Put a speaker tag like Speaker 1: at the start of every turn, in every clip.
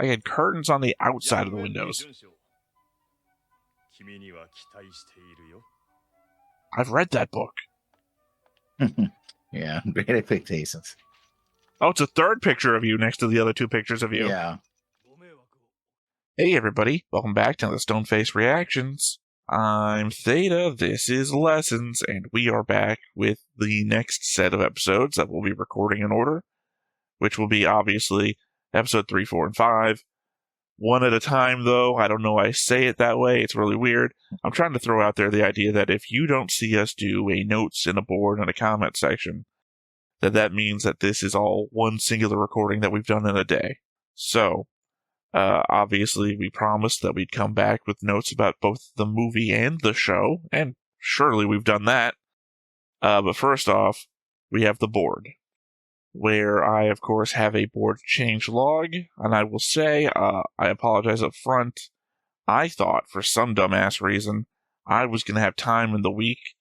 Speaker 1: I had curtains on the outside of the windows. I've read that book.
Speaker 2: Yeah, great expectations.
Speaker 1: Oh, it's a third picture of you next to the other two pictures of you.
Speaker 2: Yeah.
Speaker 1: Hey, everybody. Welcome back to the Stoneface Reactions. I'm Theta, this is Lessons, and we are back with the next set of episodes that we'll be recording in order, which will be, obviously, episode 3, 4, and 5. One at a time, though. I don't know why I say it that way. It's really weird. I'm trying to throw out there the idea that if you don't see us do a notes in a board and a comment section, that means that this is all one singular recording that we've done in a day. So, obviously, we promised that we'd come back with notes about both the movie and the show, and surely we've done that. But first off, we have the board, where I, of course, have a board change log, and I will say, I apologize up front. I thought, for some dumbass reason, I was going to have time in the week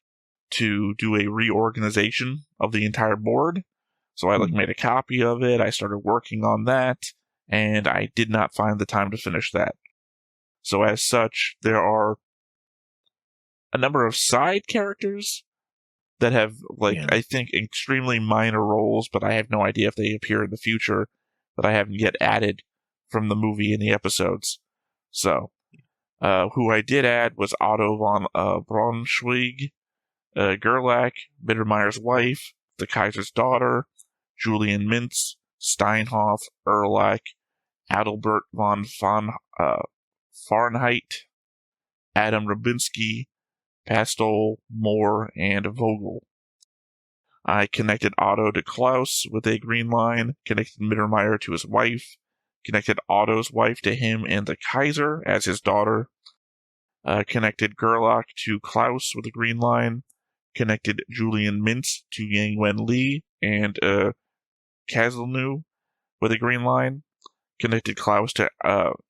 Speaker 1: to do a reorganization of the entire board. So I made a copy of it, I started working on that, and I did not find the time to finish that. So as such, there are a number of side characters that have, I think, extremely minor roles, but I have no idea if they appear in the future, that I haven't yet added from the movie in the episodes. So, who I did add was Otto von Braunschweig, Gerlach, Mittermeier's wife, the Kaiser's daughter, Julian Mintz, Steinhoff, Erlach, Adalbert von Fahrenheit, Adam Rubinski, Pastol, Moore, and Vogel. I connected Otto to Klaus with a green line, connected Mittermeier to his wife, connected Otto's wife to him and the Kaiser as his daughter, connected Gerlach to Klaus with a green line, connected Julian Mintz to Yang Wenli and Kazelnu with a green line, connected Klaus to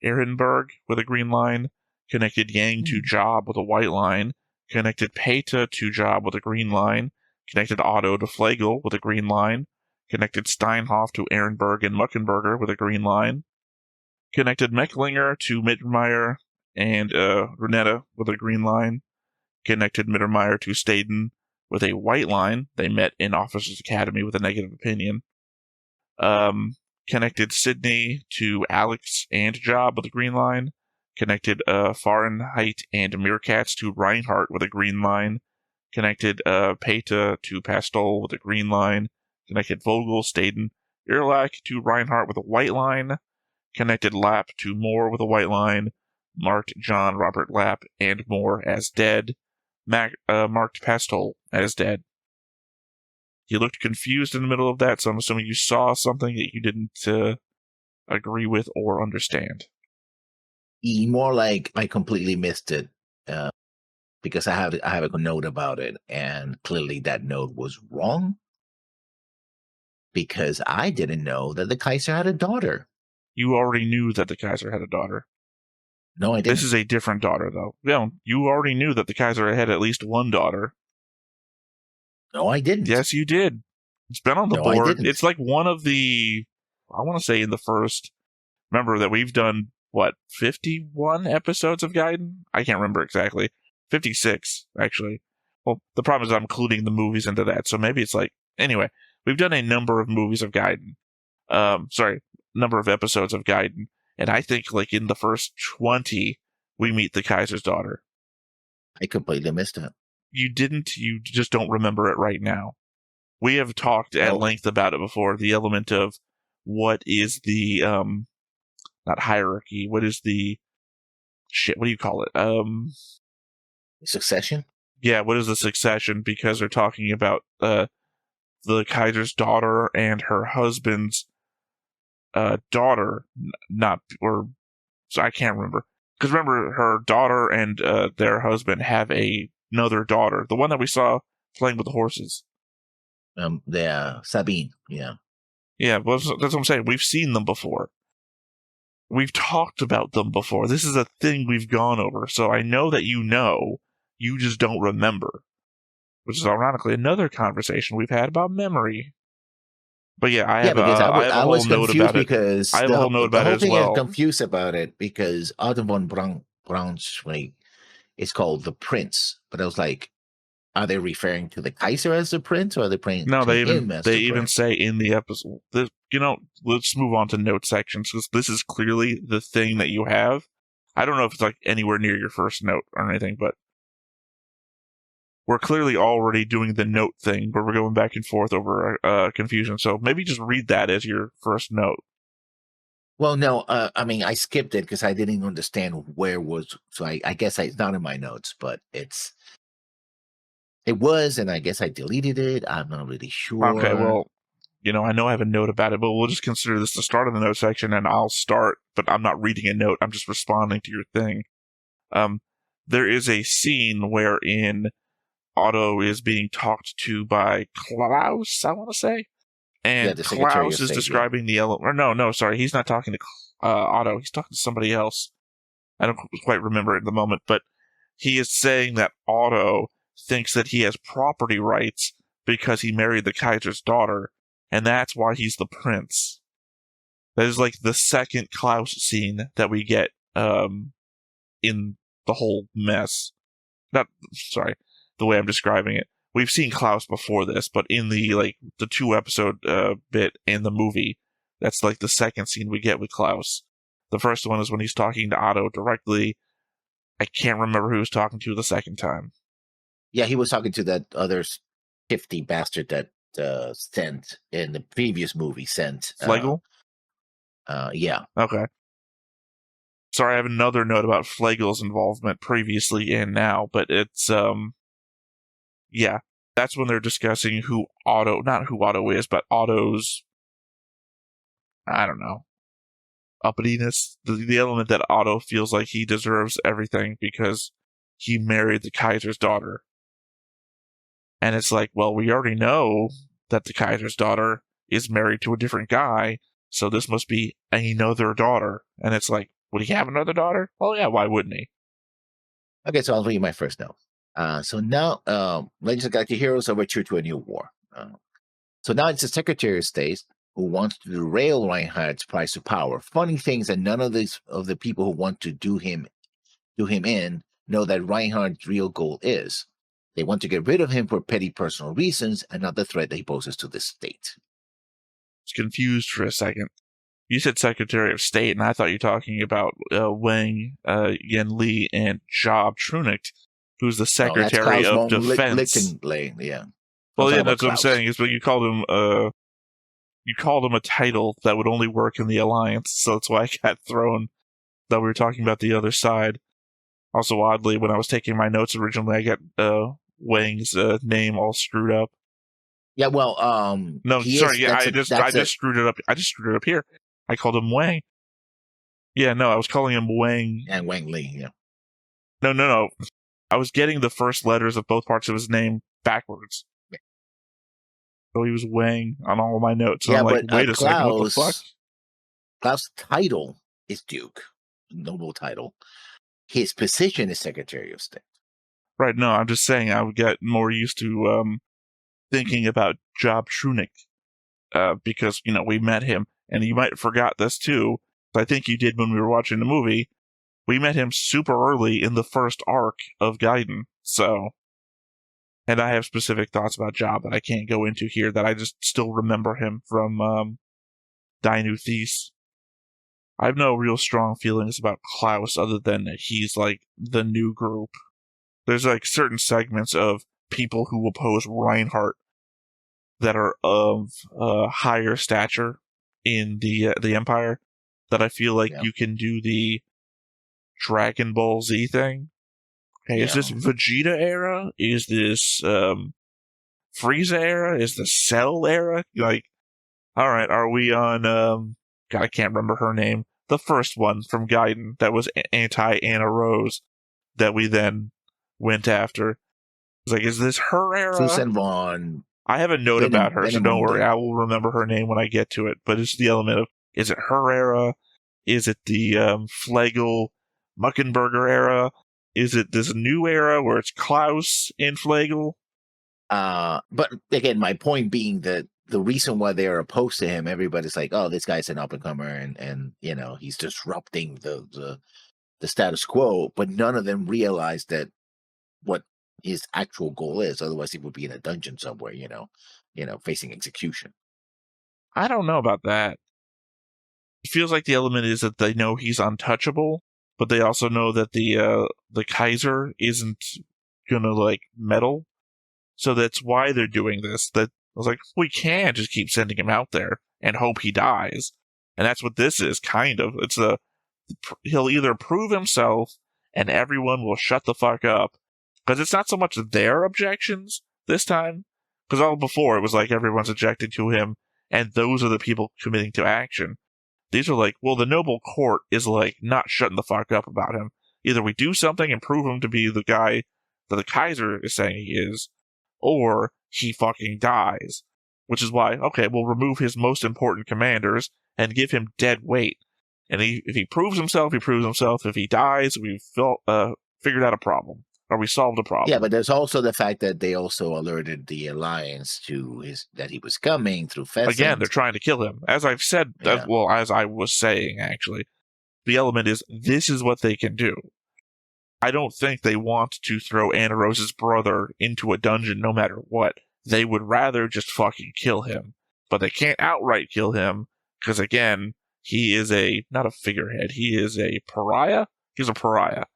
Speaker 1: Ehrenberg with a green line, connected Yang to Job with a white line, connected Peta to Job with a green line, connected Otto to Flegel with a green line, connected Steinhoff to Ehrenberg and Muckenberger with a green line, connected Mecklinger to Mittermeier and Runetta with a green line, connected Mittermeier to Staden with a white line. They met in Officers Academy with a negative opinion. Connected Sydney to Alex and Job with a green line. Connected Fahrenheit and Meerkats to Reinhardt with a green line. Connected Peta to Pastol with a green line. Connected Vogel, Staden, Erlach to Reinhardt with a white line. Connected Lapp to Moore with a white line. Marked John Robert Lapp and Moore as dead. Marked Pastol as dead. He looked confused in the middle of that, so I'm assuming you saw something that you didn't agree with or understand.
Speaker 2: More like I completely missed it because I have a note about it, and clearly that note was wrong because I didn't know that the Kaiser had a daughter.
Speaker 1: You already knew that the Kaiser had a daughter.
Speaker 2: No, I didn't.
Speaker 1: This is a different daughter, though. No, you already knew that the Kaiser had at least one daughter.
Speaker 2: No, I didn't.
Speaker 1: Yes, you did. It's been on the board.
Speaker 2: I didn't.
Speaker 1: It's like one of the, I want to say in the first, remember that we've done, 51 episodes of Gaiden? I can't remember exactly. 56, actually. Well, the problem is I'm including the movies into that, so maybe it's anyway, we've done a number of movies of Gaiden. Number of episodes of Gaiden. And I think, in the first 20, we meet the Kaiser's daughter.
Speaker 2: I completely missed it.
Speaker 1: You didn't, you just don't remember it right now. We have talked at length about it before, the element of what is the, not hierarchy, what is the, what do you call it?
Speaker 2: Succession?
Speaker 1: Yeah, what is the succession? Because they're talking about the Kaiser's daughter and her husband's daughter, so I can't remember. Because remember, her daughter and their husband have another daughter, the one that we saw playing with the horses.
Speaker 2: Sabine, yeah.
Speaker 1: Yeah, well, that's what I'm saying. We've seen them before. We've talked about them before. This is a thing we've gone over, so I know that you just don't remember. Which is ironically another conversation we've had about memory. But yeah, I
Speaker 2: Yeah,
Speaker 1: have
Speaker 2: because
Speaker 1: I have a
Speaker 2: I
Speaker 1: whole
Speaker 2: was
Speaker 1: note
Speaker 2: confused
Speaker 1: about it. I
Speaker 2: because
Speaker 1: have a whole note
Speaker 2: the
Speaker 1: about it
Speaker 2: whole
Speaker 1: as
Speaker 2: thing I'm
Speaker 1: well.
Speaker 2: confused about it because Otto von Braunschweig is called the Prince, but I was like, are they referring to the Kaiser as the Prince, or are they referring
Speaker 1: No,
Speaker 2: to him as
Speaker 1: they
Speaker 2: the
Speaker 1: even
Speaker 2: Prince?
Speaker 1: say in the episode. Let's move on to note sections because this is clearly the thing that you have. I don't know if it's like anywhere near your first note or anything, but we're clearly already doing the note thing where we're going back and forth over confusion. So maybe just read that as your first note.
Speaker 2: Well, no, I mean, I skipped it because I didn't understand where was. So I guess it's not in my notes, but it was, and I guess I deleted it. I'm not really
Speaker 1: Okay,
Speaker 2: sure.
Speaker 1: well, I know I have a note about it, but we'll just consider this the start of the note section, and I'll start, but I'm not reading a note. I'm just responding to your thing. Um, there is a scene wherein Otto is being talked to by Klaus, I want to say,
Speaker 2: Yeah,
Speaker 1: and
Speaker 2: the Secretary
Speaker 1: Klaus
Speaker 2: of
Speaker 1: is
Speaker 2: State. Yeah.
Speaker 1: describing the element. Or no, sorry, he's not talking to Otto. He's talking to somebody else. I don't quite remember at the moment, but he is saying that Otto thinks that he has property rights because he married the Kaiser's daughter, and that's why he's the prince. That is like the second Klaus scene that we get in the whole mess. Not sorry, the way I'm describing it. We've seen Klaus before this, but in the 2 episode bit in the movie, that's like the second scene we get with Klaus. The first one is when he's talking to Otto directly. I can't remember who he was talking to the second time.
Speaker 2: Yeah, he was talking to that other 50 bastard that sent in the previous movie. Sent.
Speaker 1: Flegel?
Speaker 2: Yeah.
Speaker 1: Okay. Sorry, I have another note about Flegel's involvement previously and now, but it's yeah, that's when they're discussing not who Otto is, but Otto's, I don't know, uppityness, the element that Otto feels like he deserves everything because he married the Kaiser's daughter. And it's like, well, we already know that the Kaiser's daughter is married to a different guy, so this must be another daughter. And it's like, would he have another daughter? Well, yeah, why wouldn't he?
Speaker 2: Okay, so I'll read my first note. So now, Legends of Galactic Heroes Overture to a New War. So now it's the Secretary of State who wants to derail Reinhardt's rise to power. Funny things that none of the people who want to do him in know that Reinhardt's real goal is. They want to get rid of him for petty personal reasons and not the threat that he poses to the state.
Speaker 1: I was confused for a second. You said Secretary of State, and I thought you were talking about Wang Yenli and Job Trunicht, who's the
Speaker 2: No, that's
Speaker 1: Secretary
Speaker 2: Klaus
Speaker 1: of
Speaker 2: von
Speaker 1: Defense.
Speaker 2: Lichtenstein. Yeah.
Speaker 1: Well, yeah, that's what I'm saying. Is but you called him a title that would only work in the Alliance, so that's why I got thrown that we were talking about the other side. Also, oddly, when I was taking my notes originally, I got Wang's name all screwed up.
Speaker 2: Yeah, well,
Speaker 1: no, sorry, yeah, I just screwed it up. I just screwed it up here. I called him Wang. Yeah, no, I was calling him Wang.
Speaker 2: And Wang Li, yeah.
Speaker 1: No. I was getting the first letters of both parts of his name backwards.
Speaker 2: Yeah.
Speaker 1: So he was Wang on all of my notes. So
Speaker 2: yeah,
Speaker 1: I'm like,
Speaker 2: but
Speaker 1: wait a second, what the fuck?
Speaker 2: Klaus' title is Duke, noble title. His position is Secretary of State.
Speaker 1: Right, no, I'm just saying I would get more used to thinking about Job Trunicht because, we met him, and you might have forgot this too. I think you did when we were watching the movie. We met him super early in the first arc of Gaiden, so... And I have specific thoughts about Job that I can't go into here that I just still remember him from thesis. I have no real strong feelings about Klaus other than that he's like the new group. There's like certain segments of people who oppose Reinhardt that are of higher stature in the Empire that I feel like you can do the Dragon Ball Z thing. Okay, is this Vegeta era? Is this Frieza era? Is this Cell era? Like, alright, are we on God, I can't remember her name. The first one from Gaiden that was anti-Anna Rose that we then went after. It's like, is this her era?
Speaker 2: Susan Vaughn.
Speaker 1: I have a note about her, so don't worry. I will remember her name when I get to it. But it's the element of, is it her era? Is it the Flegel Muckenberger era? Is it this new era where it's Klaus and Flegel?
Speaker 2: But again, my point being that the reason why they are opposed to him, everybody's like, "Oh, this guy's an up and comer, and he's disrupting the status quo." But none of them realize that what his actual goal is. Otherwise, he would be in a dungeon somewhere, facing execution.
Speaker 1: I don't know about that. It feels like the element is that they know he's untouchable, but they also know that the Kaiser isn't gonna like meddle. So that's why they're doing this. That I was like, we can't just keep sending him out there and hope he dies. And that's what this is, kind of. He'll either prove himself and everyone will shut the fuck up. Because it's not so much their objections this time. Because all before, it was like everyone's objecting to him, and those are the people committing to action. These are like, well, the noble court is like not shutting the fuck up about him. Either we do something and prove him to be the guy that the Kaiser is saying he is, or he fucking dies. Which is why, okay, we'll remove his most important commanders and give him dead weight. And if he proves himself, he proves himself. If he dies, we've figured out a problem. Or we solved a problem.
Speaker 2: Yeah, but there's also the fact that they also alerted the Alliance to that he was coming through Pheasant.
Speaker 1: Again, they're trying to kill him. As I've said,
Speaker 2: Yeah.
Speaker 1: as I was saying, actually, the element is this is what they can do. I don't think they want to throw Anna Rose's brother into a dungeon no matter what. They would rather just fucking kill him. But they can't outright kill him, because again, he is not a figurehead, he is a pariah? He's a pariah.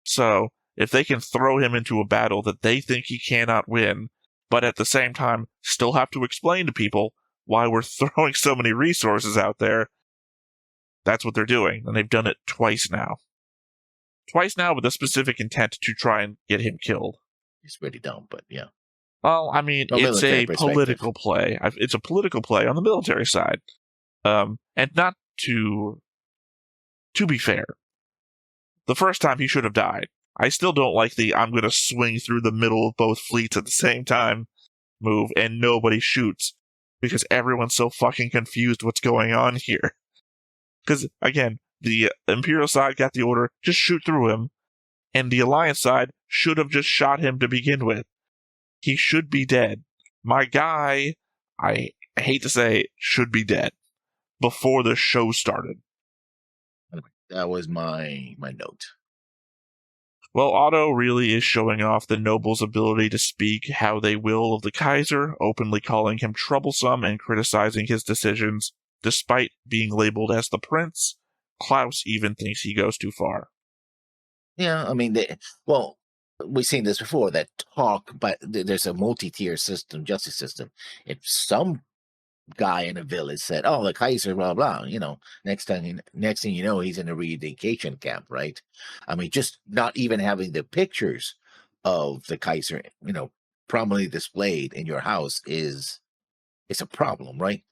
Speaker 1: So, if they can throw him into a battle that they think he cannot win, but at the same time still have to explain to people why we're throwing so many resources out there, that's what they're doing. And they've done it twice now. Twice now with a specific intent to try and get him killed.
Speaker 2: It's pretty dumb, but yeah.
Speaker 1: Well, I mean, it's a political play. It's a political play on the military side. And not to be fair, the first time he should have died. I still don't like the I'm going to swing through the middle of both fleets at the same time move and nobody shoots because everyone's so fucking confused what's going on here. Because, again, the Imperial side got the order, just shoot through him, and the Alliance side should have just shot him to begin with. He should be dead. My guy, I hate to say it, should be dead before the show started.
Speaker 2: That was my note.
Speaker 1: Well, Otto really is showing off the nobles' ability to speak how they will of the Kaiser, openly calling him troublesome and criticizing his decisions, despite being labeled as the prince. Klaus even thinks he goes too far.
Speaker 2: Yeah, I mean, we've seen this before, that talk, but there's a multi-tier system, justice system. If some guy in a village said, "Oh, the Kaiser, blah blah," next thing you know, he's in a re-education camp, right? I mean, just not even having the pictures of the Kaiser, prominently displayed in your house it's a problem, right?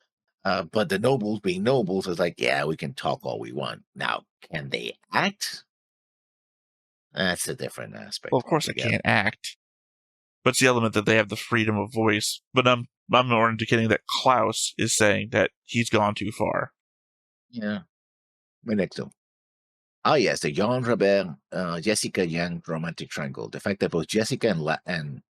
Speaker 2: But the nobles being nobles is like, yeah, we can talk all we want. Now, can they act? That's a different aspect.
Speaker 1: Well, of course they can't act. But it's the element that they have the freedom of voice. But I'm more indicating that Klaus is saying that he's gone too far.
Speaker 2: Yeah. My next one. Oh, yes, the Jean Robert, Jessica Yang romantic triangle. The fact that both Jessica and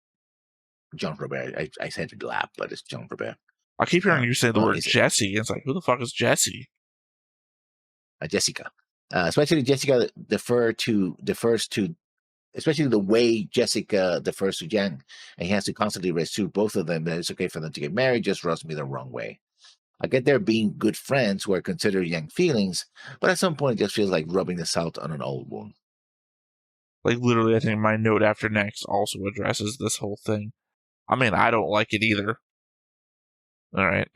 Speaker 2: Jean Robert, I said it lap, but it's Jean Robert.
Speaker 1: I keep hearing you say the word Jessie, and it's like, who the fuck is Jessie?
Speaker 2: Jessica. Especially Jessica defers to, especially the way Jessica defers to Yang, and he has to constantly reassure both of them that it's okay for them to get married, just rubs me the wrong way. I get there being good friends who are considered Yang feelings, but at some point it just feels like rubbing the salt on an old wound.
Speaker 1: Like, literally, I think my note after next also addresses this whole thing. I mean, I don't like it either. Alright,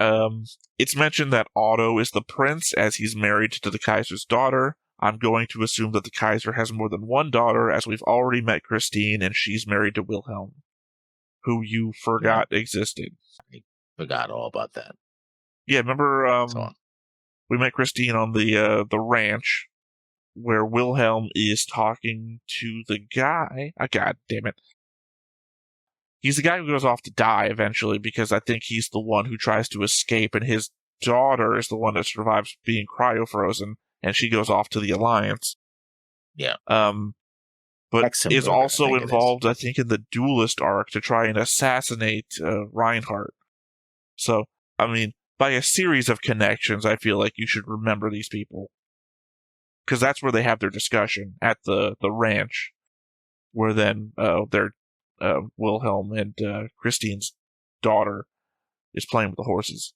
Speaker 1: it's mentioned that Otto is the prince as he's married to the Kaiser's daughter. I'm going to assume that the Kaiser has more than one daughter, as we've already met Christine, and she's married to Wilhelm, who you forgot existed.
Speaker 2: I forgot all about that.
Speaker 1: Yeah, remember, we met Christine on the ranch, where Wilhelm is talking to the guy. God damn it. He's the guy who goes off to die eventually, because I think he's the one who tries to escape, and his daughter is the one that survives being cryo-frozen, and she goes off to the Alliance.
Speaker 2: Yeah.
Speaker 1: But is also involved, I think, in the duelist arc to try and assassinate Reinhard. So I mean, by a series of connections, I feel like you should remember these people. Because that's where they have their discussion, at the ranch, where then their Wilhelm and Christine's daughter is playing with the horses.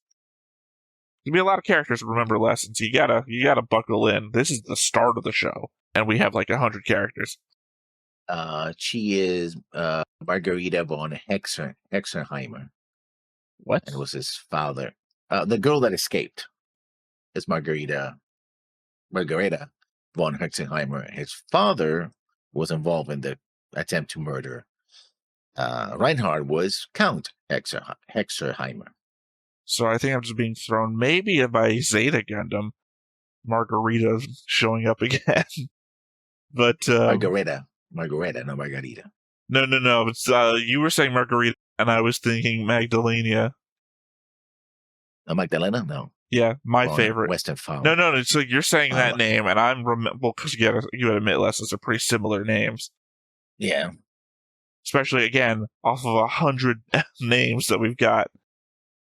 Speaker 1: There'll be a lot of characters to remember lessons. You gotta buckle in. This is the start of the show, and we have like 100 characters.
Speaker 2: She is Margarita von Hexenheimer.
Speaker 1: What?
Speaker 2: And was his father. The girl that escaped is Margarita von Hexenheimer. His father was involved in the attempt to murder. Reinhard was Count Hexenheimer.
Speaker 1: So I think I'm just being thrown maybe by Zeta Gundam. Margarita showing up again. But
Speaker 2: Margarita, no Margarita.
Speaker 1: No. It's, you were saying Margarita, and I was thinking Magdalena.
Speaker 2: Magdalena? No.
Speaker 1: Yeah, my favorite.
Speaker 2: Western Fowl.
Speaker 1: No. It's like you're saying that name, and I'm well, because you gotta admit, lessons are pretty similar names.
Speaker 2: Yeah.
Speaker 1: Especially again off of 100 names that we've got.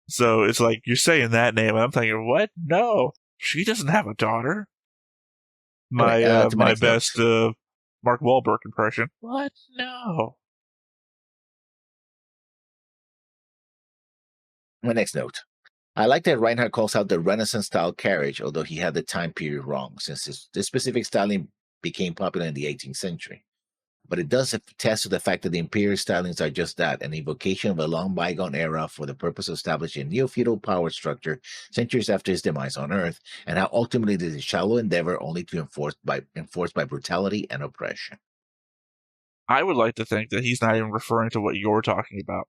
Speaker 1: So it's like you're saying that name, and I'm thinking, what? No, she doesn't have a daughter. My my best Mark Wahlberg impression. What? No.
Speaker 2: My next note. I like that Reinhard calls out the Renaissance-style carriage, although he had the time period wrong, since this specific styling became popular in the 18th century. But it does attest to the fact that the imperial stylings are just that, an evocation of a long bygone era for the purpose of establishing a neo-feudal power structure centuries after his demise on Earth, and how ultimately it is a shallow endeavor only to enforced by brutality and oppression.
Speaker 1: I would like to think that he's not even referring to what you're talking about.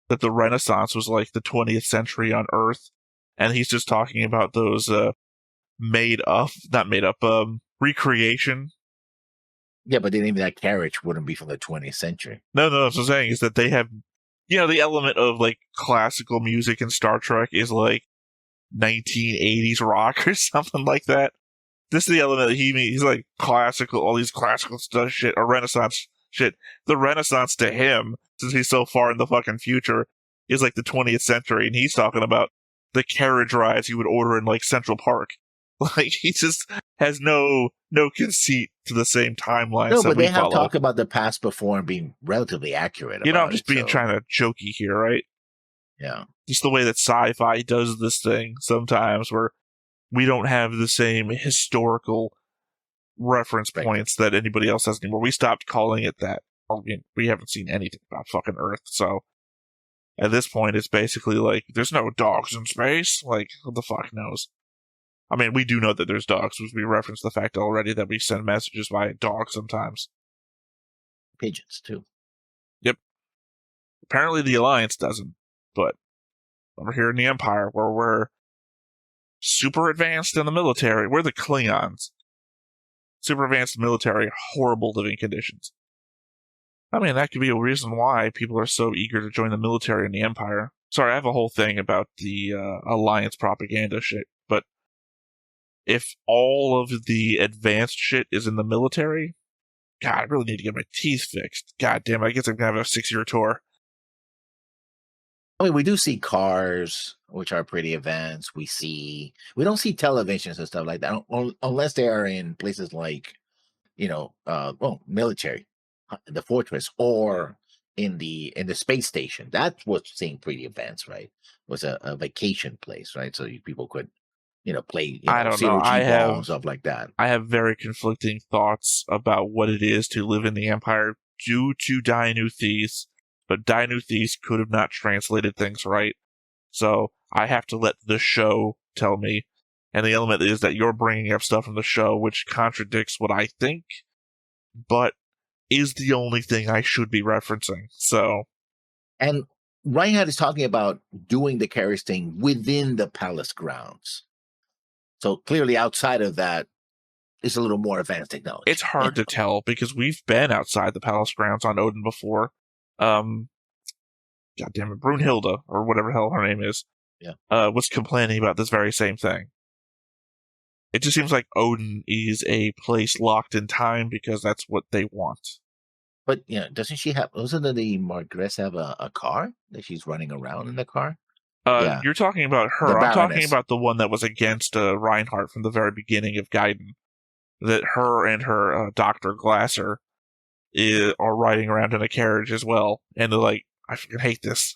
Speaker 1: That the Renaissance was like the 20th century on Earth, and he's just talking about those recreation.
Speaker 2: Yeah, but then even that carriage wouldn't be from the 20th century.
Speaker 1: No, what I'm saying is that they have, the element of like classical music in Star Trek is like 1980s rock or something like that. This is the element that he's like classical, all these classical stuff shit, or Renaissance shit. The Renaissance to him, since he's so far in the fucking future, is like the 20th century, and he's talking about the carriage rides you would order in like Central Park. Like, he just has no conceit to the same timeline.
Speaker 2: No, but they have talked about the past before and being relatively accurate.
Speaker 1: I'm just being trying to jokey here, right?
Speaker 2: Yeah.
Speaker 1: Just the way that sci-fi does this thing sometimes, where we don't have the same historical reference points that anybody else has anymore. We stopped calling it that. I mean, we haven't seen anything about fucking Earth, so at this point, it's basically like, there's no dogs in space. Like, who the fuck knows? I mean, we do know that there's dogs, because we referenced the fact already that we send messages via dogs sometimes.
Speaker 2: Pigeons, too.
Speaker 1: Yep. Apparently the Alliance doesn't, but over here in the Empire, where we're super advanced in the military, we're the Klingons. Super advanced military, horrible living conditions. I mean, that could be a reason why people are so eager to join the military in the Empire. Sorry, I have a whole thing about the Alliance propaganda shit, but if all of the advanced shit is in the military, God, I really need to get my teeth fixed. God damn, I guess I'm going to have a 6-year tour.
Speaker 2: I mean, we do see cars, which are pretty advanced. We don't see televisions and stuff like that, unless they are in places like, military, the fortress, or in the space station. That was seeing pretty advanced, right? Was a vacation place, right? So people could, play,
Speaker 1: I don't know.
Speaker 2: Ball and stuff like that.
Speaker 1: I have very conflicting thoughts about what it is to live in the Empire due to Dinu Theiss, but Dinu Theiss could have not translated things right. So I have to let the show tell me. And the element is that you're bringing up stuff from the show which contradicts what I think, but is the only thing I should be referencing. So,
Speaker 2: and Reinhard is talking about doing the carriage thing within the palace grounds. So clearly outside of that is a little more advanced technology.
Speaker 1: It's hard to tell, because we've been outside the palace grounds on Odin before. God damn it, Brunhilde, or whatever the hell her name is, was complaining about this very same thing. It just seems like Odin is a place locked in time because that's what they want.
Speaker 2: But doesn't the Margress have a car that she's running around in the car? Yeah,
Speaker 1: You're talking about
Speaker 2: the
Speaker 1: her. I'm talking
Speaker 2: Baroness.
Speaker 1: about the one that was against Reinhardt from the very beginning of Gaiden. That her and her Dr. Glasser are riding around in a carriage as well. And they're like, I fucking hate this.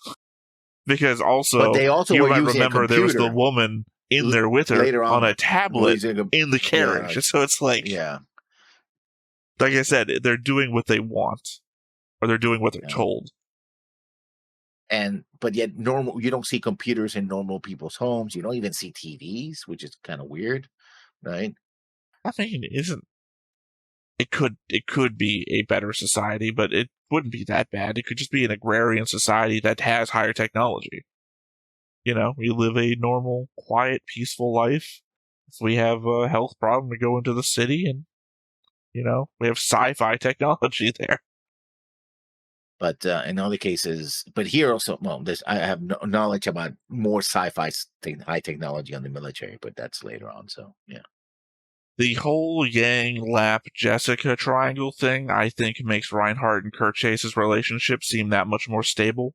Speaker 1: Because
Speaker 2: But
Speaker 1: also,
Speaker 2: they also
Speaker 1: you
Speaker 2: were
Speaker 1: might
Speaker 2: using a
Speaker 1: remember there was the
Speaker 2: computer
Speaker 1: woman in there with her
Speaker 2: later
Speaker 1: on
Speaker 2: on.
Speaker 1: a tablet
Speaker 2: Using a,
Speaker 1: in the
Speaker 2: yeah,
Speaker 1: carriage. So it's like,
Speaker 2: yeah,
Speaker 1: like I said, they're doing what they want, or they're doing what they're
Speaker 2: yeah.
Speaker 1: told.
Speaker 2: But yet normal, you don't see computers in normal people's homes. You don't even see TVs, which is kind of weird, right?
Speaker 1: I mean, isn't it could be a better society, but it wouldn't be that bad. It could just be an agrarian society that has higher technology. You know, we live a normal, quiet, peaceful life. If we have a health problem, we go into the city, and we have sci-fi technology there.
Speaker 2: But in other cases, but here also, well, I have no knowledge about more sci-fi high technology on the military, but that's later on. So yeah.
Speaker 1: The whole Yang Lap Jessica triangle thing, I think, makes Reinhardt and Kirchase's relationship seem that much more stable.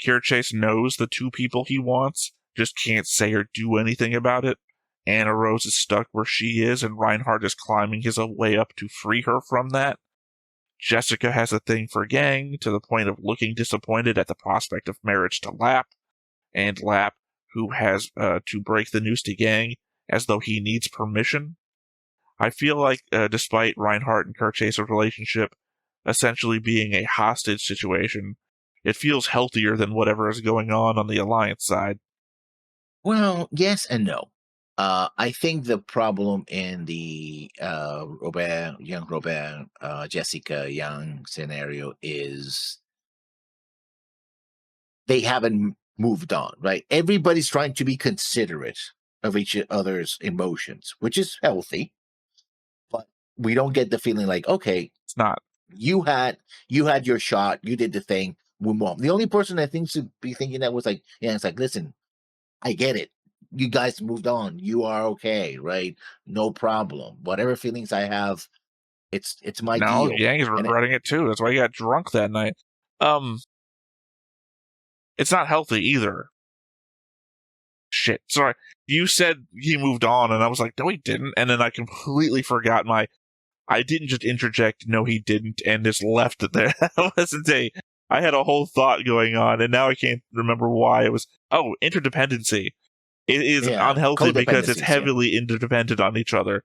Speaker 1: Kirchase knows the two people he wants, just can't say or do anything about it. Anna Rose is stuck where she is, and Reinhardt is climbing his way up to free her from that. Jessica has a thing for Yang, to the point of looking disappointed at the prospect of marriage to Lap, and Lap, who has to break the news to Yang as though he needs permission. I feel like, despite Reinhardt and Kirchase's relationship essentially being a hostage situation, it feels healthier than whatever is going on the Alliance side.
Speaker 2: Well, yes and no. I think the problem in the Robert, Jessica Young scenario is they haven't moved on, right? Everybody's trying to be considerate of each other's emotions, which is healthy, but we don't get the feeling like, okay,
Speaker 1: It's not.
Speaker 2: you had your shot, you did the thing, we move on. The only person I think to be thinking that was like, yeah, it's like, listen, I get it. You guys moved on. You are okay, right? No problem. Whatever feelings I have, it's my
Speaker 1: Now
Speaker 2: deal.
Speaker 1: Yang is
Speaker 2: And
Speaker 1: regretting it too. That's why he got drunk that night. Um, it's not healthy either. Shit. Sorry. You said he moved on, and I was like, no, he didn't. And then I completely forgot I didn't just interject, no, he didn't, and just left it there. That wasn't I had a whole thought going on, and now I can't remember why. It was, interdependency. It is
Speaker 2: yeah,
Speaker 1: unhealthy because it's
Speaker 2: codependencies.
Speaker 1: heavily interdependent on each other.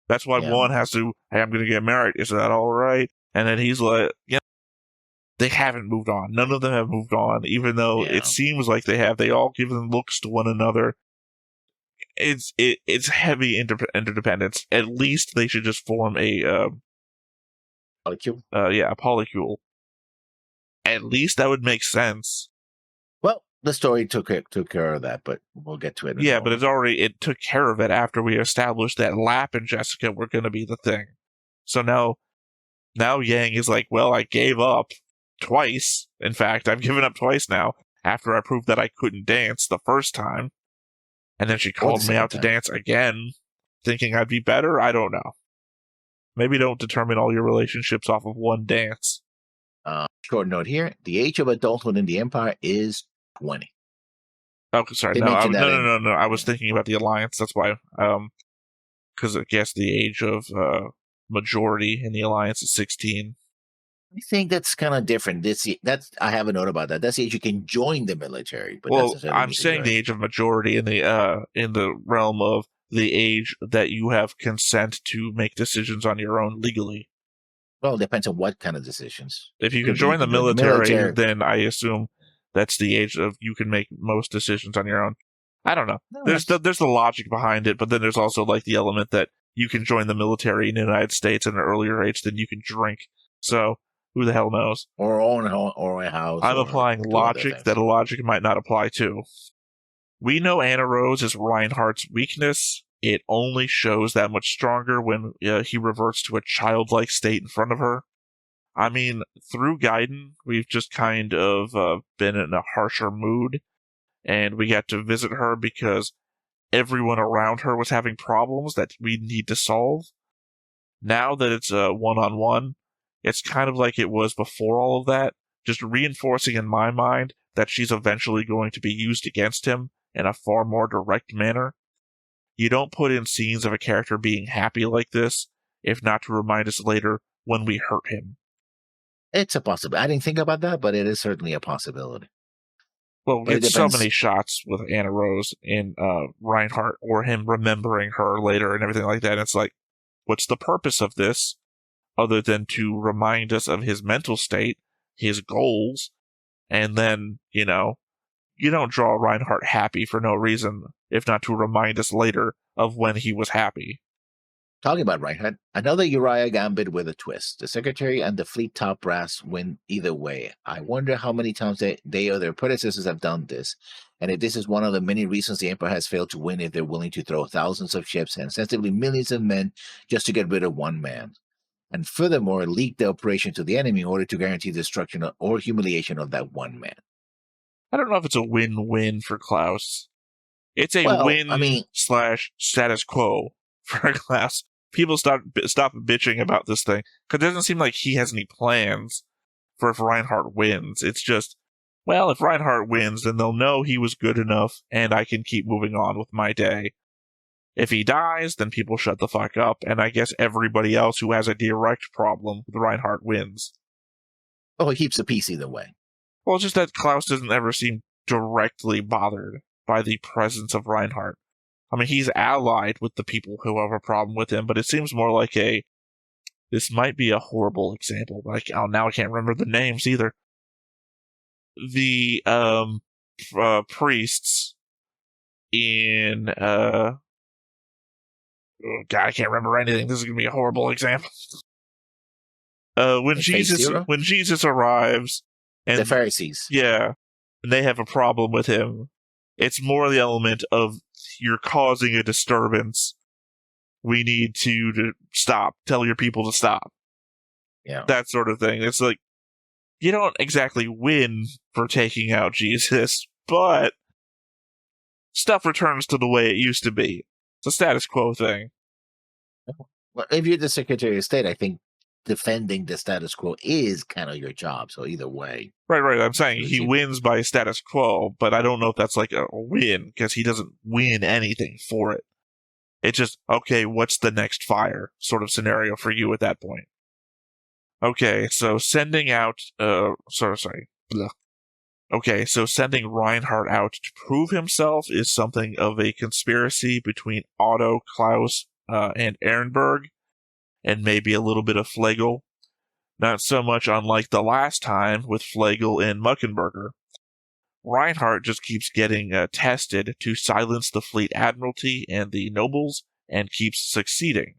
Speaker 1: That's why
Speaker 2: Yeah,
Speaker 1: one has to, hey, I'm going to get married. Is that all right? And then he's like, yeah, they haven't moved on. None of them have moved on, even though it
Speaker 2: yeah.
Speaker 1: seems like they have. They all given looks to one another. It's heavy interdependence. At least they should just form a
Speaker 2: Molecule.
Speaker 1: a polycule. At least that would make sense.
Speaker 2: Well, the story took care of that, but we'll get to it.
Speaker 1: Yeah, but it took care of it after we established that Lap and Jessica were going to be the thing. So now Yang is like, well, I gave up twice. In fact, I've given up twice now after I proved that I couldn't dance the first time. And then she called me out to dance again, thinking I'd be better. I don't know. Maybe don't determine all your relationships off of one dance.
Speaker 2: Short note here: the age of adulthood in the Empire is 20.
Speaker 1: Oh, sorry.
Speaker 2: They
Speaker 1: No,
Speaker 2: mentioned that
Speaker 1: no. I was thinking about the Alliance. That's why. Because I guess the age of majority in the Alliance is 16.
Speaker 2: I think that's kind of different. That's I have a note about that. That's the age you can join the military, but
Speaker 1: Well,
Speaker 2: that's
Speaker 1: I'm saying the age of majority in the realm of the age that you have consent to make decisions on your own legally.
Speaker 2: Well, it depends on what kind of decisions.
Speaker 1: If you can join the military, then I assume that's the age of you can make most decisions on your own. I don't know.
Speaker 2: No,
Speaker 1: There's the logic behind it, but then there's also like the element that you can join the military in the United States at an earlier age than you can drink. So who the hell knows?
Speaker 2: or own a house.
Speaker 1: I'm applying logic that a logic might not apply to. We know Anna Rose is Reinhardt's weakness. It only shows that much stronger when he reverts to a childlike state in front of her. I mean, through Gaiden, we've just kind of been in a harsher mood, and we got to visit her because everyone around her was having problems that we need to solve. Now that it's one-on-one, it's kind of like it was before all of that, just reinforcing in my mind that she's eventually going to be used against him in a far more direct manner. You don't put in scenes of a character being happy like this, if not to remind us later when we hurt him.
Speaker 2: It's a possibility. I didn't think about that, but it is certainly a possibility.
Speaker 1: Well, we
Speaker 2: But it
Speaker 1: get so
Speaker 2: depends.
Speaker 1: many shots with Anna Rose in Reinhardt, or him remembering her later and everything like that. And it's like, what's the purpose of this other than to remind us of his mental state, his goals, and then, you don't draw Reinhardt happy for no reason, if not to remind us later of when he was happy.
Speaker 2: Talking about Reinhardt, another Uriah Gambit with a twist. The Secretary and the Fleet top brass win either way. I wonder how many times they or their predecessors have done this, and if this is one of the many reasons the Empire has failed to win if they're willing to throw thousands of ships and sensibly millions of men just to get rid of one man. And furthermore, leak the operation to the enemy in order to guarantee destruction or humiliation of that one man.
Speaker 1: I don't know if it's a win-win for Klaus. It's a
Speaker 2: Well,
Speaker 1: win / status quo for Klaus. People stop bitching about this thing, because it doesn't seem like he has any plans for if Reinhardt wins. It's just, well, if Reinhardt wins, then they'll know he was good enough, and I can keep moving on with my day. If he dies, then people shut the fuck up, and I guess everybody else who has a direct problem with Reinhardt wins.
Speaker 2: Oh, he keeps the peace either way.
Speaker 1: Well, it's just that Klaus doesn't ever seem directly bothered by the presence of Reinhardt. I mean, he's allied with the people who have a problem with him, but it seems more like this might be a horrible example, but now I can't remember the names either. The priests in oh God, I can't remember anything. This is gonna be a horrible example. When Jesus arrives, and
Speaker 2: the Pharisees,
Speaker 1: yeah, and they have a problem with him, it's more the element of, you're causing a disturbance. We need to stop. Tell your people to stop.
Speaker 2: Yeah,
Speaker 1: that sort of thing. It's like, you don't exactly win for taking out Jesus, but stuff returns to the way it used to be. It's a status quo thing.
Speaker 2: Well, if you're the Secretary of State, I think defending the status quo is kind of your job. So either way.
Speaker 1: Right. I'm saying he wins by status quo, but I don't know if that's like a win, because he doesn't win anything for it. It's just, okay, what's the next fire sort of scenario for you at that point? Okay, so sending out, Okay, so sending Reinhardt out to prove himself is something of a conspiracy between Otto, Klaus, and Ehrenberg, and maybe a little bit of Flegel. Not so much unlike the last time with Flegel and Muckenberger. Reinhardt just keeps getting tested to silence the Fleet Admiralty and the nobles, and keeps succeeding,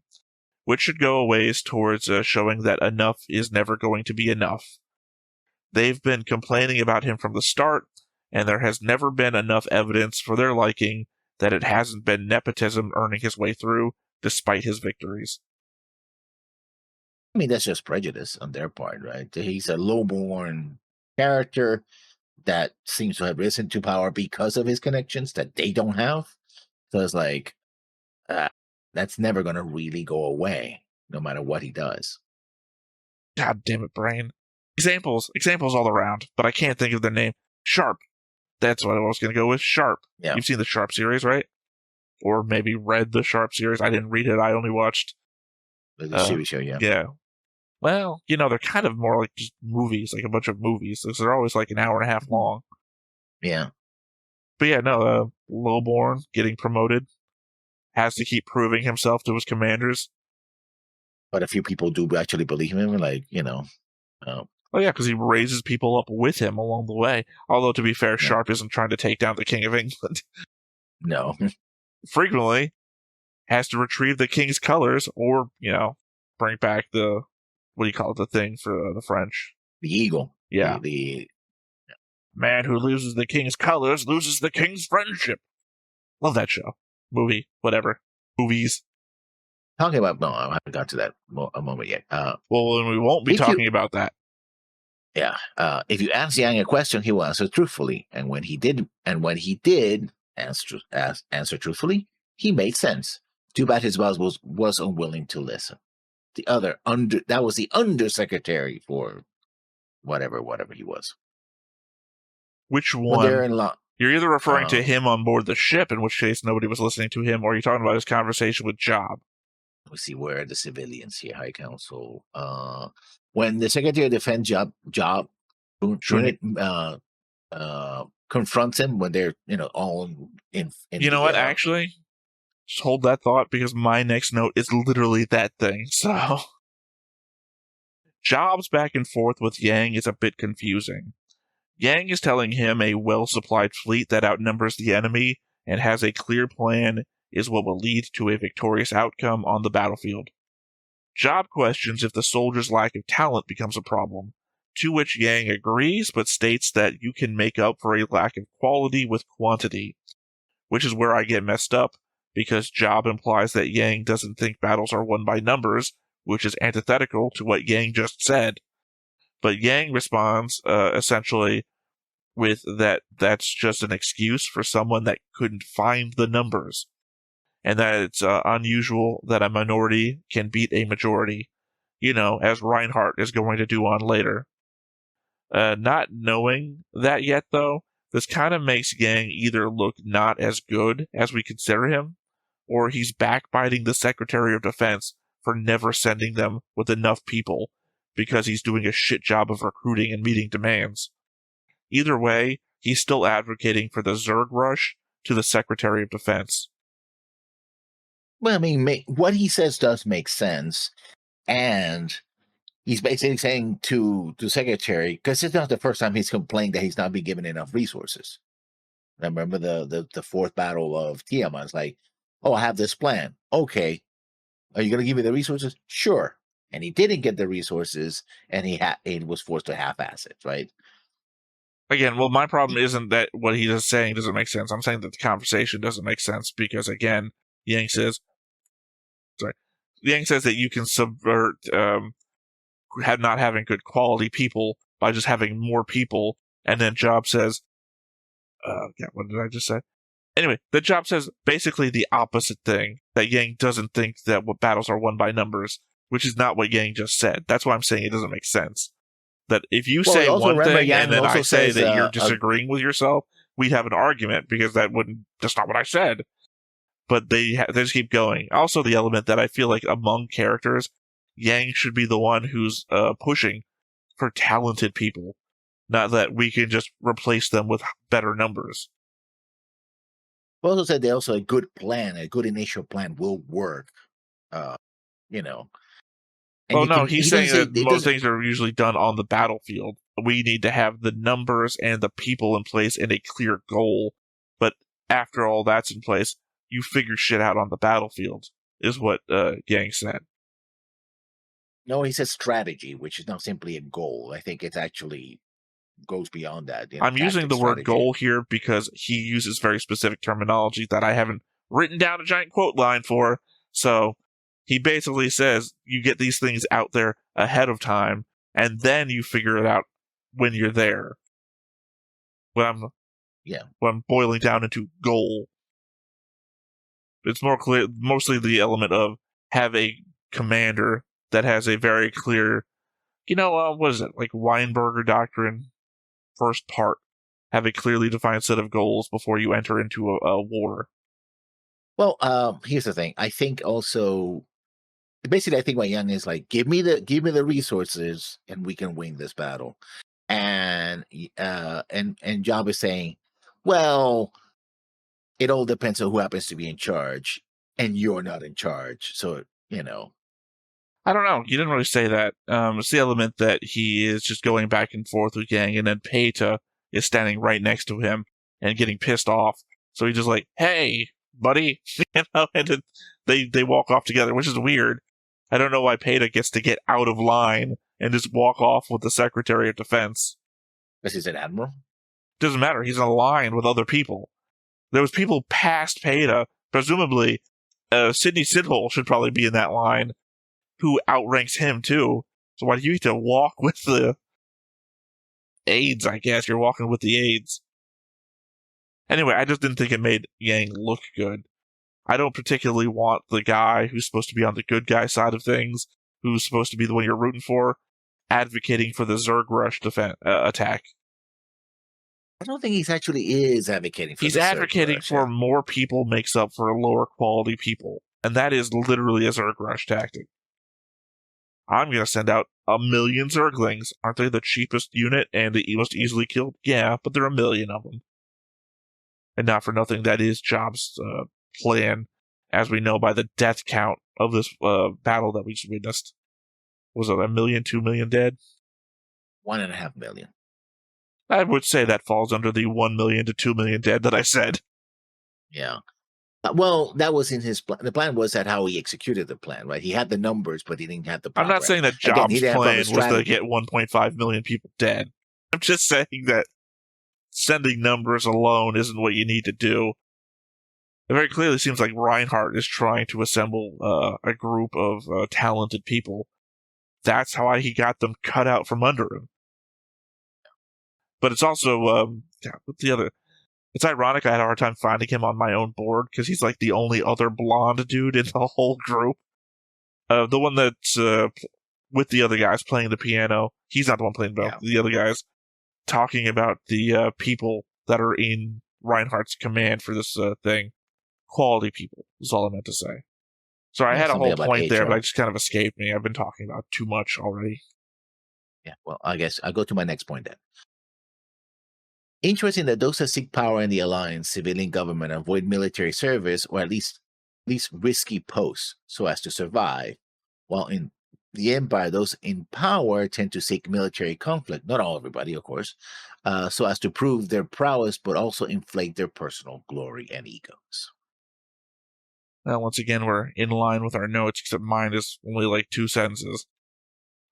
Speaker 1: which should go a ways towards showing that enough is never going to be enough. They've been complaining about him from the start, and there has never been enough evidence for their liking that it hasn't been nepotism earning his way through, despite his victories.
Speaker 2: I mean, that's just prejudice on their part, right? He's a low-born character that seems to have risen to power because of his connections that they don't have. So it's like, that's never going to really go away, no matter what he does.
Speaker 1: God damn it, brain. Examples all around, but I can't think of their name. Sharp. That's what I was going to go with. Sharp.
Speaker 2: Yeah.
Speaker 1: You've seen the Sharp series, right? Or maybe read the Sharp series. I didn't read it. I only watched
Speaker 2: the TV show, yeah.
Speaker 1: Yeah. Well, they're kind of more like just movies, like a bunch of movies. So they're always like an hour and a half long.
Speaker 2: Yeah.
Speaker 1: But yeah, no, Lowborn getting promoted has to keep proving himself to his commanders.
Speaker 2: But a few people do actually believe him, like,
Speaker 1: Oh yeah, because he raises people up with him along the way. Although, to be fair, yeah. Sharp isn't trying to take down the King of England.
Speaker 2: No.
Speaker 1: Frequently has to retrieve the king's colors, or, bring back the, what do you call it, the thing for the French?
Speaker 2: The eagle.
Speaker 1: Yeah. The man who loses the king's colors loses the king's friendship. Love that show. Movie, whatever. Movies.
Speaker 2: Talking about, no, I haven't got to that a moment yet.
Speaker 1: Well, then we won't be talking about that.
Speaker 2: Yeah. If you ask Yang a question, he will answer truthfully. And when he did answer truthfully, he made sense. Too bad his boss was unwilling to listen. That was the undersecretary for whatever he was.
Speaker 1: Which
Speaker 2: When they're
Speaker 1: one?
Speaker 2: in
Speaker 1: You're either referring to him on board the ship, in which case nobody was listening to him, or you're talking about his conversation with Job.
Speaker 2: we see where are the civilians here, High Council. When the Secretary of Defense job confronts him when they're all in
Speaker 1: you know what? Actually, just hold that thought because my next note is literally that thing. So, Job's back and forth with Yang is a bit confusing. Yang is telling him a well-supplied fleet that outnumbers the enemy and has a clear plan is what will lead to a victorious outcome on the battlefield. Job questions if the soldiers' lack of talent becomes a problem, to which Yang agrees but states that you can make up for a lack of quality with quantity, which is where I get messed up, because Job implies that Yang doesn't think battles are won by numbers, which is antithetical to what Yang just said. But Yang responds, essentially, with that's just an excuse for someone that couldn't find the numbers, and that it's unusual that a minority can beat a majority, as Reinhardt is going to do on later. Not knowing that yet, though, this kind of makes Yang either look not as good as we consider him, or he's backbiting the Secretary of Defense for never sending them with enough people because he's doing a shit job of recruiting and meeting demands. Either way, he's still advocating for the Zerg rush to the Secretary of Defense.
Speaker 2: Well, I mean, what he says does make sense, and he's basically saying to the Secretary, because it's not the first time he's complained that he's not being given enough resources. I remember the fourth battle of Tiamat. It's like, oh, I have this plan. Okay, are you going to give me the resources? Sure. And he didn't get the resources, and he was forced to half-ass it, right?
Speaker 1: Again, well, my problem isn't that what he is saying doesn't make sense. I'm saying that the conversation doesn't make sense because, again, Yang says that you can subvert not having good quality people by just having more people, and then Job says, what did I just say? Anyway, the Job says basically the opposite thing, that Yang doesn't think that what battles are won by numbers, which is not what Yang just said. That's why I'm saying it doesn't make sense. That if you say one thing
Speaker 2: Yang
Speaker 1: and then I say
Speaker 2: says,
Speaker 1: that you're disagreeing with yourself, we'd have an argument because that's not what I said. But they just keep going. Also, the element that I feel like among characters, Yang should be the one who's pushing for talented people, not that we can just replace them with better numbers.
Speaker 2: Also said a good plan, a good initial plan will work. And
Speaker 1: he's saying that most things are usually done on the battlefield. We need to have the numbers and the people in place and a clear goal. But after all that's in place, you figure shit out on the battlefield, is what Yang said.
Speaker 2: No, he says strategy, which is not simply a goal. I think it actually goes beyond that.
Speaker 1: I'm using the word goal here because he uses very specific terminology that I haven't written down a giant quote line for. So he basically says you get these things out there ahead of time, and then you figure it out when you're there. When I'm boiling down into goal, it's more clear, mostly the element of have a commander that has a very clear, what is it, like Weinberger Doctrine, first part, have a clearly defined set of goals before you enter into a war.
Speaker 2: Well, here's the thing. I think also, basically, I think what Yang is like, give me the resources, and we can win this battle. And Job is saying, well, it all depends on who happens to be in charge, and you're not in charge. So,
Speaker 1: I don't know. You didn't really say that. It's the element that he is just going back and forth with Yang, and then Peita is standing right next to him and getting pissed off. So he's just like, hey, buddy. And then they walk off together, which is weird. I don't know why Peita gets to get out of line and just walk off with the Secretary of Defense.
Speaker 2: Because he's an admiral?
Speaker 1: Doesn't matter. He's in a line with other people. There was people past Peita. Presumably, Sidney Sidhole should probably be in that line, who outranks him too. So why do you need to walk with the aides? I guess you're walking with the aides. Anyway, I just didn't think it made Yang look good. I don't particularly want the guy who's supposed to be on the good guy side of things, who's supposed to be the one you're rooting for, advocating for the Zerg Rush attack.
Speaker 2: I don't think he's actually is advocating for
Speaker 1: He's
Speaker 2: the
Speaker 1: advocating
Speaker 2: Rush,
Speaker 1: for more people makes up for lower quality people. And that is literally a Zerg Rush tactic. I'm going to send out 1 million Zerglings. Aren't they the cheapest unit and the most easily killed? Yeah, but there are 1 million of them. And not for nothing, that is Job's plan, as we know by the death count of this battle that we just witnessed. Was it 1 million, 2 million dead?
Speaker 2: 1.5 million.
Speaker 1: I would say that falls under the 1 million to 2 million dead that I said.
Speaker 2: Yeah. Well, that was in his plan. The plan was that how he executed the plan, right? He had the numbers, but he didn't have the progress.
Speaker 1: I'm not saying that Job's plan was to get 1.5 million people dead. I'm just saying that sending numbers alone isn't what you need to do. It very clearly seems like Reinhard is trying to assemble a group of talented people. That's how he got them cut out from under him. But it's also, what's the other? It's ironic I had a hard time finding him on my own board because he's like the only other blonde dude in the whole group. The one that's with the other guys playing the piano. He's not the one playing the other guys. Talking about the people that are in Reinhardt's command for this thing. Quality people is all I meant to say. So I had a whole point there, but it just kind of escaped me. I've been talking about too much already.
Speaker 2: Yeah, well, I guess I'll go to my next point then. Interesting that those that seek power in the alliance, civilian government, avoid military service or at least risky posts so as to survive, while in the empire, those in power tend to seek military conflict, not everybody, of course, so as to prove their prowess, but also inflate their personal glory and egos.
Speaker 1: Now, once again, we're in line with our notes, except mine is only like 2 sentences.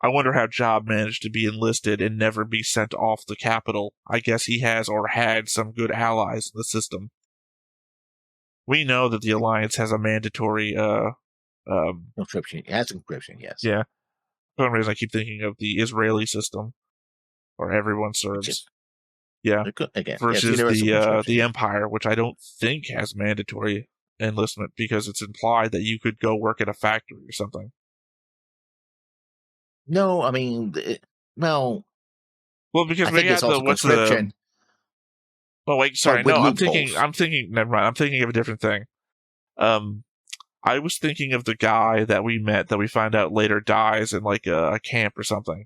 Speaker 1: I wonder how Job managed to be enlisted and never be sent off the capital. I guess he has or had some good allies in the system. We know that the Alliance has a mandatory
Speaker 2: conscription. It has conscription, yes.
Speaker 1: Yeah. For some reason I keep thinking of the Israeli system, where everyone serves. Versus the Empire, which I don't think has mandatory enlistment because it's implied that you could go work at a factory or something.
Speaker 2: No, I mean,
Speaker 1: well, because
Speaker 2: I think it's also conscription.
Speaker 1: Oh wait, sorry, no, I'm thinking. Never mind. I'm thinking of a different thing. I was thinking of the guy that we met that we find out later dies in like a camp or something,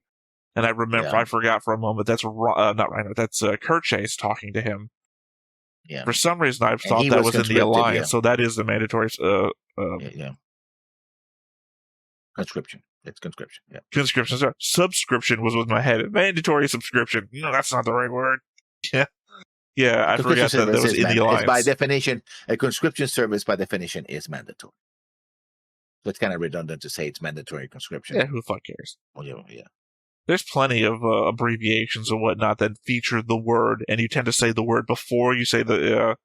Speaker 1: and I remember I forgot for a moment. That's not Reinhard. That's Kerchase talking to him.
Speaker 2: Yeah.
Speaker 1: For some reason, I thought that was in the Alliance, so that is the mandatory.
Speaker 2: Conscription. It's conscription. Yeah.
Speaker 1: Conscription. Sorry. Subscription was with my head. Mandatory subscription. No, that's not the right word. Yeah. Yeah, I forgot that was in the Alliance.
Speaker 2: By definition, a conscription service by definition is mandatory. So it's kind of redundant to say it's mandatory conscription.
Speaker 1: Yeah, who the fuck cares?
Speaker 2: Well, yeah.
Speaker 1: There's plenty of abbreviations and whatnot that feature the word, and you tend to say the word before you say the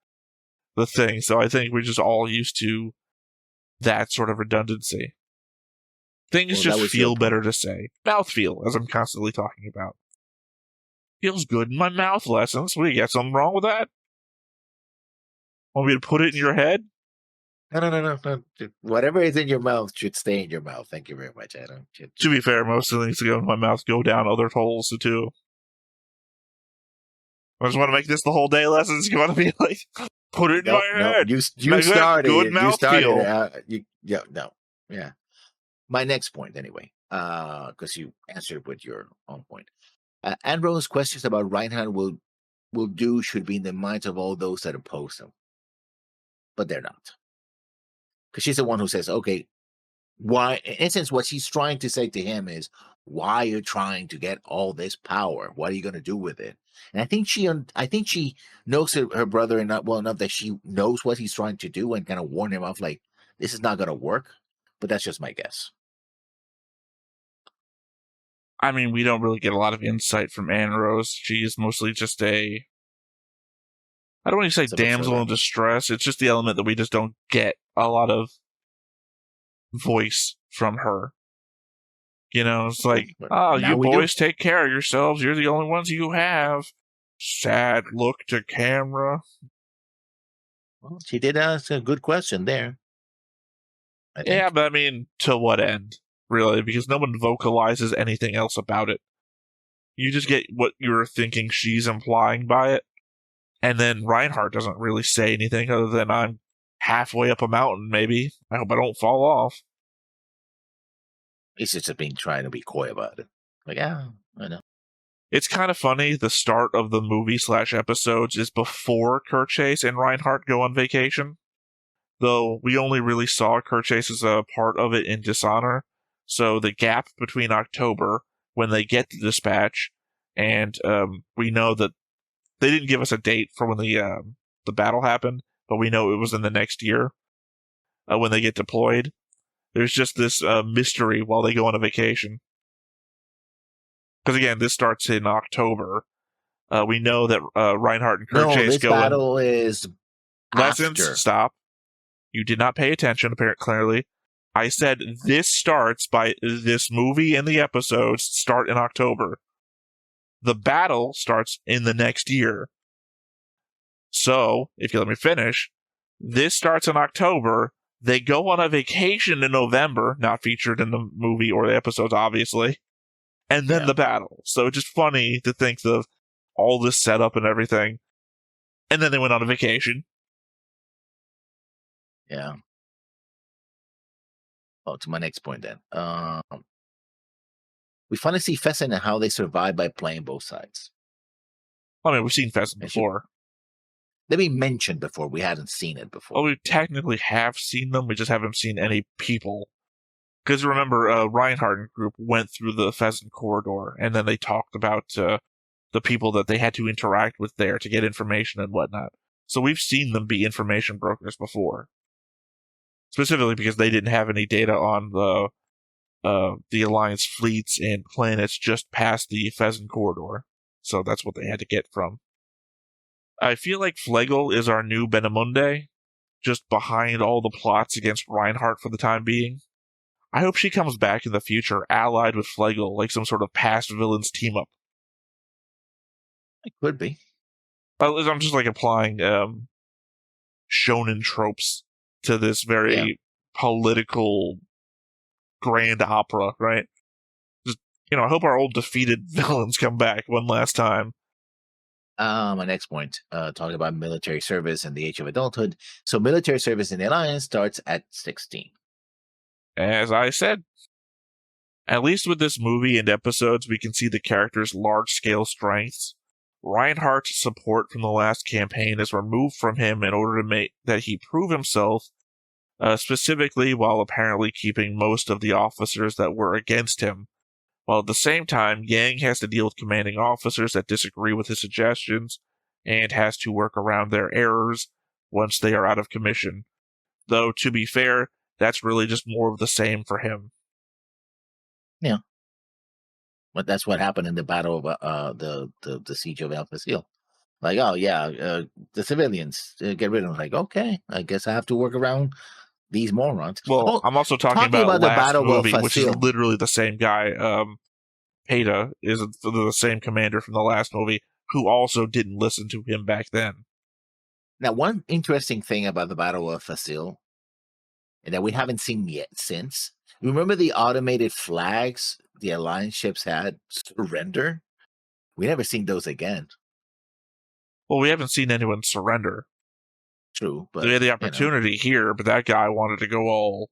Speaker 1: thing. So I think we're just all used to that sort of redundancy. Things just feel better to say. Mouthfeel, as I'm constantly talking about. Feels good in my mouth, Lessons. What, you got something wrong with that? Want me to put it in your head?
Speaker 2: No. Whatever is in your mouth should stay in your mouth. Thank you very much, Adam.
Speaker 1: To be fair, most of the things that go in my mouth go down other holes, too. I just want to make this the whole day, Lessons. You want to be like, put it in my head.
Speaker 2: You started. Good mouth feel. Yeah. My next point, anyway, because you answered with your own point. Andro's questions about Reinhard will do should be in the minds of all those that oppose him. But they're not. Because she's the one who says, okay, why? In essence, what she's trying to say to him is, why are you trying to get all this power? What are you going to do with it? And I think she knows her brother not well enough that she knows what he's trying to do and kind of warn him off, like, this is not going to work. But that's just my guess.
Speaker 1: I mean, we don't really get a lot of insight from Anne Rose. She is mostly just I don't want to say damsel in distress. It's just the element that we just don't get a lot of voice from her. You know, it's like, you boys take care of yourselves. You're the only ones you have. Sad look to camera.
Speaker 2: Well, she did ask a good question there.
Speaker 1: Yeah, but I mean, to what end? really, because no one vocalizes anything else about it. You just get what you're thinking she's implying by it. And then Reinhardt doesn't really say anything other than I'm halfway up a mountain, maybe. I hope I don't fall off.
Speaker 2: He's just been trying to be coy about it. Like, I know.
Speaker 1: It's kind of funny. The start of the movie / episodes is before Kerchase and Reinhardt go on vacation. Though we only really saw Kerchase as a part of it in Dishonor. So the gap between October, when they get the dispatch, and we know that they didn't give us a date for when the battle happened, but we know it was in the next year when they get deployed. There's just this mystery while they go on a vacation. Because again, this starts in October. We know that Reinhardt and Kerchase
Speaker 2: No, this
Speaker 1: go
Speaker 2: battle is
Speaker 1: Lessons,
Speaker 2: after.
Speaker 1: stop. You did not pay attention, apparently, clearly. I said this starts by this movie and the episodes start in October. The battle starts in the next year. So, if you let me finish, this starts in October. They go on a vacation in November, not featured in the movie or the episodes, obviously. And then the battle. So it's just funny to think of all this setup and everything. And then they went on a vacation.
Speaker 2: Yeah. Oh, to my next point then. We finally see Pheasant and how they survive by playing both sides.
Speaker 1: I mean, we've seen Pheasant before.
Speaker 2: They've been mentioned before. We hadn't seen it before.
Speaker 1: Well, we technically have seen them. We just haven't seen any people. Because remember, Reinhardt and group went through the Pheasant corridor, and then they talked about the people that they had to interact with there to get information and whatnot. So we've seen them be information brokers before. Specifically because they didn't have any data on the Alliance fleets and planets just past the Pheasant corridor. So that's what they had to get from. I feel like Flegel is our new Benemunde, just behind all the plots against Reinhardt for the time being. I hope she comes back in the future allied with Flegel, like some sort of past villains team-up.
Speaker 2: It could be.
Speaker 1: I'm just like applying shonen tropes to this very political grand opera, right? Just, I hope our old defeated villains come back one last time.
Speaker 2: My next point, talking about military service and the age of adulthood. So military service in the Alliance starts at 16.
Speaker 1: As I said, at least with this movie and episodes, we can see the character's large-scale strengths. Reinhardt's support from the last campaign is removed from him in order to make that he prove himself, specifically while apparently keeping most of the officers that were against him. While at the same time, Yang has to deal with commanding officers that disagree with his suggestions, and has to work around their errors once they are out of commission. Though, to be fair, that's really just more of the same for him.
Speaker 2: Yeah. But that's what happened in the battle of the siege of El Facil. Like, oh yeah, the civilians get rid of them. Like, okay, I guess I have to work around these morons.
Speaker 1: Well, I'm also talking about
Speaker 2: the
Speaker 1: last
Speaker 2: battle
Speaker 1: movie,
Speaker 2: of
Speaker 1: which is
Speaker 2: Facil.
Speaker 1: literally the same guy. Peta is the same commander from the last movie, who also didn't listen to him back then.
Speaker 2: Now, one interesting thing about the battle of Facil, and that we haven't seen yet since. Remember the automated flags the Alliance ships had surrender? We never seen those again.
Speaker 1: Well, we haven't seen anyone surrender.
Speaker 2: True, but
Speaker 1: they had the opportunity here, but that guy wanted to go all,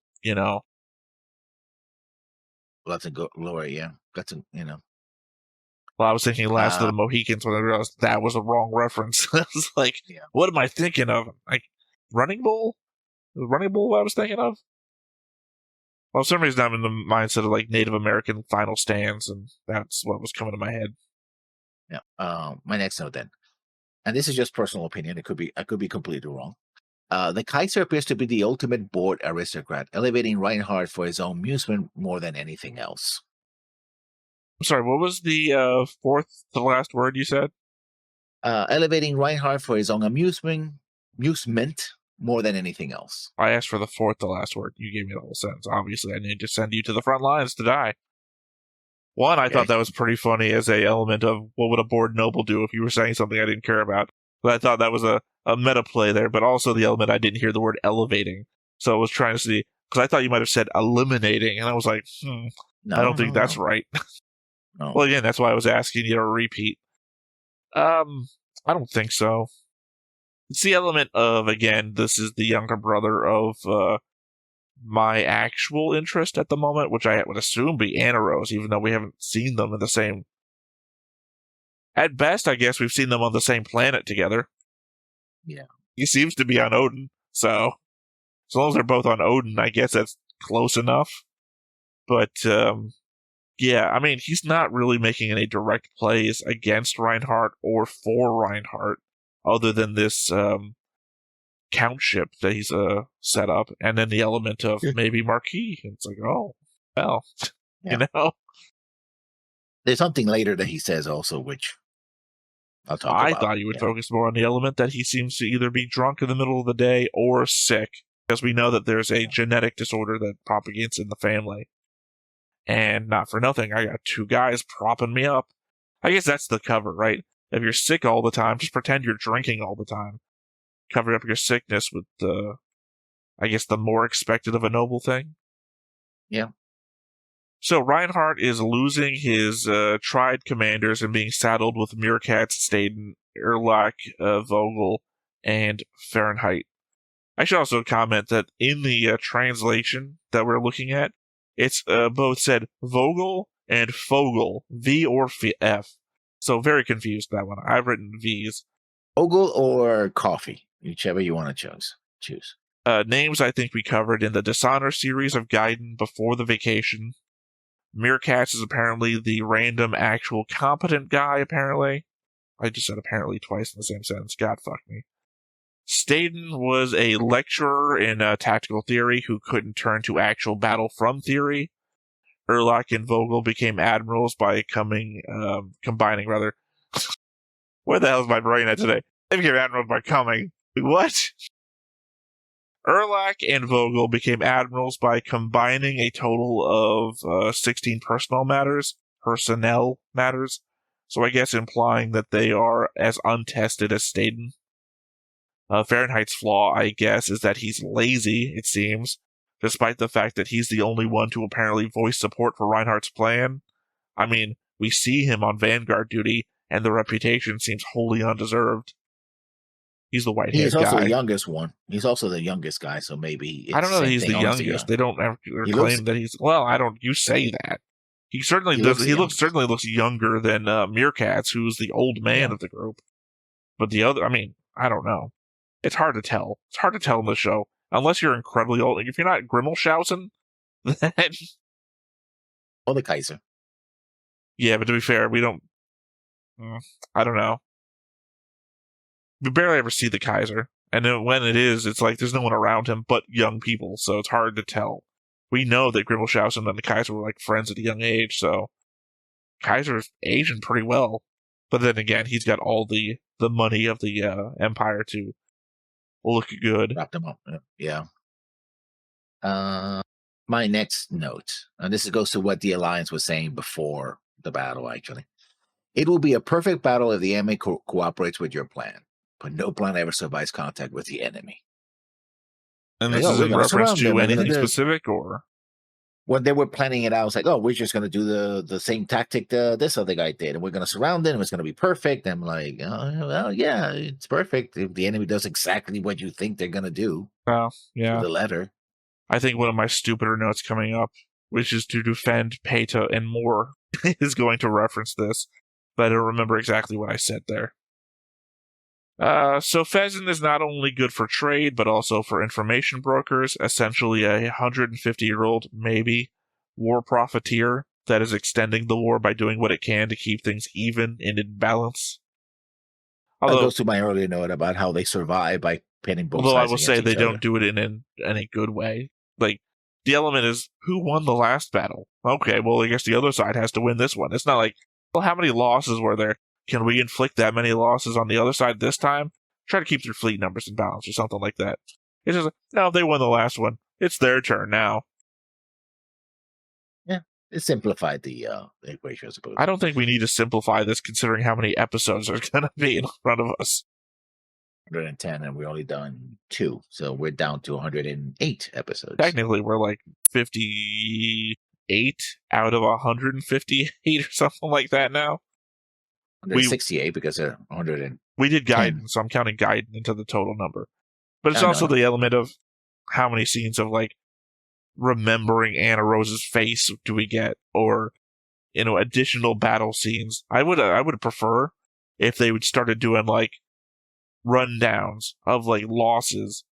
Speaker 2: Lots of glory, yeah. Got to,
Speaker 1: Well, I was thinking Last of the Mohicans when I realized that was a wrong reference. I was like, what am I thinking of? Like, Running Bull? Running Bull what I was thinking of? Well, for some reason I'm in the mindset of like Native American final stands, and that's what was coming to my head.
Speaker 2: Yeah. My next note then, and this is just personal opinion. I could be completely wrong. The Kaiser appears to be the ultimate bored aristocrat, elevating Reinhardt for his own amusement more than anything else.
Speaker 1: I'm sorry, what was the fourth to last word you said?
Speaker 2: Elevating Reinhardt for his own amusement more than anything else.
Speaker 1: I asked for the fourth to last word. You gave me the whole sentence. Obviously, I need to send you to the front lines to die. One, I thought that was pretty funny as a element of what would a bored noble do if you were saying something I didn't care about. But I thought that was a meta play there, but also the element I didn't hear the word elevating. So I was trying to see, Because I thought you might have said eliminating, and I was like, I don't think that's right.
Speaker 2: No.
Speaker 1: Well, again, that's why I was asking you to repeat. I don't think so. It's the element of, again, this is the younger brother of my actual interest at the moment, which I would assume be Anaros, even though we haven't seen them in the same... At best, I guess we've seen them on the same planet together.
Speaker 2: Yeah.
Speaker 1: He seems to be on Odin, so as long as they're both on Odin, I guess that's close enough. But, yeah, I mean, he's not really making any direct plays against Reinhardt or for Reinhardt, other than this countship that he's set up, and then the element of maybe Marquis. It's like, oh, well, you know?
Speaker 2: There's something later that he says also, which I'll talk about.
Speaker 1: I thought you would focus more on the element that he seems to either be drunk in the middle of the day or sick, because we know that there's a genetic disorder that propagates in the family. And not for nothing, I got two guys propping me up. I guess that's the cover, right? If you're sick all the time, just pretend you're drinking all the time. Cover up your sickness with I guess, the more expected of a noble thing.
Speaker 2: Yeah.
Speaker 1: So Reinhardt is losing his tried commanders and being saddled with Meerkat, Staden, Erlach, Vogel, and Fahrenheit. I should also comment that in the translation that we're looking at, it's both said Vogel and Fogel, V or F. So very confused that one. I've written V's.
Speaker 2: Vogel or coffee, whichever you want to choose.
Speaker 1: Names I think we covered in the Dishonor series of Gaiden before the vacation. Meerkat is apparently the random actual competent guy, apparently. I just said apparently twice in the same sentence. God fuck me. Staden was a lecturer in tactical theory who couldn't turn to actual battle from theory. Erlach and Vogel became admirals by combining. Where the hell is my brain at today? They became admirals by coming. What? Erlach and Vogel became admirals by combining a total of 16 personnel matters. So I guess implying that they are as untested as Staden. Fahrenheit's flaw, I guess, is that he's lazy, it seems, despite the fact that he's the only one to apparently voice support for Reinhardt's plan. I mean, we see him on Vanguard duty, and the reputation seems wholly undeserved. He's the white-haired guy.
Speaker 2: He's also the youngest one. He's also the youngest guy, so maybe it's
Speaker 1: I don't know that he's the
Speaker 2: honestly,
Speaker 1: youngest. They don't ever claim that he's... Well, I don't... You say that. He certainly does. He certainly looks younger than Meerkats, who's the old man of the group. But the other... I mean, I don't know. It's hard to tell. It's hard to tell in the show. Unless you're incredibly old. If you're not Grimmelshausen, then...
Speaker 2: Or the Kaiser.
Speaker 1: Yeah, but to be fair, we don't... I don't know. We barely ever see the Kaiser. And then when it is, it's like there's no one around him but young people, so it's hard to tell. We know that Grimmelshausen and the Kaiser were like friends at a young age, so Kaiser's aging pretty well. But then again, he's got all the money of the Empire to look good.
Speaker 2: Wrap them up. Yeah. My next note, and this goes to what the Alliance was saying before the battle, actually. It will be a perfect battle if the enemy cooperates with your plan, but no plan ever survives contact with the enemy.
Speaker 1: And this is in reference to anything specific, or?
Speaker 2: When they were planning it out, I was like, oh, we're just going to do the same tactic this other guy did, and we're going to surround it, and it's going to be perfect. I'm like, oh, well, yeah, it's perfect if the enemy does exactly what you think they're going to do.
Speaker 1: Oh, yeah.
Speaker 2: To the letter.
Speaker 1: I think one of my stupider notes coming up, which is to defend Peta and more, is going to reference this, but I don't remember exactly what I said there. So Pheasant is not only good for trade, but also for information brokers, essentially a 150-year-old, maybe, war profiteer that is extending the war by doing what it can to keep things even and in balance.
Speaker 2: Although, that goes to my earlier note about how they survive by pinning both sides.
Speaker 1: Although I will say they don't do it in any good way. Like, the element is, who won the last battle? Okay, well, I guess the other side has to win this one. It's not like, well, how many losses were there? Can we inflict that many losses on the other side this time? Try to keep their fleet numbers in balance or something like that. It's just like, no, they won the last one. It's their turn now.
Speaker 2: Yeah, it simplified the equation, I suppose.
Speaker 1: I don't think we need to simplify this considering how many episodes are going to be in front of us.
Speaker 2: 110, and we're only done 2. So we're down to 108 episodes.
Speaker 1: Technically, we're like 58 out of 158 or something like that now.
Speaker 2: 168 because they're 110.
Speaker 1: We did Gaiden, so I'm counting Gaiden into the total number. But it's also
Speaker 2: No.
Speaker 1: the element of how many scenes of like remembering Anna Rose's face do we get, or additional battle scenes. I would prefer if they would started doing like rundowns of like losses,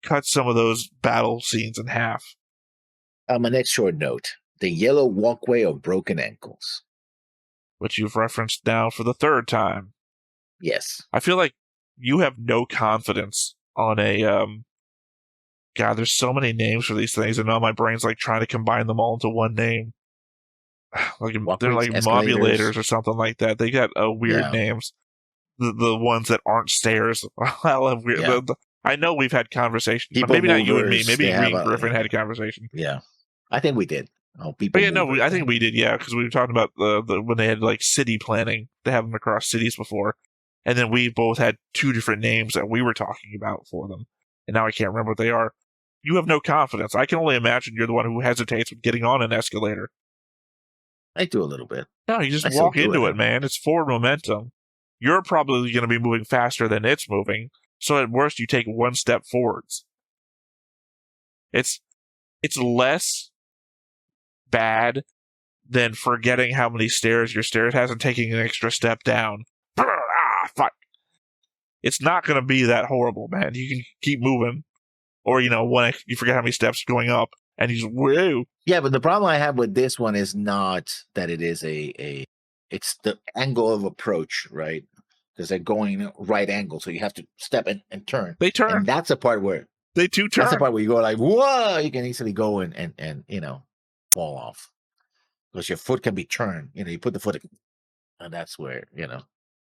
Speaker 1: cut some of those battle scenes in half.
Speaker 2: My next short note: the yellow walkway of broken ankles,
Speaker 1: which you've referenced now for the 3rd time.
Speaker 2: Yes,
Speaker 1: I feel like you have no confidence on a God, there's so many names for these things, and now my brain's like trying to combine them all into one name. Like they're like modulators or something like that. They got weird names. The ones that aren't stairs. I'll have weird. Yeah. I know we've had conversations. Maybe not you and me. Maybe Green Griffin had a conversation.
Speaker 2: Yeah, I think we did.
Speaker 1: I think we did. Yeah, because we were talking about the when they had like city planning. They have them across cities before, and then we both had 2 different names that we were talking about for them, and now I can't remember what they are. You have no confidence. I can only imagine you're the one who hesitates with getting on an escalator.
Speaker 2: I do a little bit.
Speaker 1: No, you just walk into it, man. It's forward momentum. You're probably going to be moving faster than it's moving, so at worst you take 1 step forwards. It's less bad than forgetting how many stairs your stairs has and taking an extra step down. Fuck. It's not going to be that horrible, man. You can keep moving. Or, when you forget how many steps going up, and you just, whoa.
Speaker 2: Yeah, but the problem I have with this one is not that it is it's the angle of approach, right? Because they're going right angle, so you have to step and turn.
Speaker 1: They turn.
Speaker 2: And that's the part where...
Speaker 1: They do turn.
Speaker 2: That's the part where you go like, whoa! You can easily go and fall off. Because your foot can be turned. You put the foot... And that's where,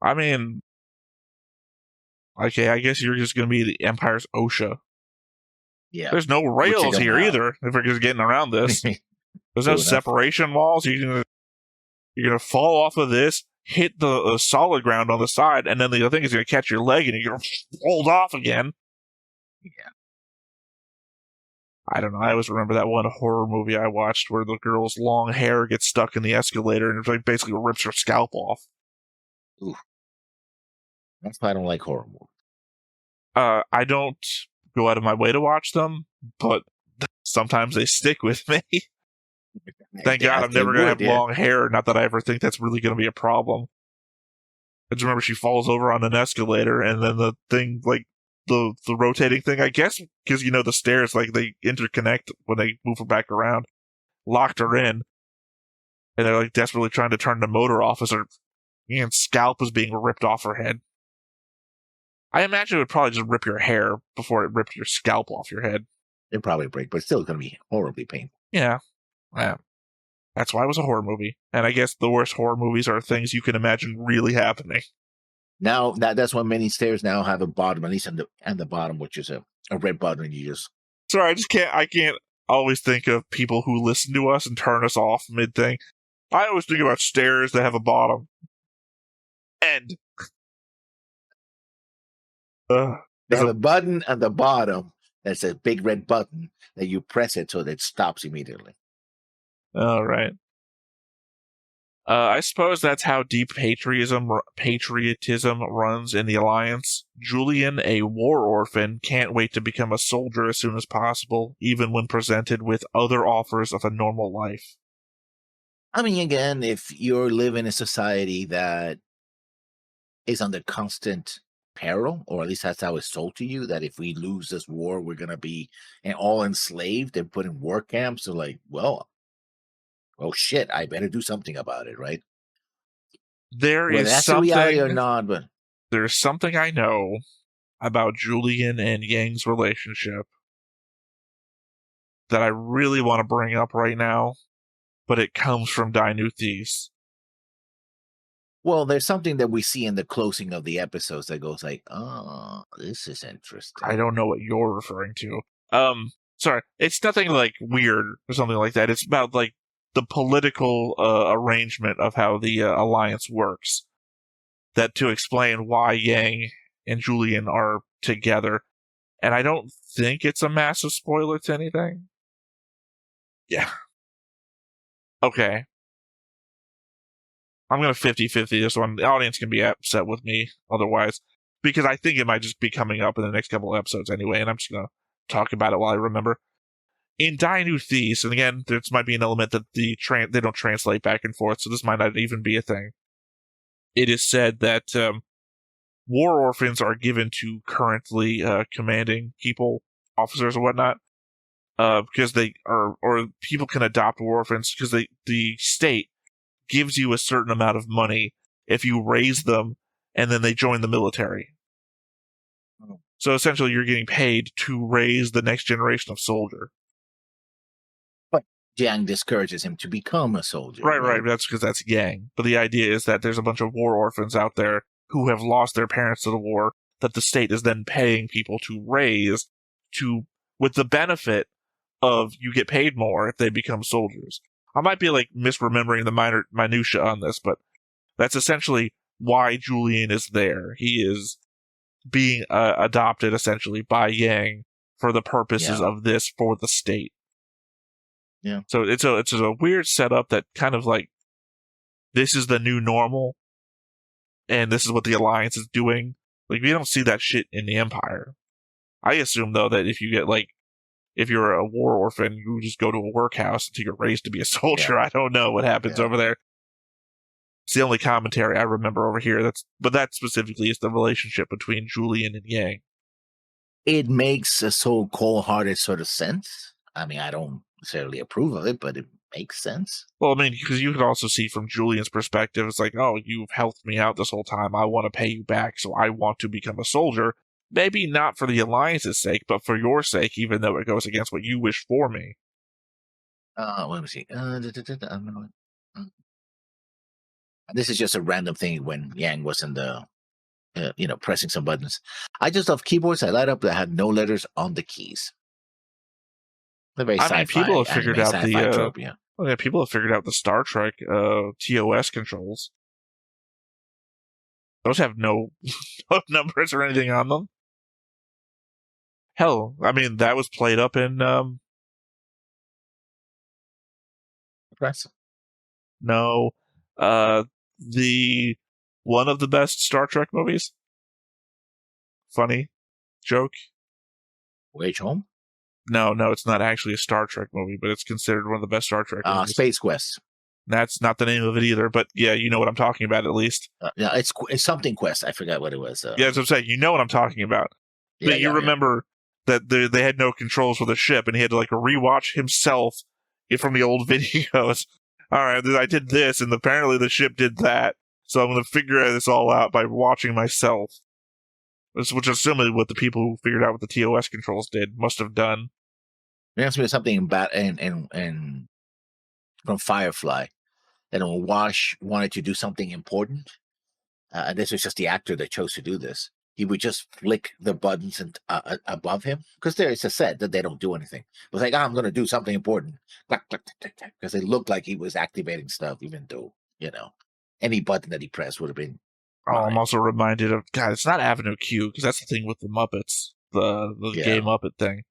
Speaker 1: I mean... Okay, I guess you're just going to be the Empire's OSHA.
Speaker 2: Yeah.
Speaker 1: There's no rails here either, if we're just getting around this. There's no separation walls. You're gonna fall off of this, hit the solid ground on the side, and then the other thing is gonna catch your leg and you're gonna fold off again.
Speaker 2: Yeah.
Speaker 1: I don't know. I always remember that one horror movie I watched where the girl's long hair gets stuck in the escalator and it like basically rips her scalp off.
Speaker 2: Ooh. That's why I don't like horror movies.
Speaker 1: I don't go out of my way to watch them, but sometimes they stick with me. Thank God I'm never going to have long hair. Not that I ever think that's really going to be a problem. I just remember she falls over on an escalator, and then the thing, like, the rotating thing, I guess, because, the stairs, like, they interconnect when they move her back around, locked her in, and they're, like, desperately trying to turn the motor off as her scalp is being ripped off her head. I imagine it would probably just rip your hair before it ripped your scalp off your head.
Speaker 2: It'd probably break, but it's still going to be horribly painful.
Speaker 1: Yeah. That's why it was a horror movie. And I guess the worst horror movies are things you can imagine really happening.
Speaker 2: Now, that's why many stairs now have a bottom, at least on the bottom, which is a red button, and you just...
Speaker 1: Sorry, I can't always think of people who listen to us and turn us off mid-thing. I always think about stairs that have a bottom. End.
Speaker 2: They have a button at the bottom that's a big red button that you press it so that it stops immediately.
Speaker 1: All right. I suppose that's how deep patriotism runs in the Alliance. Julian, a war orphan, can't wait to become a soldier as soon as possible, even when presented with other offers of a normal life.
Speaker 2: I mean, again, if you live in a society that is under constant peril, or at least that's how it's sold to you, that if we lose this war, we're going to be all enslaved and put in war camps. So like, well, shit, I better do something about it, right?
Speaker 1: That's
Speaker 2: something, a reality or not, but
Speaker 1: there's something I know about Julian and Yang's relationship that I really want to bring up right now, but it comes from Thesis.
Speaker 2: Well, there's something that we see in the closing of the episodes that goes like, oh, this is interesting.
Speaker 1: I don't know what you're referring to. Sorry, it's nothing like weird or something like that. It's about like the political arrangement of how the Alliance works. That to explain why Yang and Julian are together. And I don't think it's a massive spoiler to anything. Yeah. Okay. I'm going to 50-50 this one. The audience can be upset with me otherwise, because I think it might just be coming up in the next couple of episodes anyway, and I'm just going to talk about it while I remember. In New Thesis, and again, there might be an element that they don't translate back and forth, so this might not even be a thing. It is said that war orphans are given to currently commanding people, officers and whatnot, because they are, or people can adopt war orphans because the state gives you a certain amount of money if you raise them and then they join the military. So essentially you're getting paid to raise the next generation of soldier.
Speaker 2: But Yang discourages him to become a soldier.
Speaker 1: Right. That's because that's Yang. But the idea is that there's a bunch of war orphans out there who have lost their parents to the war that the state is then paying people to raise with the benefit of you get paid more if they become soldiers. I might be like misremembering the minutia on this, but that's essentially why Julian is there. He is being adopted essentially by Yang for the purposes of this for the state.
Speaker 2: Yeah.
Speaker 1: So it's a weird setup that kind of like this is the new normal, and this is what the Alliance is doing. Like we don't see that shit in the Empire. I assume though that if you're a war orphan, you just go to a workhouse until you're raised to be a soldier. Yeah. I don't know what happens over there. It's the only commentary I remember over here. That specifically is the relationship between Julian and Yang.
Speaker 2: It makes a so cold-hearted sort of sense. I mean, I don't necessarily approve of it, but it makes sense.
Speaker 1: Well, I mean, because you could also see from Julian's perspective, it's like, oh, you've helped me out this whole time. I want to pay you back, so I want to become a soldier. Maybe not for the Alliance's sake, but for your sake, even though it goes against what you wish for me.
Speaker 2: Let me see. This is just a random thing when Yang was in the, pressing some buttons. I just love keyboards I light up that had no letters on the keys. They're very sci-fi.
Speaker 1: People have figured out
Speaker 2: trope,
Speaker 1: people have figured out the Star Trek TOS controls. Those have no numbers or anything on them. Hell, I mean, that was played up in...
Speaker 2: Impressive.
Speaker 1: No. One of the best Star Trek movies. Funny joke.
Speaker 2: Voyage Home?
Speaker 1: No, it's not actually a Star Trek movie, but it's considered one of the best Star Trek movies.
Speaker 2: Space Quest.
Speaker 1: That's not the name of it either, but yeah, you know what I'm talking about at least.
Speaker 2: Yeah, it's something Quest. I forgot what it was.
Speaker 1: Yeah, that's what I'm saying. You know what I'm talking about.
Speaker 2: Yeah,
Speaker 1: but you remember that they had no controls for the ship, and he had to like rewatch himself from the old videos. All right, I did this, and apparently the ship did that, so I'm going to figure this all out by watching myself. Which is similar to what the people who figured out what the TOS controls did must have done.
Speaker 2: Reminds me of something about and from Firefly. That when Wash wanted to do something important, and this was just the actor that chose to do this, he would just flick the buttons above him, because there is a set that they don't do anything. It was like, I'm going to do something important, because it looked like he was activating stuff, even though, any button that he pressed would have been.
Speaker 1: I'm also reminded of, God, it's not Avenue Q, because that's the thing with the Muppets, the Gay Muppet thing.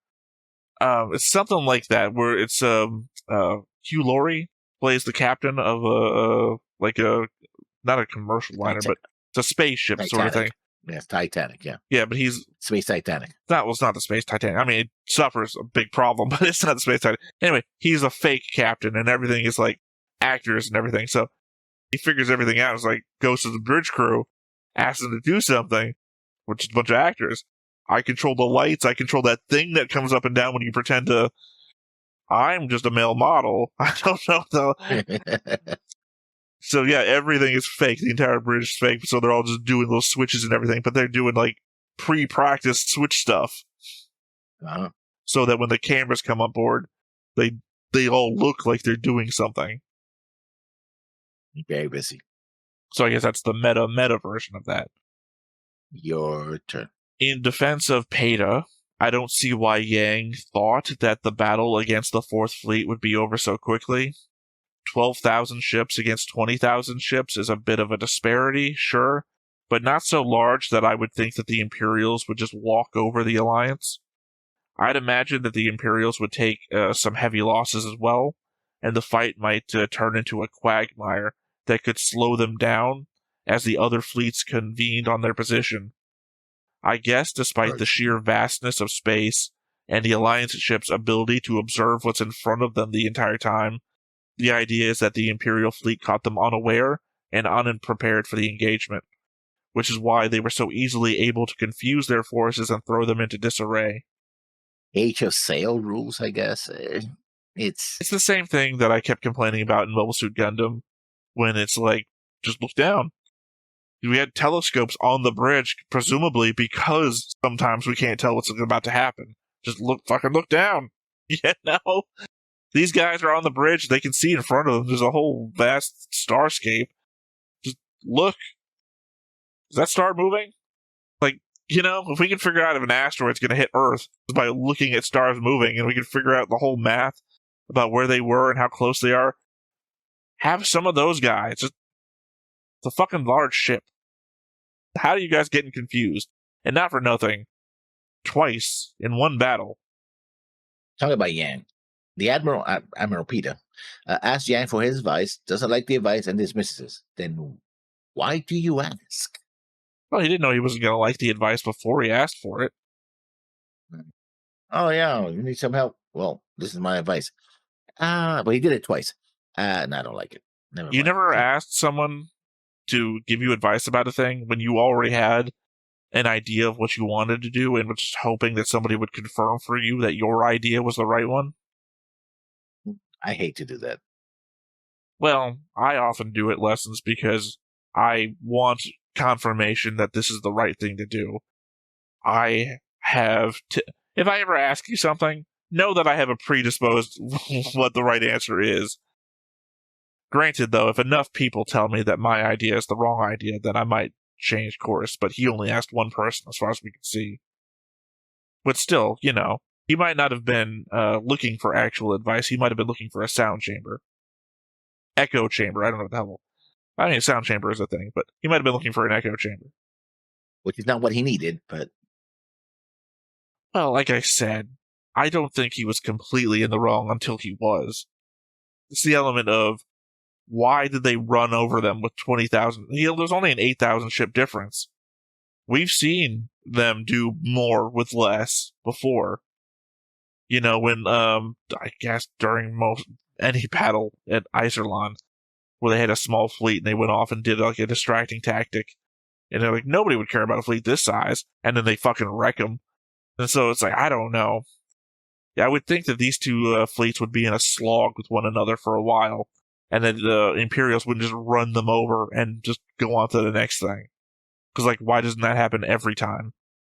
Speaker 1: It's something like that, where it's Hugh Laurie plays the captain of not a commercial liner, but it's a spaceship sort of thing.
Speaker 2: Yes, Titanic, yeah.
Speaker 1: Yeah, but he's...
Speaker 2: Space Titanic.
Speaker 1: It's not the Space Titanic. I mean, it suffers a big problem, but it's not the Space Titanic. Anyway, he's a fake captain, and everything is like actors and everything, so he figures everything out. It's like, goes to the bridge crew, asks them to do something, which is a bunch of actors. I control the lights, I control that thing that comes up and down when you pretend to... I'm just a male model. I don't know, though. So, yeah, everything is fake. The entire bridge is fake, so they're all just doing those switches and everything, but they're doing, like, pre-practiced switch stuff.
Speaker 2: Uh-huh.
Speaker 1: So that when the cameras come on board, they all look like they're doing something.
Speaker 2: Very busy.
Speaker 1: So I guess that's the meta version of that.
Speaker 2: Your turn.
Speaker 1: In defense of Peeta, I don't see why Yang thought that the battle against the Fourth Fleet would be over so quickly. 12,000 ships against 20,000 ships is a bit of a disparity, sure, but not so large that I would think that the Imperials would just walk over the Alliance. I'd imagine that the Imperials would take some heavy losses as well, and the fight might turn into a quagmire that could slow them down as the other fleets convened on their position. I guess despite the sheer vastness of space and the Alliance ship's ability to observe what's in front of them the entire time, the idea is that the Imperial fleet caught them unaware and unprepared for the engagement, which is why they were so easily able to confuse their forces and throw them into disarray.
Speaker 2: Age of Sail rules, I guess.
Speaker 1: It's the same thing that I kept complaining about in Mobile Suit Gundam, when it's like, just look down. We had telescopes on the bridge, presumably because sometimes we can't tell what's about to happen. Just fucking look down. You know? These guys are on the bridge, they can see in front of them, there's a whole vast starscape. Just look. Is that star moving? Like, if we can figure out if an asteroid's going to hit Earth by looking at stars moving, and we can figure out the whole math about where they were and how close they are, have some of those guys. It's a fucking large ship. How are you guys getting confused? And not for nothing. Twice in one battle.
Speaker 2: Talk about Yang. The Admiral Peter, asks Yang for his advice, doesn't like the advice, and dismisses it. Then why do you ask?
Speaker 1: Well, he didn't know he wasn't going to like the advice before he asked for it.
Speaker 2: Oh, yeah, you need some help. Well, this is my advice. But he did it twice. And I don't like it.
Speaker 1: You never asked someone to give you advice about a thing when you already had an idea of what you wanted to do and was just hoping that somebody would confirm for you that your idea was the right one?
Speaker 2: I hate to do that.
Speaker 1: Well, I often do at lessons because I want confirmation that this is the right thing to do. I have if I ever ask you something, know that I have a predisposed what the right answer is. Granted, though, if enough people tell me that my idea is the wrong idea, then I might change course, but he only asked one person as far as we can see. But still, he might not have been looking for actual advice. He might have been looking for a sound chamber. Echo chamber, I don't know what the hell. I mean, a sound chamber is a thing, but he might have been looking for an echo chamber.
Speaker 2: Which is not what he needed, but...
Speaker 1: Well, like I said, I don't think he was completely in the wrong until he was. It's the element of, why did they run over them with 20,000? There's only an 8,000 ship difference. We've seen them do more with less before. When, I guess during any battle at Iserlon, where they had a small fleet and they went off and did like a distracting tactic. And they're like, nobody would care about a fleet this size. And then they fucking wreck them. And so it's like, I don't know. Yeah, I would think that these two fleets would be in a slog with one another for a while. And then the Imperials would just run them over and just go on to the next thing. Because, why doesn't that happen every time?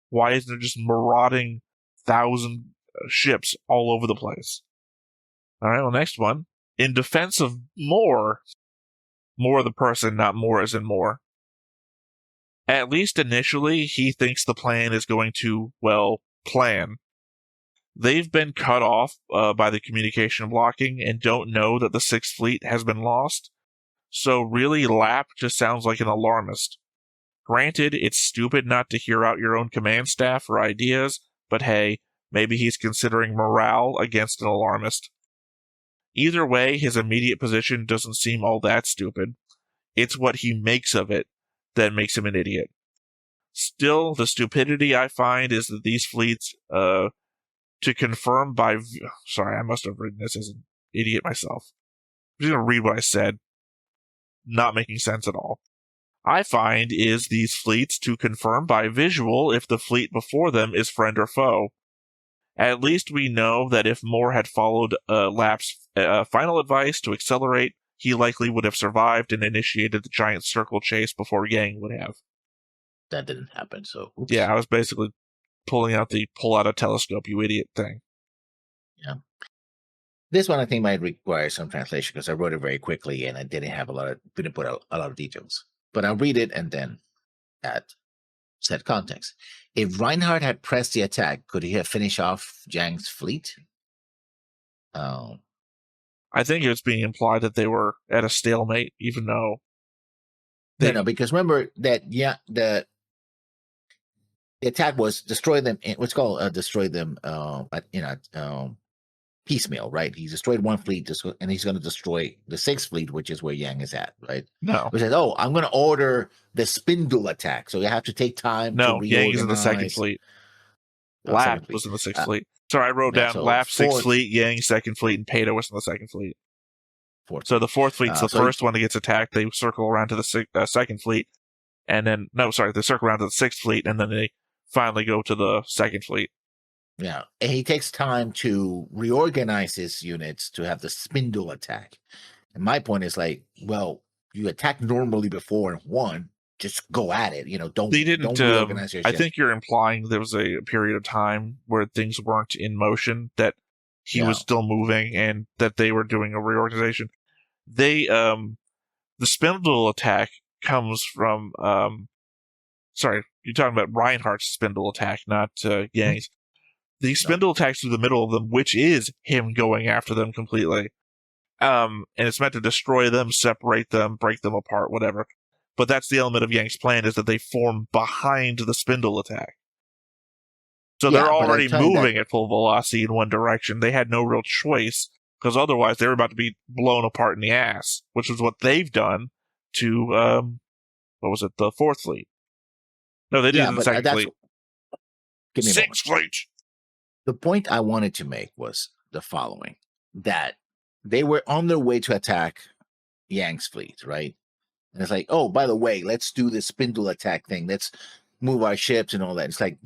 Speaker 1: Why isn't there just marauding 1,000 ships all over the place? Alright, well, next one. In defense of more of the person, not more as in more. At least initially, he thinks the plan is going to, plan. They've been cut off by the communication blocking and don't know that the 6th Fleet has been lost. So really, Lap just sounds like an alarmist. Granted, it's stupid not to hear out your own command staff or ideas, but hey, maybe he's considering morale against an alarmist. Either way, his immediate position doesn't seem all that stupid. It's what he makes of it that makes him an idiot. Still, the stupidity I find is that these fleets, to confirm by... Sorry, I must have written this as an idiot myself. I'm just going to read what I said. Not making sense at all. I find is these fleets to confirm by visual if the fleet before them is friend or foe. At least we know that if Moore had followed Lap's final advice to accelerate, he likely would have survived and initiated the giant circle chase before Yang would have.
Speaker 2: That didn't happen, so... Oops.
Speaker 1: Yeah, I was basically pulling out the pull out a telescope, you idiot thing.
Speaker 2: Yeah. This one I think might require some translation because I wrote it very quickly and I didn't put a lot of details. But I'll read it and then add set context. If Reinhard had pressed the attack, could he have finished off Yang's fleet?
Speaker 1: I think it was being implied that they were at a stalemate, even though
Speaker 2: No, because remember that the attack was destroy them. What's called destroy them. Piecemeal, right? He's destroyed one fleet, and he's going to destroy the sixth fleet, which is where Yang is at, right?
Speaker 1: No.
Speaker 2: Which says, "Oh, I'm going to order the spindle attack, so you have to take time to reorganize."
Speaker 1: Yang is in the second fleet. Lap was in the sixth fleet. Sorry, I wrote down Lap sixth fleet, Yang second fleet, and Peto was in the second fleet. So the fourth fleet's the first one that gets attacked. They circle around to the second fleet, and then they circle around to the sixth fleet, and then they finally go to the second fleet.
Speaker 2: Yeah, and he takes time to reorganize his units to have the spindle attack. And my point is like, well, you attacked normally before and won. Just go at it. Don't reorganize your ship.
Speaker 1: I think you're implying there was a period of time where things weren't in motion, that he was still moving, and that they were doing a reorganization. The spindle attack comes from sorry, you're talking about Reinhardt's spindle attack, not Yang's. The spindle attacks through the middle of them, which is him going after them completely. And it's meant to destroy them, separate them, break them apart, whatever. But that's the element of Yang's plan, is that they form behind the spindle attack. So they're already moving at full velocity in one direction. They had no real choice, because otherwise they were about to be blown apart in the ass, which is what they've done to, the fourth fleet? No, they did it in the second fleet. Sixth fleet!
Speaker 2: The point I wanted to make was the following, that they were on their way to attack Yang's fleet, right? And it's like, oh, by the way, let's do this spindle attack thing. Let's move our ships and all that. It's like,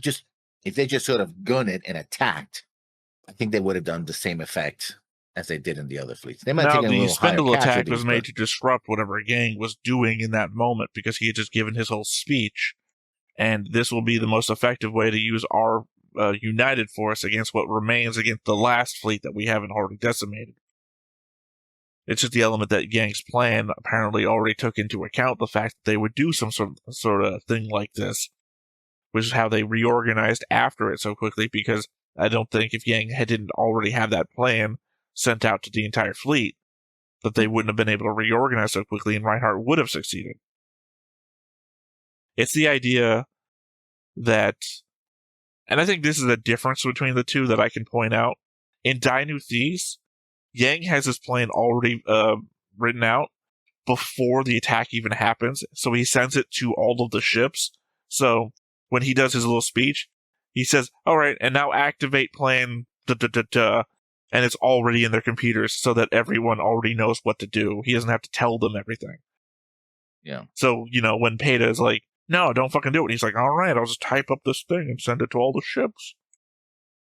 Speaker 2: if they just sort of gunned it and attacked, I think they would have done the same effect as they did in the other fleets. They might take a little
Speaker 1: spindle attack was made to disrupt whatever Yang was doing in that moment, because he had just given his whole speech. And this will be the most effective way to use our united force against what remains against the last fleet that we haven't already decimated. It's just the element that Yang's plan apparently already took into account the fact that they would do some sort of thing like this, which is how they reorganized after it so quickly, because I don't think if Yang didn't already have that plan sent out to the entire fleet, that they wouldn't have been able to reorganize so quickly, and Reinhardt would have succeeded. It's the idea that, and I think this is a difference between the two that I can point out. In New Thesis, Yang has his plan already written out before the attack even happens, so he sends it to all of the ships. So when he does his little speech, he says, all right, and now activate plan, and it's already in their computers so that everyone already knows what to do. He doesn't have to tell them everything.
Speaker 2: Yeah.
Speaker 1: So, when Peto is like, no, don't fucking do it, he's like, all right, I'll just type up this thing and send it to all the ships.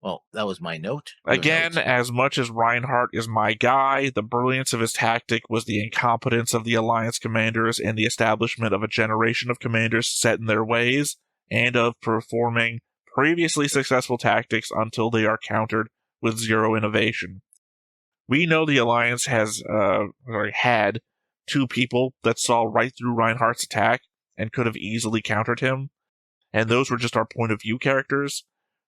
Speaker 2: Well, that was my note.
Speaker 1: Again, as much as Reinhardt is my guy, the brilliance of his tactic was the incompetence of the Alliance commanders and the establishment of a generation of commanders set in their ways, and of performing previously successful tactics until they are countered with zero innovation. We know the Alliance had two people that saw right through Reinhardt's attack and could have easily countered him, and those were just our point of view characters.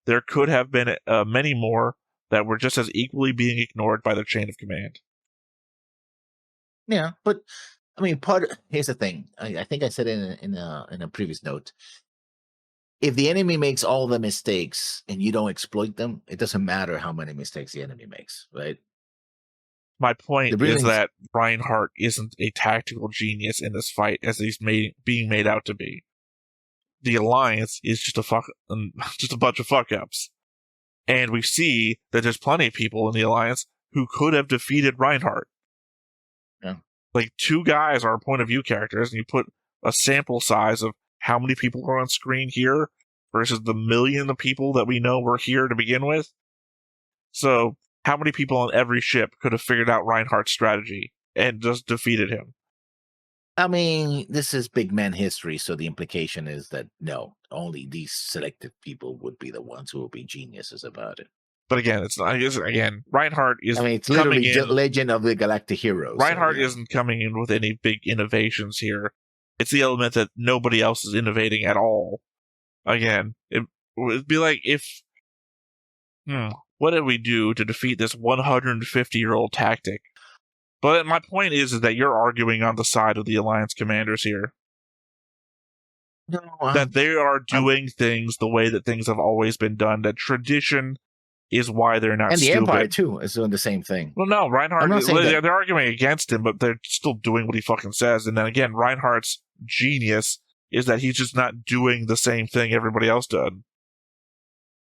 Speaker 1: There could have been many more that were just as equally being ignored by their chain of command.
Speaker 2: Yeah, but I mean, here's the thing. I think I said in a previous note. If the enemy makes all the mistakes and you don't exploit them, it doesn't matter how many mistakes the enemy makes, right?
Speaker 1: My point is that Reinhardt isn't a tactical genius in this fight as he's being made out to be. The Alliance is just a bunch of fuck-ups. And we see that there's plenty of people in the Alliance who could have defeated Reinhardt.
Speaker 2: Yeah.
Speaker 1: Like, two guys are point of view characters, and you put a sample size of how many people are on screen here versus the million of people that we know were here to begin with. So, how many people on every ship could have figured out Reinhardt's strategy and just defeated him?
Speaker 2: I mean, this is big man history, so the implication is that no, only these selected people would be the ones who will be geniuses about it.
Speaker 1: But again, it's not. Again, Reinhardt is. I mean,
Speaker 2: it's literally Legend of the Galactic Heroes.
Speaker 1: Reinhardt isn't coming in with any big innovations here. It's the element that nobody else is innovating at all. Again, it'd be like if, what did we do to defeat this 150-year-old tactic? But my point is that you're arguing on the side of the Alliance commanders here.
Speaker 2: No,
Speaker 1: that they are doing things the way that things have always been done. That tradition is why they're not
Speaker 2: and the
Speaker 1: stupid.
Speaker 2: Empire too is doing the same thing.
Speaker 1: Well, no, Reinhard,
Speaker 2: I'm not saying that.
Speaker 1: they're arguing against him, but they're still doing what he fucking says. And then again, Reinhardt's genius is that he's just not doing the same thing everybody else did.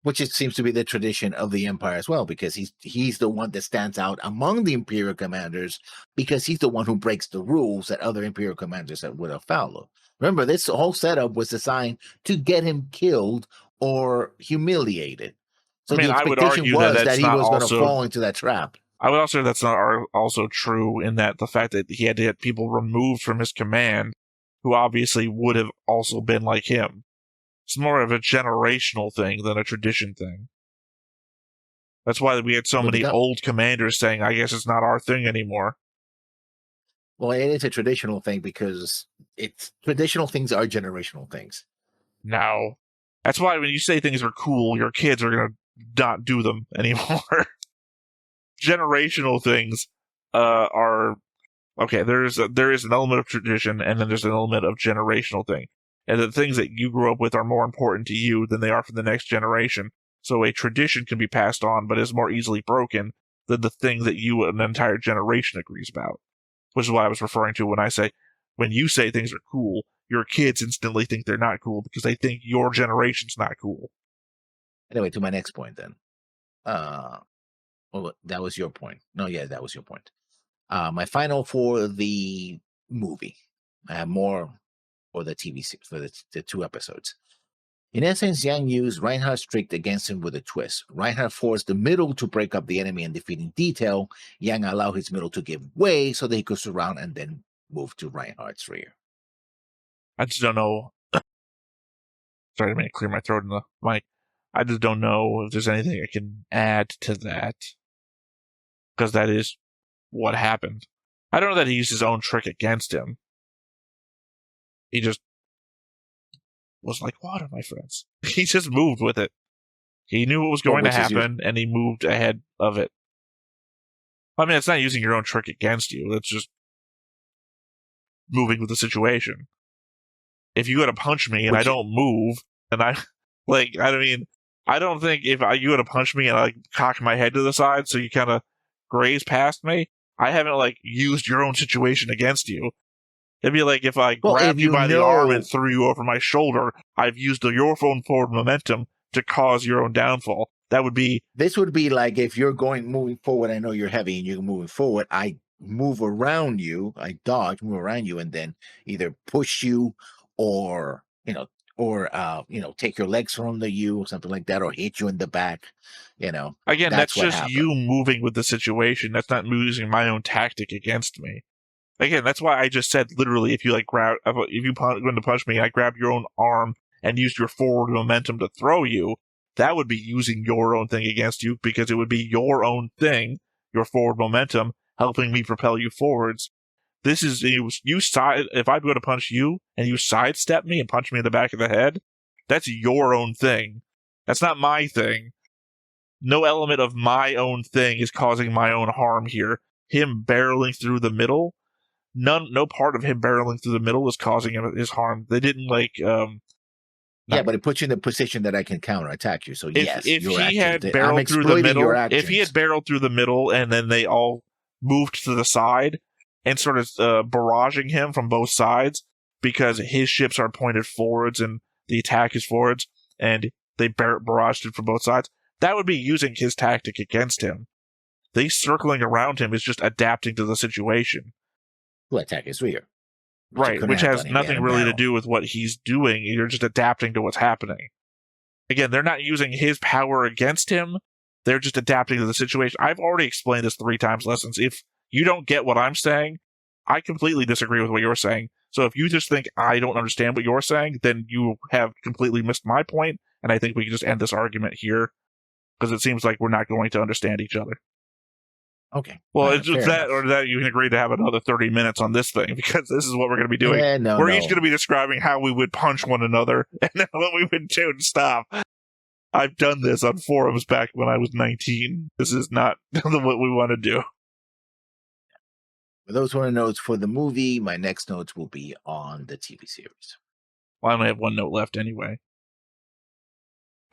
Speaker 2: Which it seems to be the tradition of the Empire as well, because he's the one that stands out among the Imperial commanders, because he's the one who breaks the rules that other Imperial commanders would have followed. Remember, this whole setup was designed to get him killed or humiliated. So the
Speaker 1: I would
Speaker 2: expectation
Speaker 1: argue
Speaker 2: was that he
Speaker 1: not
Speaker 2: was going to
Speaker 1: also
Speaker 2: fall into that trap.
Speaker 1: I would also say that's not also true in that the fact that he had to get people removed from his command who obviously would have also been like him. It's more of a generational thing than a tradition thing. That's why we had so many old commanders saying, I guess it's not our thing anymore.
Speaker 2: Well, it is a traditional thing because traditional things are generational things.
Speaker 1: No. That's why when you say things are cool, your kids are going to not do them anymore. Generational things are... Okay, there is an element of tradition, and then there's an element of generational thing. And the things that you grew up with are more important to you than they are for the next generation. So a tradition can be passed on, but is more easily broken than the thing that you and an entire generation agrees about. Which is what I was referring to when I say, when you say things are cool, your kids instantly think they're not cool because they think your generation's not cool.
Speaker 2: Anyway, to my next point then. Well, that was your point. No, yeah, that was your point. My final for the movie. I have more for the TV series, for the 2 episodes. In essence, Yang used Reinhardt's trick against him with a twist. Reinhardt forced the middle to break up the enemy and defeat in detail. Yang allowed his middle to give way so that he could surround and then move to Reinhardt's rear.
Speaker 1: I just don't know. Sorry, I didn't clear my throat in the mic. I just don't know if there's anything I can add to that. Because that is what happened. I don't know that he used his own trick against him. He just was like water, my friends. He just moved with it. He knew what was going to happen, and he moved ahead of it. I mean, it's not using your own trick against you. It's just moving with the situation. If you go to punch me and I don't move, and I don't think if you go to punch me and I cock my head to the side so you kind of graze past me, I haven't used your own situation against you. It'd be like if I grabbed you by the arm and threw you over my shoulder, I've used your own forward momentum to cause your own downfall.
Speaker 2: This would be like if you're moving forward, I know you're heavy and you're moving forward, I move around you, I move around you, and then either push you or take your legs from under you or something like that, or hit you in the back.
Speaker 1: Again, that's just you moving with the situation. That's not using my own tactic against me. Again, that's why I just said literally, if you going to punch me, I grab your own arm and use your forward momentum to throw you, that would be using your own thing against you, because it would be your own thing, your forward momentum, helping me propel you forwards. This is if I go to punch you and you sidestep me and punch me in the back of the head, that's your own thing. That's not my thing. No element of my own thing is causing my own harm here. Him barreling through the middle, no part of him barreling through the middle is causing him his harm. They didn't
Speaker 2: yeah, but it puts you in a position that I can counterattack you. So
Speaker 1: if he had barreled through the middle, and then they all moved to the side and started barraging him from both sides, because his ships are pointed forwards and the attack is forwards, and they barraged it from both sides, that would be using his tactic against him. They circling around him is just adapting to the situation.
Speaker 2: To attack his rear.
Speaker 1: Right, which has nothing really to do with what he's doing. You're just adapting to what's happening. Again, they're not using his power against him. They're just adapting to the situation. I've already explained this 3 times lessons. If you don't get what I'm saying, I completely disagree with what you're saying. So if you just think I don't understand what you're saying, then you have completely missed my point, and I think we can just end this argument here, because it seems like we're not going to understand each other.
Speaker 2: Okay.
Speaker 1: Well, it's just that, or that you can agree to have another 30 minutes on this thing, because this is what we're going to be doing. We're each going to be describing how we would punch one another and then what we would do and stop. I've done this on forums back when I was 19. This is not what we want to do.
Speaker 2: For those who want to notes for the movie, my next notes will be on the TV series.
Speaker 1: Well, I only have one note left anyway.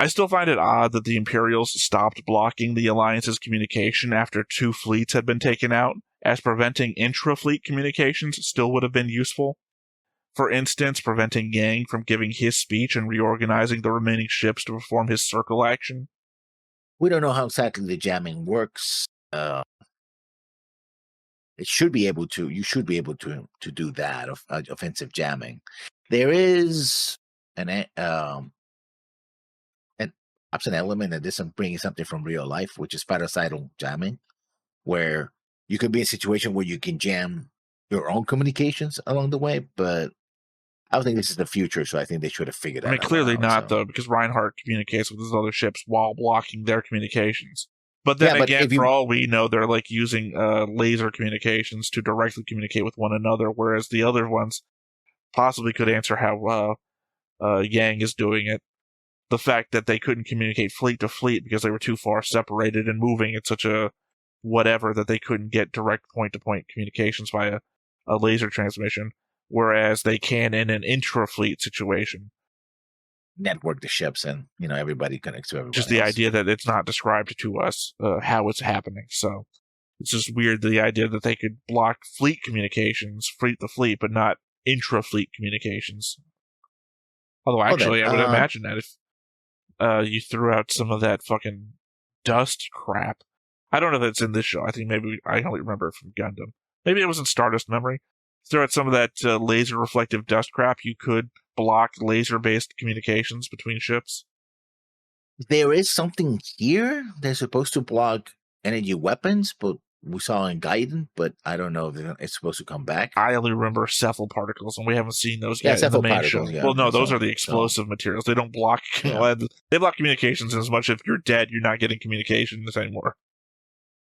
Speaker 1: I still find it odd that the Imperials stopped blocking the Alliance's communication after 2 fleets had been taken out, as preventing intra-fleet communications still would have been useful. For instance, preventing Yang from giving his speech and reorganizing the remaining ships to perform his circle action.
Speaker 2: We don't know how exactly the jamming works. It should be able to. You should be able to do that of offensive jamming. There is an absent element that isn't bringing something from real life, which is parasital jamming, where you could be in a situation where you can jam your own communications along the way, but I don't think this is the future, so I think they should have figured that out.
Speaker 1: Clearly not, though, because Reinhardt communicates with his other ships while blocking their communications. But then again, for all we know, they're like using laser communications to directly communicate with one another, whereas the other ones possibly could answer how Yang is doing it. The fact that they couldn't communicate fleet to fleet because they were too far separated and moving at such a whatever that they couldn't get direct point-to-point communications via a laser transmission, whereas they can in an intra-fleet situation.
Speaker 2: Network the ships and, everybody connects to everybody
Speaker 1: Just the
Speaker 2: else.
Speaker 1: idea that it's not described to us how it's happening. So it's just weird, the idea that they could block fleet communications, fleet to fleet, but not intra-fleet communications. Although, actually, I would imagine that if you threw out some of that fucking dust crap. I don't know if it's in this show. I think maybe I only remember it from Gundam. Maybe it was in Stardust Memory. Throw out some of that laser reflective dust crap. You could block laser-based communications between ships.
Speaker 2: There is something here. They're supposed to block energy weapons, but we saw in Gaiden, but I don't know if it's supposed to come back.
Speaker 1: I only remember cephal particles, and we haven't seen those yet in the main show. Yeah, well, no, those are the explosive materials. They don't block. Yeah. They block communications as much if you're dead, you're not getting communications anymore.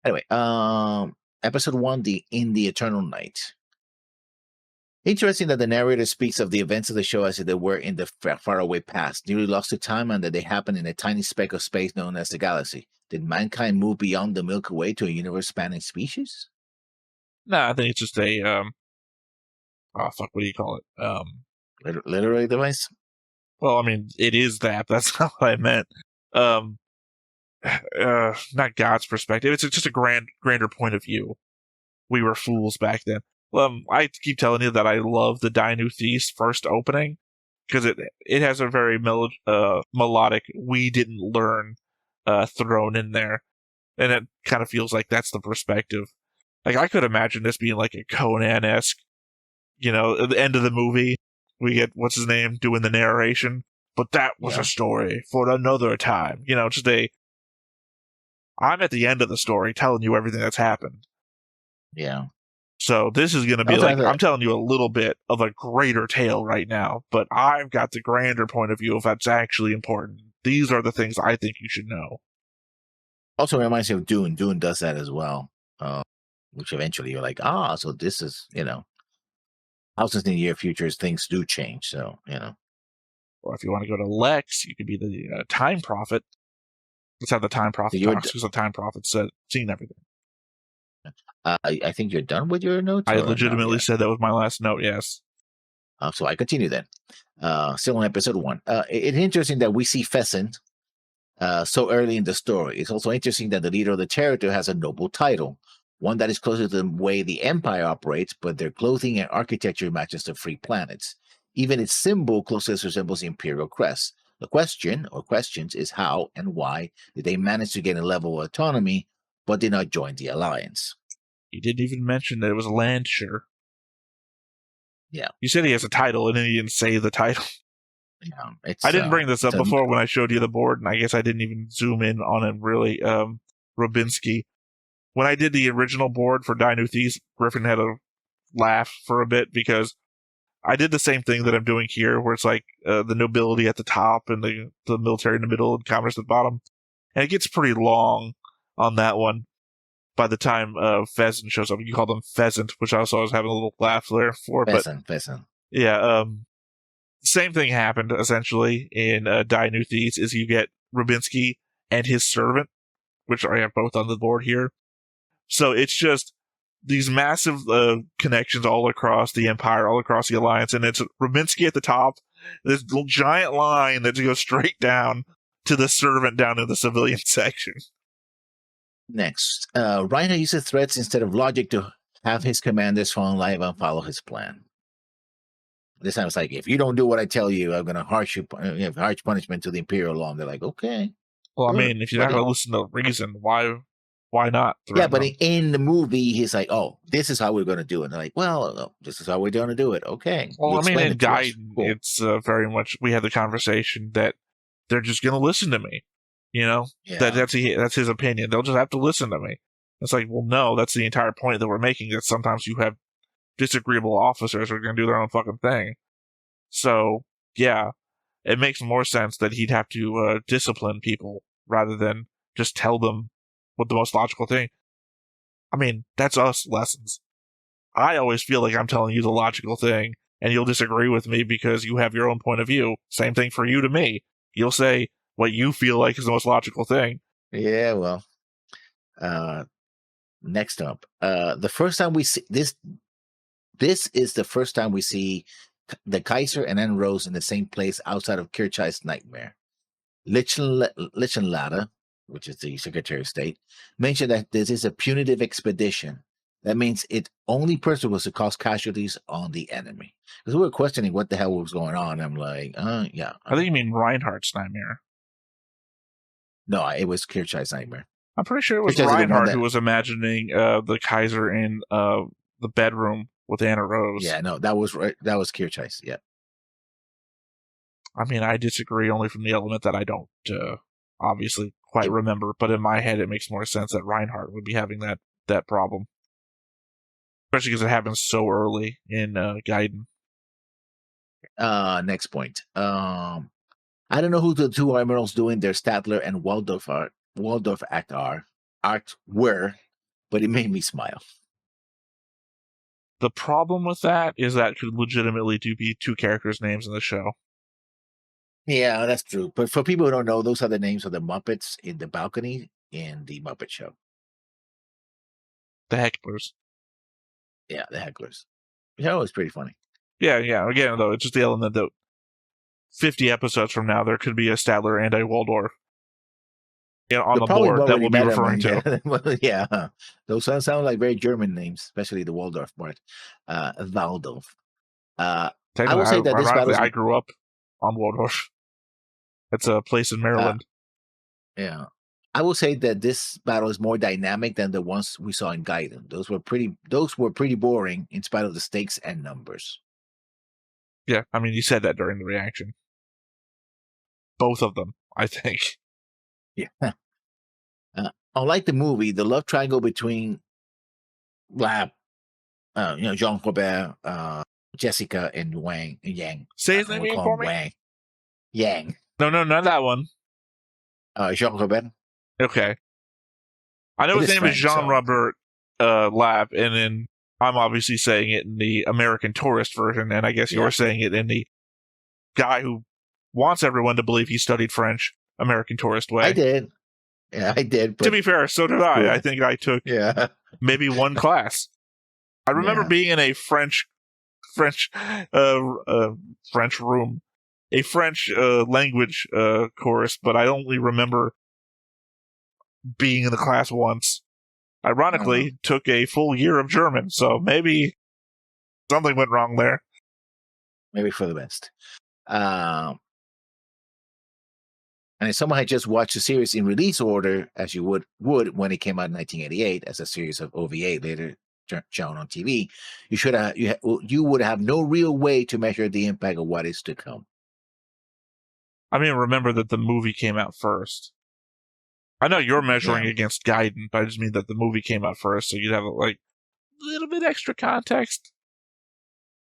Speaker 2: Anyway, episode 1, In the Eternal Night. Interesting that the narrator speaks of the events of the show as if they were in the faraway past, nearly lost to time, and that they happened in a tiny speck of space known as the galaxy. Did mankind move beyond the Milky Way to a universe-spanning species?
Speaker 1: No, I think it's just a, what do you call it?
Speaker 2: Literary device?
Speaker 1: Well, it is that. That's not what I meant. Not God's perspective. It's just a grander point of view. We were fools back then. I keep telling you that I love the thesis first opening because it has a very melodic "we didn't learn" thrown in there, and it kind of feels like that's the perspective. Like I could imagine this being like a Conan-esque, at the end of the movie we get what's his name doing the narration, but that was a story for another time. I'm at the end of the story telling you everything that's happened.
Speaker 2: Yeah.
Speaker 1: So this is going to be I'm telling you a little bit of a greater tale right now, but I've got the grander point of view of that's actually important. These are the things I think you should know.
Speaker 2: Also reminds me of Dune. Dune does that as well, which eventually you're like, so this is, thousands in the near futures, things do change. So,
Speaker 1: Or if you want to go to Lex, you could be the Time Prophet. Let's have the Time Prophet talks because the Time Prophet's seen everything.
Speaker 2: I think you're done with your notes?
Speaker 1: I legitimately said that was my last note, yes.
Speaker 2: So I continue then. Still on episode 1. It's interesting that we see Pheasant so early in the story. It's also interesting that the leader of the territory has a noble title, one that is closer to the way the Empire operates, but their clothing and architecture matches the free planets. Even its symbol closely resembles the Imperial crest. The question, or questions, is how and why did they manage to gain a level of autonomy, but did not join the Alliance?
Speaker 1: You didn't even mention that it was Landshire.
Speaker 2: Yeah.
Speaker 1: You said he has a title, and then you didn't say the title.
Speaker 2: Yeah,
Speaker 1: I didn't bring this up before when I showed you the board, and I guess I didn't even zoom in on him really. Rubinsky. When I did the original board for thesis, Griffin had a laugh for a bit because I did the same thing that I'm doing here, where it's like the nobility at the top and the military in the middle and commerce at the bottom. And it gets pretty long on that one. By the time Pheasant shows up, you call them Pheasant, which I also was having a little laugh there for.
Speaker 2: Pheasant.
Speaker 1: Yeah, same thing happened essentially in thesis. Is you get Rubinsky and his servant, which I have both on the board here. So it's just these massive connections all across the Empire, all across the Alliance, and it's Rubinsky at the top, this giant line that goes straight down to the servant down in the civilian section.
Speaker 2: Next, Reinhard uses threats instead of logic to have his commanders fall in line and follow his plan. This time it's like, if you don't do what I tell you, I'm going to harsh punishment to the Imperial law. And they're like, okay.
Speaker 1: Well, I
Speaker 2: sure,
Speaker 1: mean, if you're not going to listen to reason, why not?
Speaker 2: Yeah, but in the movie, he's like, oh, this is how we're going to do it. And they're like, well, this is how we're going to do it. Okay.
Speaker 1: Well, I mean, in Gaiden, cool. It's very much, we had the conversation that they're just going to listen to me. You know, that's his opinion. They'll just have to listen to me. It's like, well, no, that's the entire point that we're making, that sometimes you have disagreeable officers who are going to do their own fucking thing. So, yeah, it makes more sense that he'd have to discipline people rather than just tell them what the most logical thing. I mean, that's us lessons. I always feel like I'm telling you the logical thing, and you'll disagree with me because you have your own point of view. Same thing for you to me. You'll say what you feel like is the most logical thing.
Speaker 2: Yeah, well, next up, the first time we see this is the first time we see the Kaiser and then Rose in the same place outside of Kirchai's nightmare. Lichenlader, which is the Secretary of State, mentioned that this is a punitive expedition. That means its only purpose was to cause casualties on the enemy. Because we were questioning what the hell was going on. I'm like, yeah.
Speaker 1: I think you mean Reinhardt's nightmare.
Speaker 2: No, it was Kirchai's nightmare.
Speaker 1: I'm pretty sure it was Reinhardt who was imagining the Kaiser in the bedroom with Anna Rose.
Speaker 2: Yeah, no, that was Kirchai's. Yeah.
Speaker 1: I mean, I disagree only from the element that I don't obviously quite remember, but in my head it makes more sense that Reinhardt would be having that problem. Especially because it happens so early in Gaiden.
Speaker 2: Next point. I don't know who the two admirals doing their Statler and Waldorf act were, but it made me smile.
Speaker 1: The problem with that is that could legitimately be two characters' names in the show.
Speaker 2: Yeah, that's true. But for people who don't know, those are the names of the Muppets in the balcony in the Muppet Show.
Speaker 1: The hecklers.
Speaker 2: Yeah, the hecklers. Yeah, it was pretty funny.
Speaker 1: Yeah. Again, though, it's just the element that 50 episodes from now, there could be a Statler and a Waldorf on the board that we'll be referring to.
Speaker 2: Yeah, those sound like very German names, especially the Waldorf part. Waldorf. I will say that this battle.
Speaker 1: I grew up on Waldorf. It's a place in Maryland.
Speaker 2: Yeah. I will say that this battle is more dynamic than the ones we saw in Gaiden. Those were pretty boring in spite of the stakes and numbers.
Speaker 1: Yeah, I mean, you said that during the reaction. Both of them, I think.
Speaker 2: Yeah. Unlike the movie, the love triangle between Jean Robert, Jessica, and Yang.
Speaker 1: Say his name again for me.
Speaker 2: Yang.
Speaker 1: No, not that one.
Speaker 2: Jean Robert.
Speaker 1: Okay. I know his name is Jean Robert Lab, and then I'm obviously saying it in the American tourist version, and I guess you're saying it in the guy who wants everyone to believe he studied French, American tourist way.
Speaker 2: I did. Yeah, I did.
Speaker 1: To be fair, so did I. Cool. I think I took maybe one class. I remember being in a French room, a French language course, but I only remember being in the class once. Ironically, took a full year of German, so maybe something went wrong there.
Speaker 2: Maybe for the best. And if someone had just watched the series in release order, as you would when it came out in 1988 as a series of OVA later shown on TV, you would have no real way to measure the impact of what is to come.
Speaker 1: I mean, remember that the movie came out first. I know you're measuring against Gaiden, but I just mean that the movie came out first, so you'd have a little bit extra context.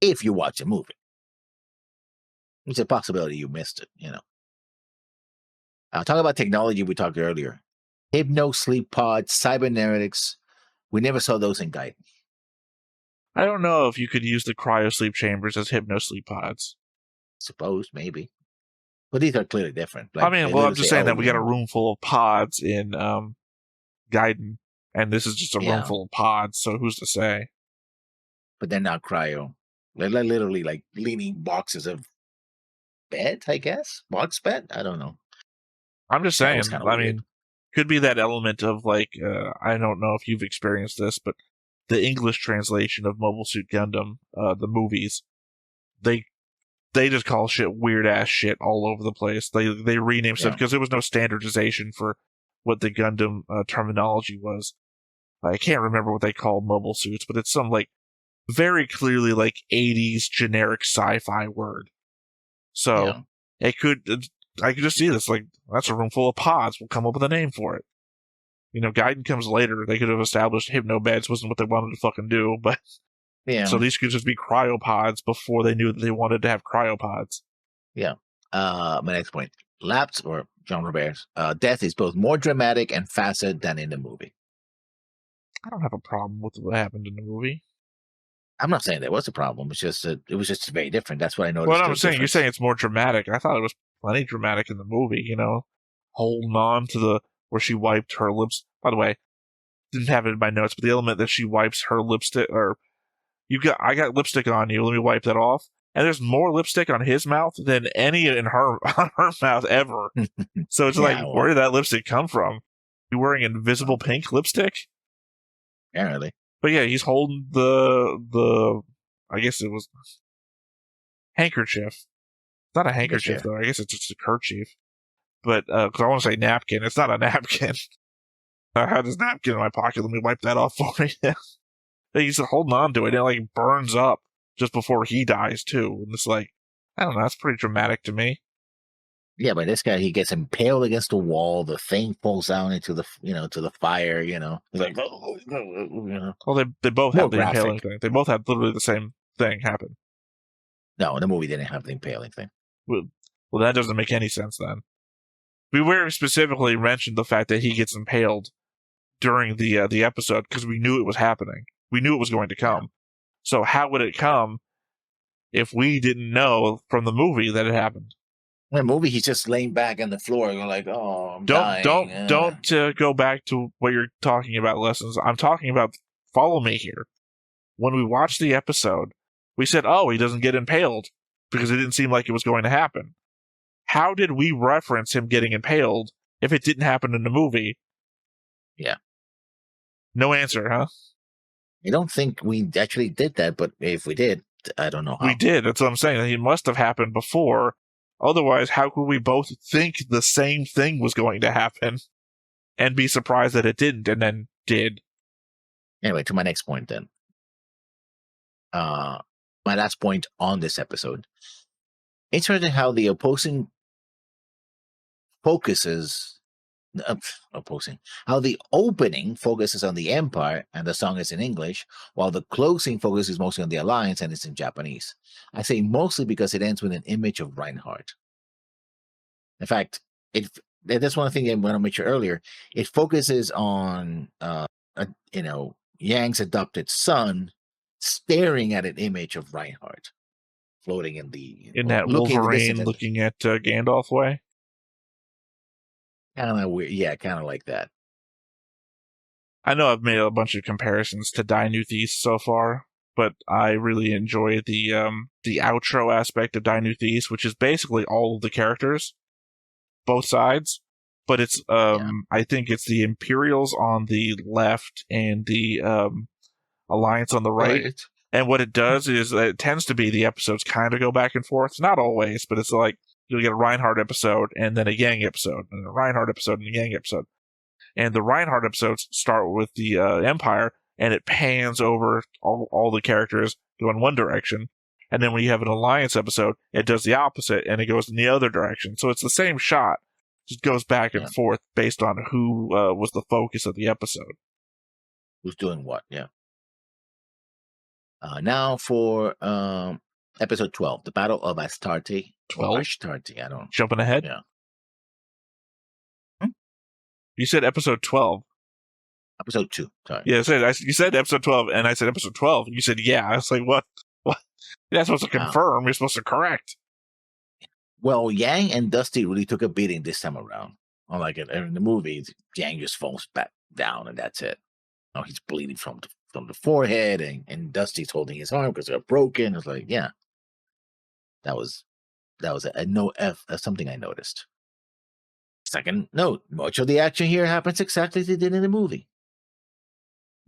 Speaker 2: If you watch a movie. It's a possibility you missed it, Talk about technology we talked earlier. Hypno-sleep pods, cybernetics. We never saw those in Gaiden.
Speaker 1: I don't know if you could use the cryo-sleep chambers as hypno-sleep pods.
Speaker 2: Suppose, maybe. But these are clearly different.
Speaker 1: I'm just saying that we got a room full of pods in Gaiden, and this is just a room full of pods, so who's to say?
Speaker 2: But they're not cryo. They're literally like leaning boxes of bed, I guess. Box bed? I don't know.
Speaker 1: I'm just
Speaker 2: That was
Speaker 1: saying.
Speaker 2: kind of
Speaker 1: I
Speaker 2: weird.
Speaker 1: mean, could be that element of like I don't know if you've experienced this, but the English translation of Mobile Suit Gundam, the movies, they they just call shit weird ass shit all over the place. They rename stuff
Speaker 2: Yeah.
Speaker 1: because there was no standardization for what the Gundam terminology was. I can't remember what they called mobile suits, but it's some like very clearly like 80s generic sci-fi word. So
Speaker 2: Yeah.
Speaker 1: it could, I could just see this like that's a room full of pods. We'll come up with a name for it. Gaiden comes later. They could have established hypnobeds wasn't what they wanted to fucking do, but so
Speaker 2: Yeah.
Speaker 1: these could just be cryopods before they knew that they wanted to have cryopods.
Speaker 2: Yeah. My next point. Lapse or Jean Robert's death is both more dramatic and faster than in the movie.
Speaker 1: I don't have a problem with what happened in the movie.
Speaker 2: I'm not saying there was a problem. It's just that it was just very different. That's what I
Speaker 1: Well,
Speaker 2: noticed
Speaker 1: I'm
Speaker 2: the
Speaker 1: saying you're
Speaker 2: difference.
Speaker 1: saying it's more dramatic. I thought it was plenty dramatic in the movie. Holding on to the where she wiped her lips. By the way, didn't have it in my notes, but the element that she wipes her lipstick, or I got lipstick on you. Let me wipe that off. And there's more lipstick on his mouth than any in her on her mouth ever. So it's like,
Speaker 2: Yeah,
Speaker 1: where
Speaker 2: well,
Speaker 1: did that lipstick come from? You wearing invisible
Speaker 2: well,
Speaker 1: pink lipstick?
Speaker 2: apparently.
Speaker 1: But yeah, he's holding the I guess it was handkerchief. It's not a
Speaker 2: I guess,
Speaker 1: handkerchief
Speaker 2: yeah.
Speaker 1: though. I guess it's just a kerchief. But because I want to say napkin, it's not a napkin. I had this napkin in my pocket. Let me wipe that off for you. He's holding on to it. And it like burns up just before he dies too. And it's like, I don't know. That's pretty dramatic to me.
Speaker 2: Yeah, but this guy, he gets impaled against the wall. The thing falls down into to the fire. He's like,
Speaker 1: Well, they both
Speaker 2: more
Speaker 1: have the impaling
Speaker 2: graphic.
Speaker 1: thing. They both had literally the same thing happen.
Speaker 2: No, the movie didn't have the impaling thing.
Speaker 1: Well, that doesn't make any sense then. We very specifically mentioned the fact that he gets impaled during the episode because we knew it was happening. We knew it was going to
Speaker 2: Yeah.
Speaker 1: come. So how would it come if we didn't know from the movie that it happened?
Speaker 2: In the movie, he's just laying back on the floor, going like, "Oh, I'm
Speaker 1: Don't
Speaker 2: dying."
Speaker 1: don't don't go back to what you're talking about lessons. I'm talking about follow me here. When we watched the episode, we said, "Oh, he doesn't get impaled," because it didn't seem like it was going to happen. How did we reference him getting impaled if it didn't happen in the movie?
Speaker 2: Yeah.
Speaker 1: No answer, huh?
Speaker 2: I don't think we actually did that, but if we did, I don't know
Speaker 1: We
Speaker 2: how.
Speaker 1: did. That's what I'm saying. It must have happened before. Otherwise, how could we both think the same thing was going to happen and be surprised that it didn't and then did?
Speaker 2: Anyway, to my next point then. My last point on this episode. Interesting how the opposing focuses opposing how the opening focuses on the empire and the song is in English, while the closing focuses mostly on the alliance and it's in Japanese. I say mostly because it ends with an image of Reinhard. In fact, that's one thing I want to mention earlier. It focuses on Yang's adopted son staring at an image of Reinhardt floating in the
Speaker 1: In that
Speaker 2: looking in the distance.
Speaker 1: Wolverine looking at Gandalf way?
Speaker 2: Kind of weird. Yeah, kind of like that.
Speaker 1: I know I've made a bunch of comparisons to Die Thesis so far, but I really enjoy the outro aspect of Die Thesis, which is basically all of the characters, both sides. But it's
Speaker 2: Yeah.
Speaker 1: I think it's the Imperials on the left and the Alliance on the right.
Speaker 2: Right.
Speaker 1: And what it does is it tends to be the episodes kind of go back and forth. Not always, but it's like you'll get a Reinhardt episode and then a Yang episode, and a Reinhardt episode and a Yang episode. And the Reinhardt episodes start with the Empire, and it pans over all the characters going one direction. And then when you have an Alliance episode, it does the opposite, and it goes in the other direction. So it's the same shot, just goes back and forth based on who was the focus of the episode.
Speaker 2: Who's doing what? Yeah. Now for episode 12, the Battle of Astarte.
Speaker 1: 12?
Speaker 2: Astarte, I don't know.
Speaker 1: Jumping ahead?
Speaker 2: Yeah.
Speaker 1: You said episode 12.
Speaker 2: Episode 2, sorry.
Speaker 1: Yeah, you said episode 12, and I said episode 12. You said, yeah. I was like, what? What? You're not supposed to confirm. You're supposed to correct.
Speaker 2: Well, Yang and Dusty really took a beating this time around. Unlike in the movie, Yang just falls back down, and that's it. Now he's bleeding from the forehead, and Dusty's holding his arm because they're broken. It's like, yeah. That was That was a no F, something I noticed. Second note, much of the action here happens exactly as it did in the movie.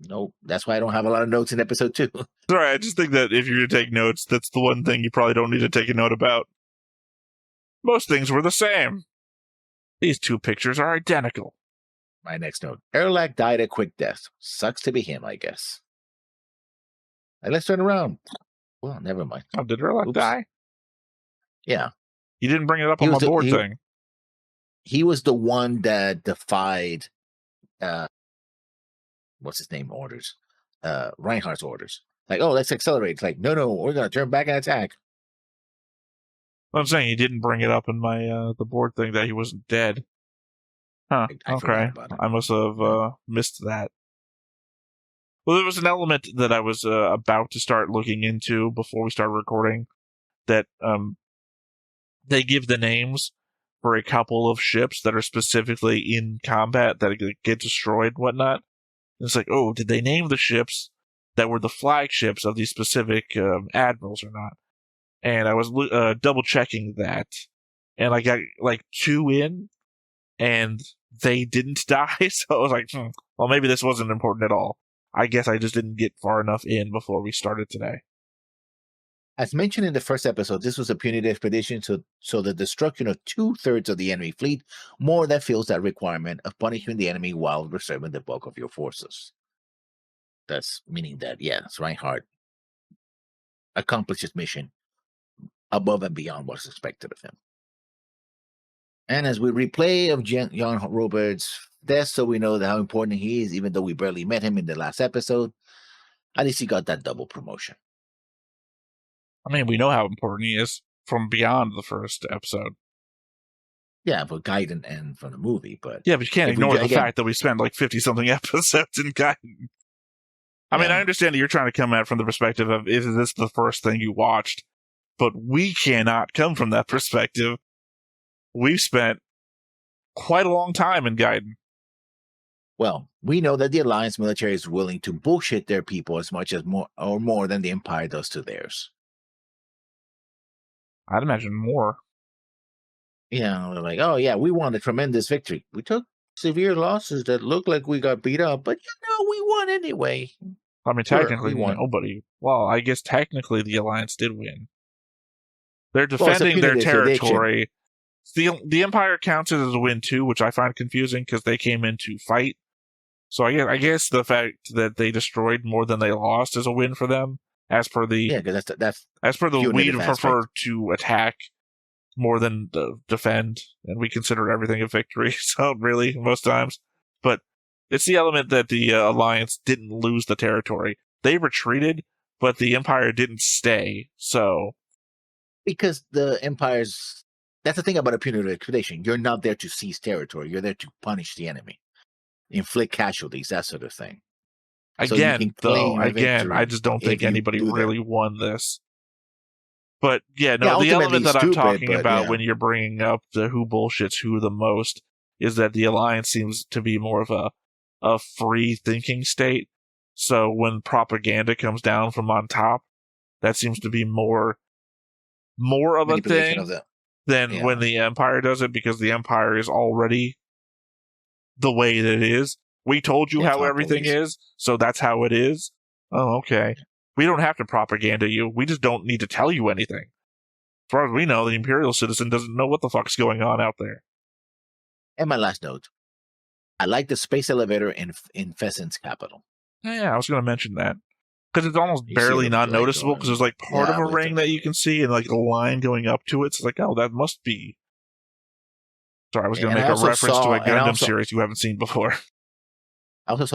Speaker 2: Nope, that's why I don't have a lot of notes in episode 2.
Speaker 1: Sorry, I just think that if you're going to take notes, that's the one thing you probably don't need to take a note about. Most things were the same. These two pictures are identical.
Speaker 2: My next note, Erlach died a quick death. Sucks to be him, I guess. Let's turn around. Well, never mind.
Speaker 1: Oh, did Erlach die?
Speaker 2: Yeah.
Speaker 1: You didn't bring it up on my board thing.
Speaker 2: He was the one that defied, what's his name, orders? Reinhardt's orders. Like, oh, let's accelerate. It's like, no, we're going to turn back and attack.
Speaker 1: I'm saying you didn't bring it up in my the board thing that he wasn't dead. Huh, okay. I must have missed that. Well, there was an element that I was about to start looking into before we started recording that they give the names for a couple of ships that are specifically in combat that get destroyed and whatnot. And it's like, oh, did they name the ships that were the flagships of these specific admirals or not? And I was double checking that, and I got like 2 in, and they didn't die. So I was like, well, maybe this wasn't important at all. I guess I just didn't get far enough in before we started today.
Speaker 2: As mentioned in the first episode, this was a punitive expedition, so the destruction of 2/3 of the enemy fleet more than fills that requirement of punishing the enemy while reserving the bulk of your forces. That's meaning that, yes, Reinhardt accomplished his mission above and beyond what's expected of him. And as we replay of Jan Robert's death, so we know how important he is, even though we barely met him in the last episode, at least he got that double promotion.
Speaker 1: I mean, we know how important he is from beyond the first episode.
Speaker 2: Yeah, for Gaiden and from the movie, but...
Speaker 1: Yeah, but you can't ignore the fact that we spent like 50-something episodes in Gaiden. I mean, I understand that you're trying to come at it from the perspective of, is this the first thing you watched? But we cannot come from that perspective. We've spent quite a long time in Gaiden.
Speaker 2: Well, we know that the Alliance military is willing to bullshit their people as much as more than the Empire does to theirs.
Speaker 1: I'd imagine more.
Speaker 2: Yeah, they're like, oh yeah, we won a tremendous victory. We took severe losses that looked like we got beat up, but we won anyway.
Speaker 1: I mean, technically, nobody. Well, I guess technically the Alliance did win. They're defending their territory. The Empire counts it as a win too, which I find confusing because they came in to fight. So I guess the fact that they destroyed more than they lost is a win for them, as per the
Speaker 2: that's
Speaker 1: as per the we prefer to attack more than defend, and we consider everything a victory. So really, most times, but it's the element that the Alliance didn't lose the territory; they retreated, but the Empire didn't stay. So
Speaker 2: because the Empire's that's the thing about a punitive expedition. You're not there to seize territory. You're there to punish the enemy, inflict casualties, that sort of thing.
Speaker 1: Again, I just don't think anybody really won this. But yeah, no, the element that I'm talking about when you're bringing up the who bullshits who the most is that the Alliance seems to be more of a free thinking state. So when propaganda comes down from on top, that seems to be more of a thing than when the Empire does it, because the Empire is already the way that it is. We told you how everything is, so that's how it is. Oh, okay. We don't have to propaganda you. We just don't need to tell you anything. As far as we know, the Imperial citizen doesn't know what the fuck's going on out there.
Speaker 2: And my last note. I like the space elevator in Pheasant's capital.
Speaker 1: Yeah, I was going to mention that. Because it's almost barely not noticeable, because there's like part of a ring that you can see and like a line going up to it. It's like, oh, that must be... Sorry, I was going to make a reference to a Gundam series you haven't seen before.
Speaker 2: I also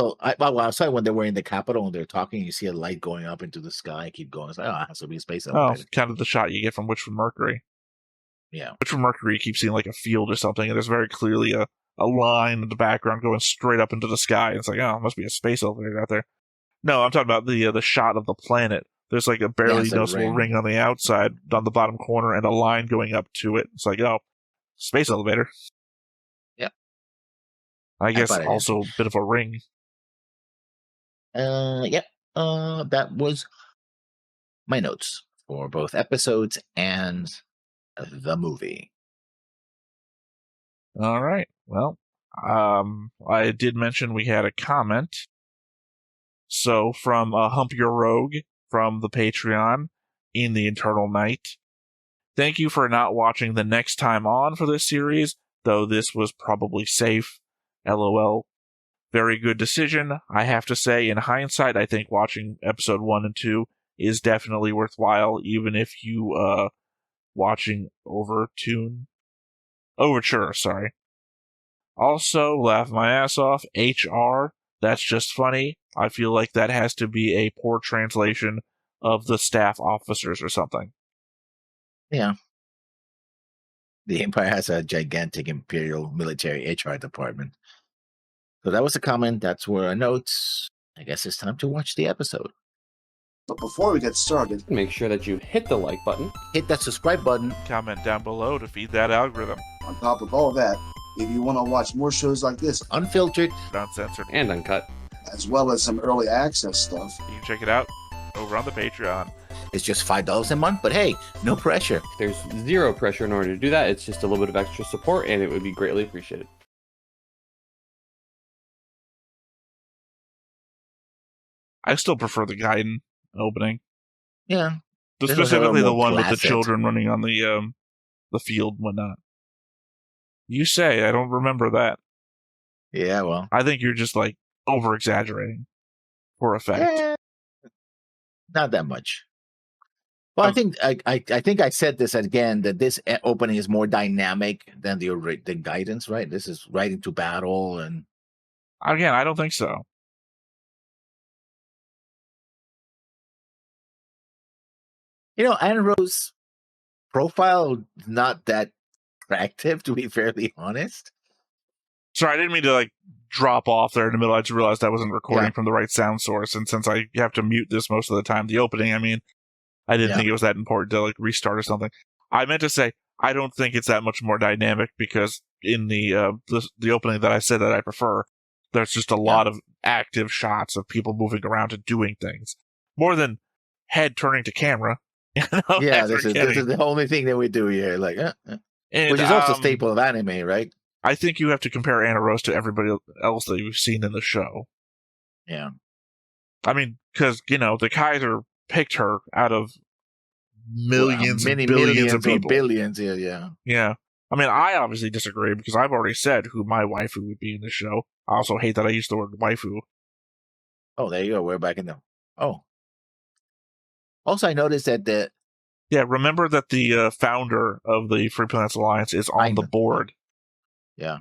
Speaker 2: saw when they were in the Capitol and they're talking, you see a light going up into the sky, keep going. It's like, oh, it has to be a space elevator.
Speaker 1: Oh, kind of the shot you get from Witch from Mercury.
Speaker 2: Yeah.
Speaker 1: Witch from Mercury, you keep seeing like a field or something, and there's very clearly a line in the background going straight up into the sky. And it's like, oh, it must be a space elevator out there. No, I'm talking about the shot of the planet. There's like a barely noticeable ring on the outside, on the bottom corner, and a line going up to it. It's like, oh, space elevator.
Speaker 2: Yeah.
Speaker 1: I guess also a bit of a ring.
Speaker 2: Yep. That was my notes for both episodes and the movie.
Speaker 1: All right. Well, I did mention we had a comment. So from Hump Your Rogue from the Patreon in the Eternal Night. Thank you for not watching the next time on for this series, though this was probably safe. LOL. Very good decision. I have to say, in hindsight, I think watching episode 1 and 2 is definitely worthwhile, even if you, watching Overture, sorry. Also, laugh my ass off, HR, that's just funny. I feel like that has to be a poor translation of the staff officers or something.
Speaker 2: Yeah. The Empire has a gigantic imperial military HR department. So that was a comment. That's where our notes. I guess it's time to watch the episode.
Speaker 3: But before we get started,
Speaker 4: make sure that you hit the like button,
Speaker 2: hit that subscribe button,
Speaker 1: comment down below to feed that algorithm.
Speaker 3: On top of all that, if you want to watch more shows like this,
Speaker 2: unfiltered,
Speaker 1: uncensored,
Speaker 4: and uncut,
Speaker 3: as well as some early access stuff,
Speaker 1: you can check it out over on the Patreon.
Speaker 2: It's just $5 a month, but hey, no pressure.
Speaker 4: There's zero pressure in order to do that. It's just a little bit of extra support, and it would be greatly appreciated.
Speaker 1: I still prefer the Gaiden opening.
Speaker 2: Yeah.
Speaker 1: Specifically the one with the children running on the field and whatnot. You say, I don't remember that.
Speaker 2: Yeah, well.
Speaker 1: I think you're just like over-exaggerating for effect.
Speaker 2: Not that much. Well, I think I said this again, that this opening is more dynamic than the guidance, right? This is right into battle, and
Speaker 1: again, I don't think so.
Speaker 2: You know, Anro's profile is not that attractive, to be fairly honest.
Speaker 1: Sorry, I didn't mean to like drop off there in the middle. I just realized I wasn't recording from the right sound source, and since I have to mute this most of the time, the opening, I mean, I didn't think it was that important to like restart or something. I meant to say I don't think it's that much more dynamic because in the opening that I said that I prefer, there's just a lot of active shots of people moving around and doing things more than head turning to camera. You know,
Speaker 2: this is the only thing that we do here, like,
Speaker 1: and,
Speaker 2: which is also a staple of anime, right?
Speaker 1: I think you have to compare Anna Rose to everybody else that you've seen in the show.
Speaker 2: Yeah,
Speaker 1: I mean, because the Kaiser picked her out of millions and billions of people.
Speaker 2: Billions, yeah.
Speaker 1: I mean, I obviously disagree because I've already said who my waifu would be in the show. I also hate that I used the word waifu.
Speaker 2: Oh, there you go. We're back in the. Oh. Also, I noticed that
Speaker 1: remember that the founder of the Free Planets Alliance is on the board.
Speaker 2: Yeah.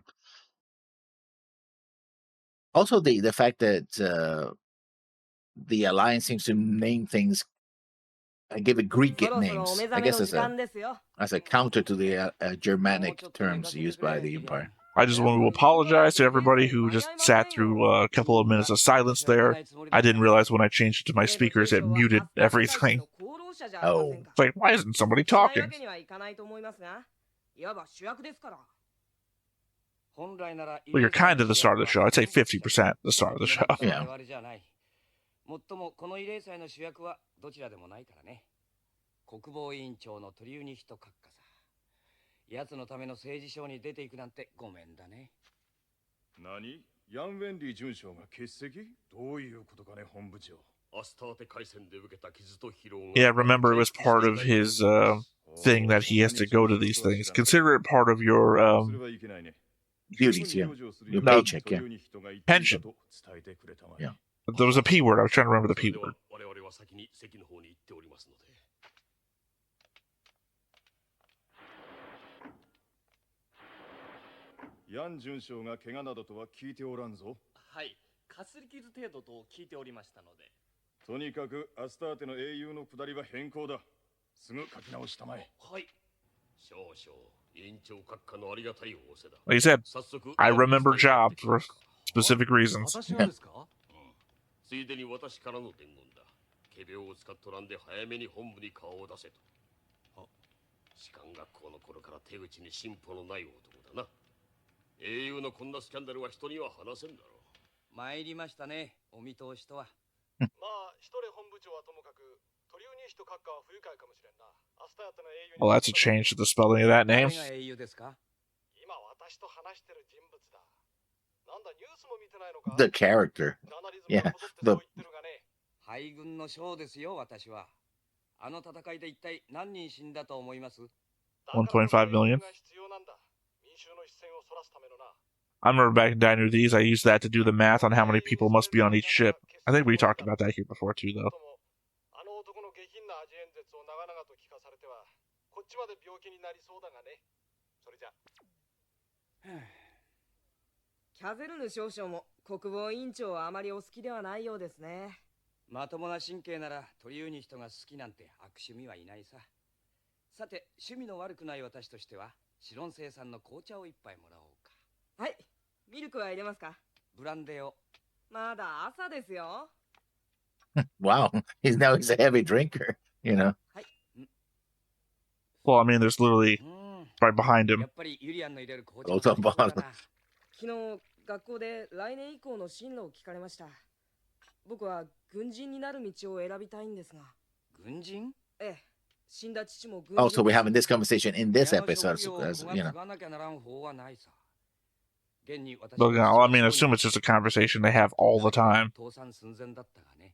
Speaker 2: Also, the fact that the Alliance seems to name things, give it Greek names, I guess as a counter to the Germanic terms used by the Empire.
Speaker 1: I just want to apologize to everybody who just sat through a couple of minutes of silence there. I didn't realize when I changed it to my speakers, it muted everything.
Speaker 2: Oh.
Speaker 1: It's like, why isn't somebody talking? Well, you're kind of the start of the show. I'd say 50% the start of the show.
Speaker 2: Yeah.
Speaker 1: Yeah, remember it was part of his thing that he has to go to these things. Consider it part of your
Speaker 2: duties, your paycheck,
Speaker 1: pension.
Speaker 2: Yeah.
Speaker 1: There was a P word. I was trying to remember the P word. Like I said, I remember job for specific reasons. Well, that's a change to the spelling of that name.
Speaker 5: 誰が英雄ですか？
Speaker 2: The character. Yeah. The
Speaker 5: 敗軍の将ですよ、私は。あの戦いで一体何人死んだと思います？
Speaker 1: 1.5 million. I remember back in Dino These, I used that to do the math on how many people must be on each ship. I think we talked about that here before too, though.
Speaker 6: キャゼルヌ少将も国防委員長はあまりお好きではないようですね。
Speaker 5: まともな神経なら鳥生に人が好きなんて悪趣味はいないさ。さて、趣味の悪くない私としては、シロン製産の紅茶を一杯もらおうか。
Speaker 6: はい、ミルクは入れますか？
Speaker 5: ブランデーを。
Speaker 6: まだ朝ですよ。
Speaker 2: wow. He's a heavy drinker, you know.
Speaker 5: はい。
Speaker 1: Well, I mean, there's literally right behind
Speaker 5: や
Speaker 1: him.
Speaker 5: っぱりユリアンの入れる紅茶
Speaker 2: お茶
Speaker 5: は最高だな。
Speaker 6: 昨日学校で来年以降の進路を聞かれました。僕は軍人になる道を選びたいんですが。
Speaker 5: 軍人？
Speaker 6: ええ、死んだ父も軍
Speaker 2: Oh,
Speaker 6: 人
Speaker 2: so we're having this conversation in this
Speaker 5: 親の
Speaker 2: episode,
Speaker 5: 職業
Speaker 2: so,
Speaker 5: を
Speaker 2: as,
Speaker 5: 子が
Speaker 2: you know.
Speaker 5: 継がなきゃならん法はないさ。現に私
Speaker 1: But, I mean, I assume it's just a conversation they have all the time.
Speaker 5: 倒産寸前だったがね。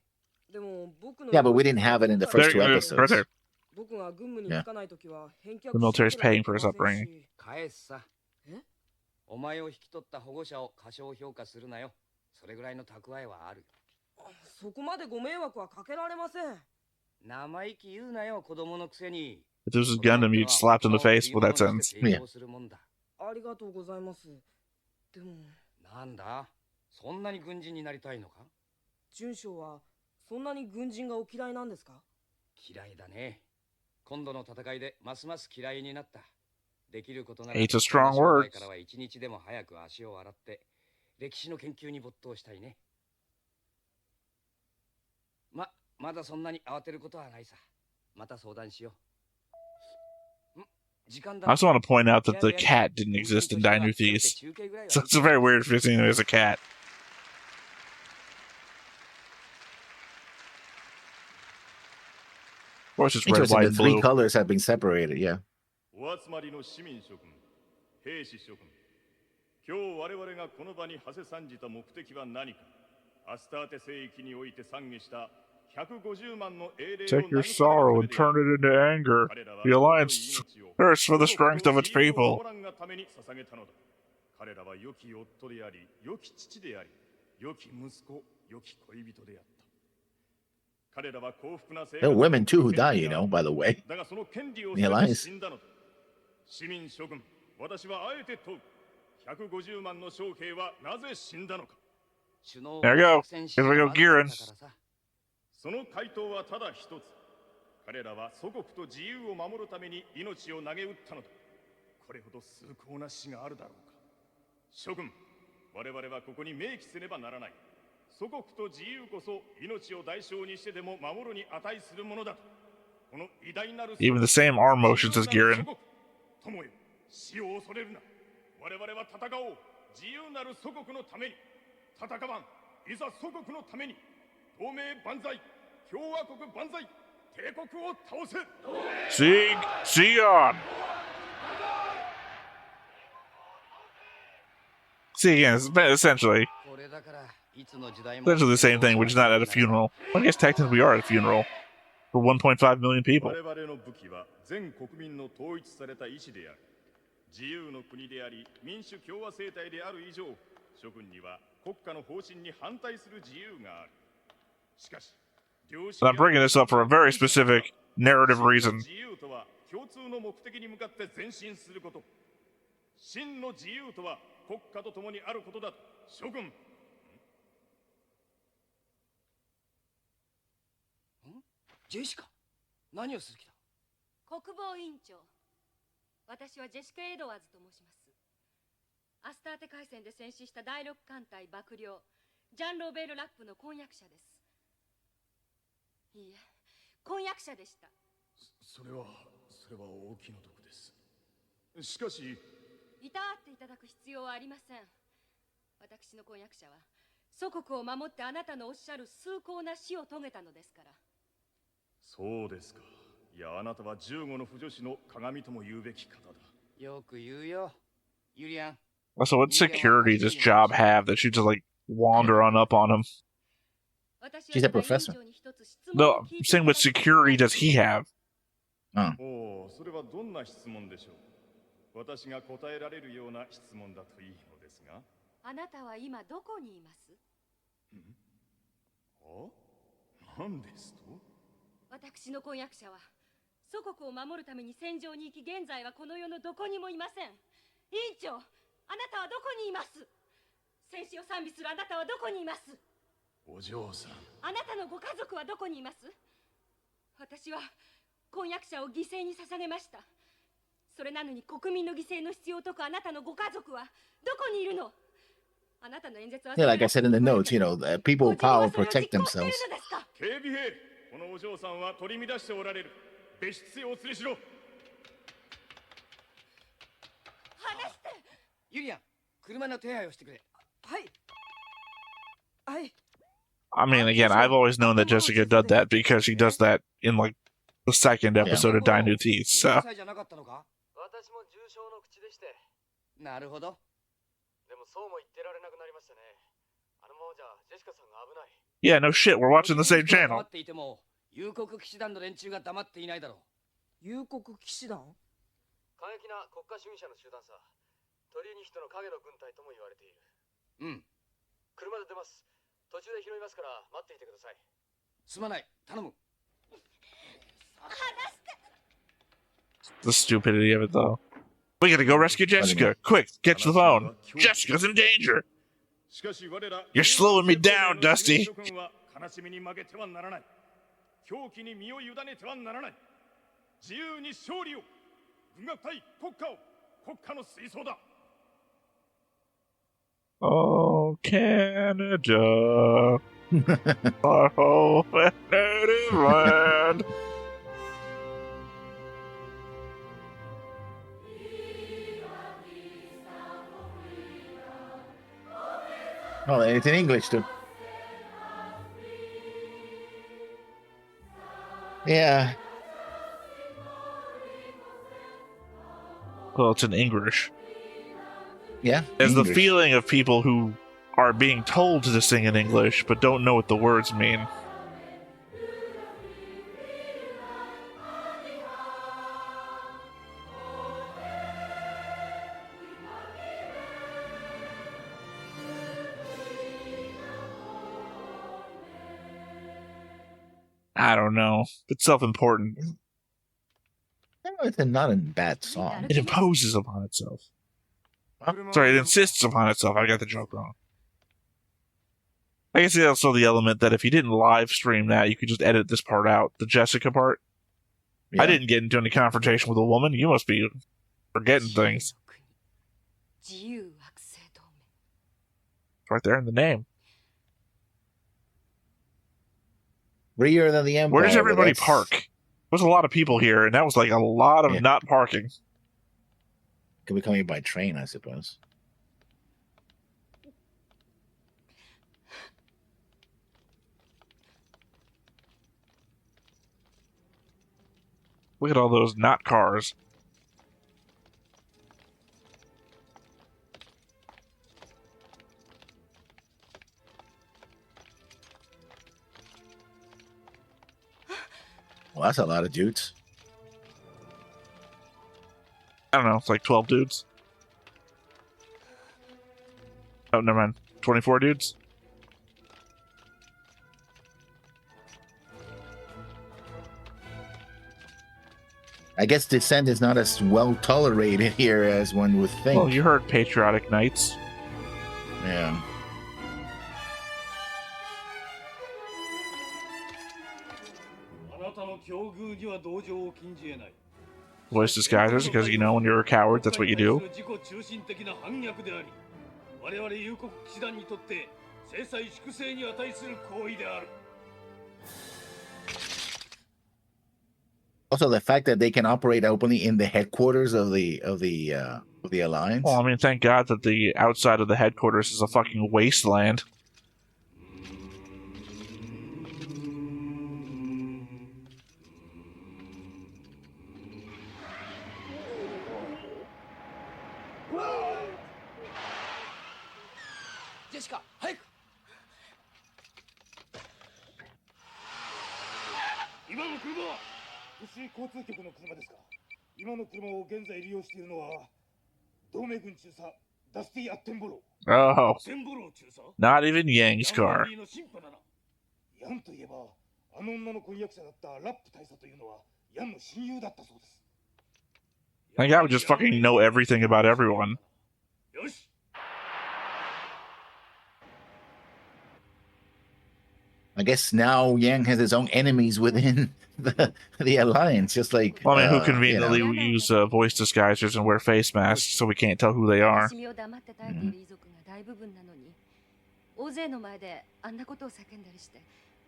Speaker 6: でも僕の
Speaker 2: Yeah, but we didn't have it in the first two
Speaker 1: There it is, right
Speaker 2: episodes.
Speaker 1: there.
Speaker 6: 僕が軍務に就かないときは返却
Speaker 1: The military's paying for his upbringing.
Speaker 5: 返すさ。
Speaker 6: え？
Speaker 5: お前を引き取った保護者を過小評価するなよ。それぐらいの蓄えはある。
Speaker 6: そこまでご迷惑はかけられません。
Speaker 5: 生意気言うなよ、子供のくせに。
Speaker 1: If this was Gundam, you'd slapped in the face with that sentence.
Speaker 2: Yeah.
Speaker 6: ありがとうございます。でも、
Speaker 5: なんだ？そんなに軍人になりたいのか？
Speaker 6: 准将はそんなに軍人がお嫌いなんですか？
Speaker 5: 嫌いだね。今度の戦いでますます嫌いになった。できることなら
Speaker 1: Hate's a strong word.
Speaker 5: からは一日でも早く足を洗って歴史の研究に没頭したいね。まだそんなに慌てることはないさ。また相談しよう。時間だ。
Speaker 1: I also want to point out that the cat didn't exist in Dino Thieves. So it's very weird if you're seeing it as a cat. Of course, it's red,
Speaker 2: Interesting.
Speaker 1: white,
Speaker 2: The
Speaker 1: and
Speaker 2: three
Speaker 1: blue.
Speaker 2: colors have been separated, yeah.
Speaker 7: お集まりの市民諸君、兵士諸君、今日我々がこの場に馳せ参じた目的は何か。アスターテ聖域において賛議した150万の英霊を
Speaker 1: Take your sorrow and turn it into anger. The Alliance thirsts for the strength of its people.
Speaker 7: 彼らは良き夫であり、良き父であり、良き息子、良き恋人であった。
Speaker 2: There are women too who die, you know, by the way. The Alliance.
Speaker 7: 市民諸君、私はあえて問う。150万の将兵はなぜ死んだのか。
Speaker 1: There we go. Here we go, Giran.
Speaker 7: その回答はただ一つ。彼らは祖国と自由を守るために命を投げ打ったのだ。これほど崇高な死があるだろうか。諸君、我々はここに明記せねばならない。 祖国と自由こそ命を代償にしてでも守るに値するものだと。この偉大なる
Speaker 1: Even the same arm motions as Giran.
Speaker 7: 友よ、死を恐れるな。我々は戦おう。自由なる祖国のために。戦わん。いざ祖国のために。同盟万歳。共和国万歳。帝国を倒せ。
Speaker 1: Sion! See, again, it's essentially the same thing, which is not at a funeral. Well, I guess technically we are at a funeral for 1.5 million people.
Speaker 7: 我々の武器は全国民の統一された意志である。自由の国であり、民主共和政体である以上、諸君には国家の方針に反対する自由がある。しかし、
Speaker 1: But I'm bringing this up for a very specific narrative reason.
Speaker 7: 自由とは共通の目的に向かって前進すること。真の自由とは国家と共にあることだ。諸君。
Speaker 5: ジェシカ、何をする気だ？
Speaker 8: 国防委員長、私はジェシカ・エドワーズと申します。アスターテ海戦で戦死した第六艦隊幕僚ジャン・ロベール・ラップの婚約者です。いいえ、婚約者でした。
Speaker 7: それは大気の毒です。しかし、
Speaker 8: いたわっていただく必要はありません。私の婚約者は祖国を守ってあなたのおっしゃる崇高な死を遂げたのですから。
Speaker 7: そうですか。いや、あなたは15の不女子の鏡とも言うべき方だ。
Speaker 5: よく言うよ。ユリアン。
Speaker 1: Also, what security does Job have that she just like wander on up on him?
Speaker 2: She's a professor.
Speaker 1: No, I'm saying what security does he have?
Speaker 7: おお、それはどんな質問でしょう。私が答えられるような質問だといいのですが。
Speaker 8: あなたは今どこにいます？
Speaker 7: 何ですと？
Speaker 8: 私の婚約者は祖国を守るために戦場に行き、現在はこの世のどこにもいません。委員長、あなたはどこにいます？戦士を賛美するあなたはどこにいます？
Speaker 7: お嬢さん。
Speaker 8: あなたのご家族はどこにいます？私は婚約者を犠牲に捧げました。それなのに国民の犠牲の必要を解くあなたのご家族はどこにいるの？あなたの演説は
Speaker 2: Yeah, like I said in the notes, people with power protect themselves.
Speaker 7: 警備兵、このお嬢さんは取り乱しておられる。別室へお連れしろ。
Speaker 8: 話して。
Speaker 5: ユリアン、車の手配をしてくれ。はい。はい。
Speaker 1: I mean, again, I've always known that Jessica did that because she does that in like the second episode of Die New Teeth. So
Speaker 5: 私も重傷の口でして。なるほど。でもそうも言ってられなくなりましたね。あのままじゃジェシカさんが危ない。
Speaker 1: yeah, no shit, we're watching the same channel.
Speaker 5: 黙っていても有国騎士団の連中が黙っていないだろう。有国騎士団？過激な国家主義者の集団さ。鳥に人の影の軍隊とも言われている。うん。車で出ます。途中で拾いますから待っていてください。すまない。頼む。
Speaker 1: The stupidity of it, though. We gotta go rescue Jessica. Quick, get to the phone. Jessica's in danger. You're slowing me down, Dusty.
Speaker 7: 悲しみに負けてはならない。狂気に身を委ねてはならない。自由に勝利を。軍楽隊国家を。国家の水槽だ。
Speaker 1: Oh, Canada. Our home and native land.
Speaker 2: Oh, it's in English too. Yeah.
Speaker 1: Well, it's in English.
Speaker 2: Yeah.
Speaker 1: There's the
Speaker 2: English.
Speaker 1: feeling of people who are being told to sing in English but don't know what the words mean. I don't know. It's self-important.
Speaker 2: It's not a bad song.
Speaker 1: It imposes upon itself. Sorry, it insists upon itself. I got the joke wrong. I guess it's also the element that if you didn't live stream that, you could just edit this part out, the Jessica part.
Speaker 2: Yeah.
Speaker 1: I didn't get into any confrontation with a woman. You must be forgetting things. It's right there in the name.
Speaker 2: Freer than the Empire.
Speaker 1: Where does everybody
Speaker 2: but that's-
Speaker 1: park? There's a lot of people here, and that was like a lot of not parking.
Speaker 2: Could be coming by train, I suppose.
Speaker 1: Look at all those not cars.
Speaker 2: Well, that's a lot of dudes.
Speaker 1: I don't know, it's like 12 dudes. Oh, never mind. 24 dudes?
Speaker 2: I guess dissent is not as well tolerated here as one would think.
Speaker 1: Well, you heard Patriotic Knights.
Speaker 2: Yeah.
Speaker 1: Voice disguisers, because you know when you're a coward, that's what you do.
Speaker 2: Also, the fact that they can operate openly in the headquarters of the alliance.
Speaker 1: Well, I mean, thank God that the outside of the headquarters is a fucking wasteland.
Speaker 7: 福祉交通局の車ですか。今の車を現在利用しているのは同盟軍中佐ダスティ・アッテンボロー。
Speaker 1: Oh,
Speaker 7: テンボロー中佐。
Speaker 1: not even Yang's
Speaker 7: ヤン
Speaker 1: car.
Speaker 7: ベンリーの新婦だな。ヤンといえばあの女の婚約者だったラップ大佐というのはヤンの親友だったそうです。
Speaker 1: Like, I would just fucking know everything about everyone.
Speaker 7: よし。
Speaker 2: I guess now Yang has his own enemies within the alliance, just like
Speaker 1: Well, I mean, who
Speaker 2: you know.
Speaker 1: conveniently use voice disguisers and wear face masks so we can't tell who they are.
Speaker 8: 悲しみを黙って耐えている遺族が大部分なのに、大勢の前であんなことを叫んだりして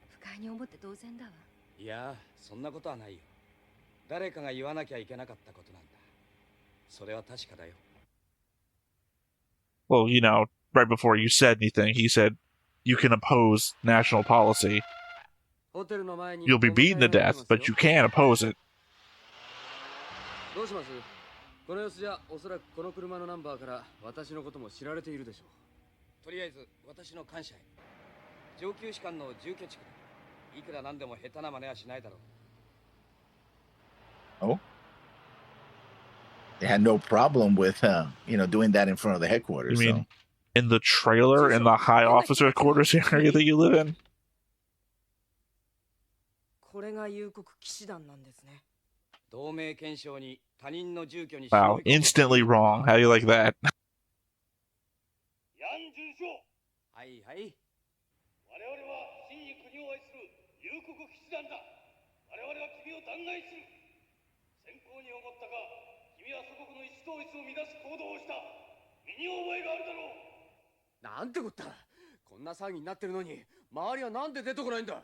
Speaker 8: 不快に思って当然だわ。
Speaker 5: いや、そんなことはないよ。誰かが言わなきゃいけなかったことなんだ。それは確かだよ。
Speaker 1: Well, you know, right before you said anything, he said, you can oppose national policy.
Speaker 5: ホテルの前に
Speaker 1: You'll be beaten to death, but you can oppose it.
Speaker 5: どうします？この様子じゃおそらくこの車のナンバーから私のことも知られているでしょう。とりあえず私の感謝へ。上級士官の住居地区でいくらなんでも下手な真似はしないだろう。
Speaker 2: Oh, they had no problem with doing that in front of the headquarters.
Speaker 1: You mean in the trailer in the high officer quarters area that you live in?
Speaker 6: これが幽谷騎士団なんですね。
Speaker 5: 同盟憲章に他人の住居に
Speaker 1: Wow, instantly wrong. How do you like that?
Speaker 7: ヤン准将。
Speaker 5: はいはい。
Speaker 7: 我々は真に国を愛する幽谷騎士団だ。我々は君を弾劾する。先行に思ったが、君は祖国の一統一を乱す行動をした。身に覚えがあるだろう。
Speaker 5: なんてこった。こんな騒ぎになってるのに周りはなんで出てこないんだ。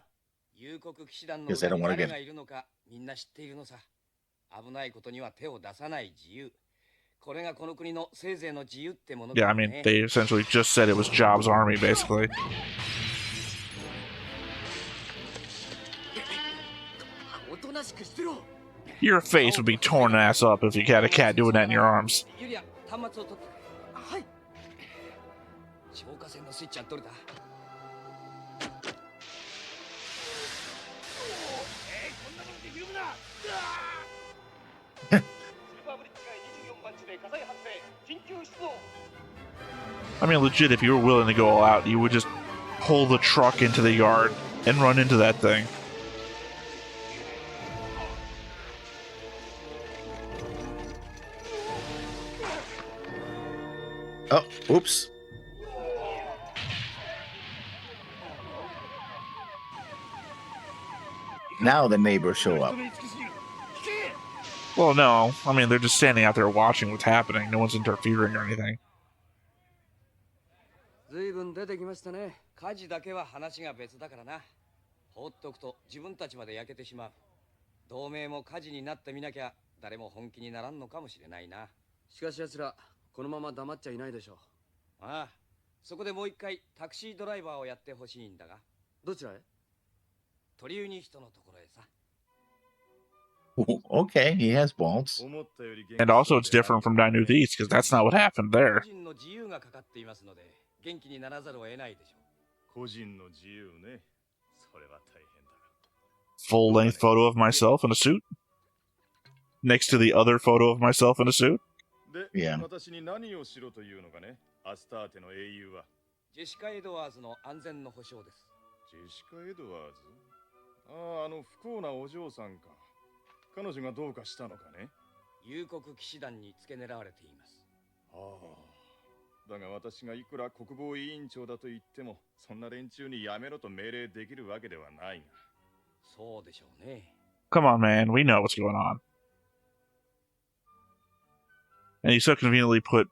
Speaker 5: 幽谷騎士団の裏に誰がいるのかみんな知っているのさ。危ないことには手を出さない自由。これがこの国のせいぜいの自由ってものだ
Speaker 1: Yeah,
Speaker 5: よ
Speaker 1: I
Speaker 5: ね。
Speaker 1: mean, they essentially just said it was Jobs' army, basically.
Speaker 5: おとなしくしてろ。
Speaker 1: Your face would be torn ass up if you had a cat doing that in your arms.
Speaker 5: ユリア、端末を取って。はい。消火栓のスイッチはどれだ。こんなことでひるむな。スーパーブリッジ街24番地で火災発生。緊急出動。
Speaker 1: I mean, legit, if you were willing to go all out, you would just pull the truck into the yard and run into that thing.
Speaker 2: Oh, oops. Now the neighbors show up.
Speaker 1: Well, no. I mean, they're just standing out there watching what's happening. No one's interfering or anything.
Speaker 5: ずいぶん出てきましたね。火事だけは話が別だからな。放っておくと自分たちまで焼けてしまう。同盟も火事になってみなきゃ誰も本気にならんのかもしれないな。しかし奴らこのまま黙っちゃいないでしょう。ああ、そこでもう一回タクシードライバーをやってほしいんだが。どちらへ？鳥ユニ人のところへさ。
Speaker 2: Okay, he has balls.
Speaker 1: And also, it's different from Dinu Thesis, because that's not what happened there.
Speaker 5: 個人の自由がかかっていますので元気にならざるを得ないでしょう。
Speaker 7: 個人の自由ね。それは大変だ。
Speaker 1: Full-length photo of myself in a suit? Next to the other photo of myself in a suit?
Speaker 7: で、
Speaker 2: Yeah.
Speaker 7: 私に何をしろというのかね。アスターテの英雄は。
Speaker 5: ジェシカ・エドワーズの安全の保障です。
Speaker 7: ジェシカ・エドワーズ。ああ、不幸なお嬢さんか。彼女がどうかしたのかね。
Speaker 5: 幽谷騎士団に付け狙われています。
Speaker 7: ああ。だが私がいくら国防委員長だと言っても、そんな連中にやめろと命令できるわけではないが。
Speaker 5: そうでしょうね。
Speaker 1: Come on, man. We know what's going on. And you so conveniently put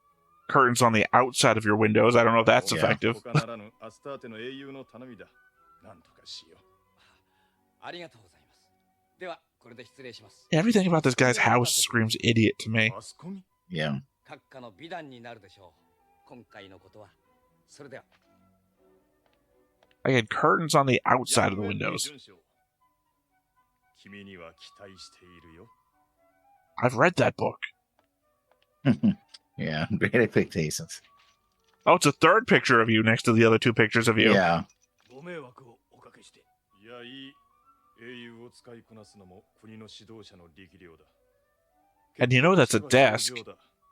Speaker 1: curtains on the outside of your windows. I don't know if that's
Speaker 2: Yeah.
Speaker 1: effective.
Speaker 7: 他ならぬアスターテの英雄の頼みだ。なんとかしよう。
Speaker 5: ありがとうございます。では、これで失礼します。
Speaker 1: Everything about this guy's house screams idiot to me.
Speaker 7: マスコミ？
Speaker 2: Yeah.
Speaker 5: 閣下の美談になるでしょう。今回のことは。それでは。
Speaker 1: I had curtains on the outside of the windows.
Speaker 7: 君には期待しているよ。
Speaker 1: I've read that book.
Speaker 2: Yeah, great expectations.
Speaker 1: Oh, it's a third picture of you next to the other two pictures of you.
Speaker 2: Yeah.
Speaker 7: ご迷惑をおかけして。いや、いい。
Speaker 1: And you know that's a desk,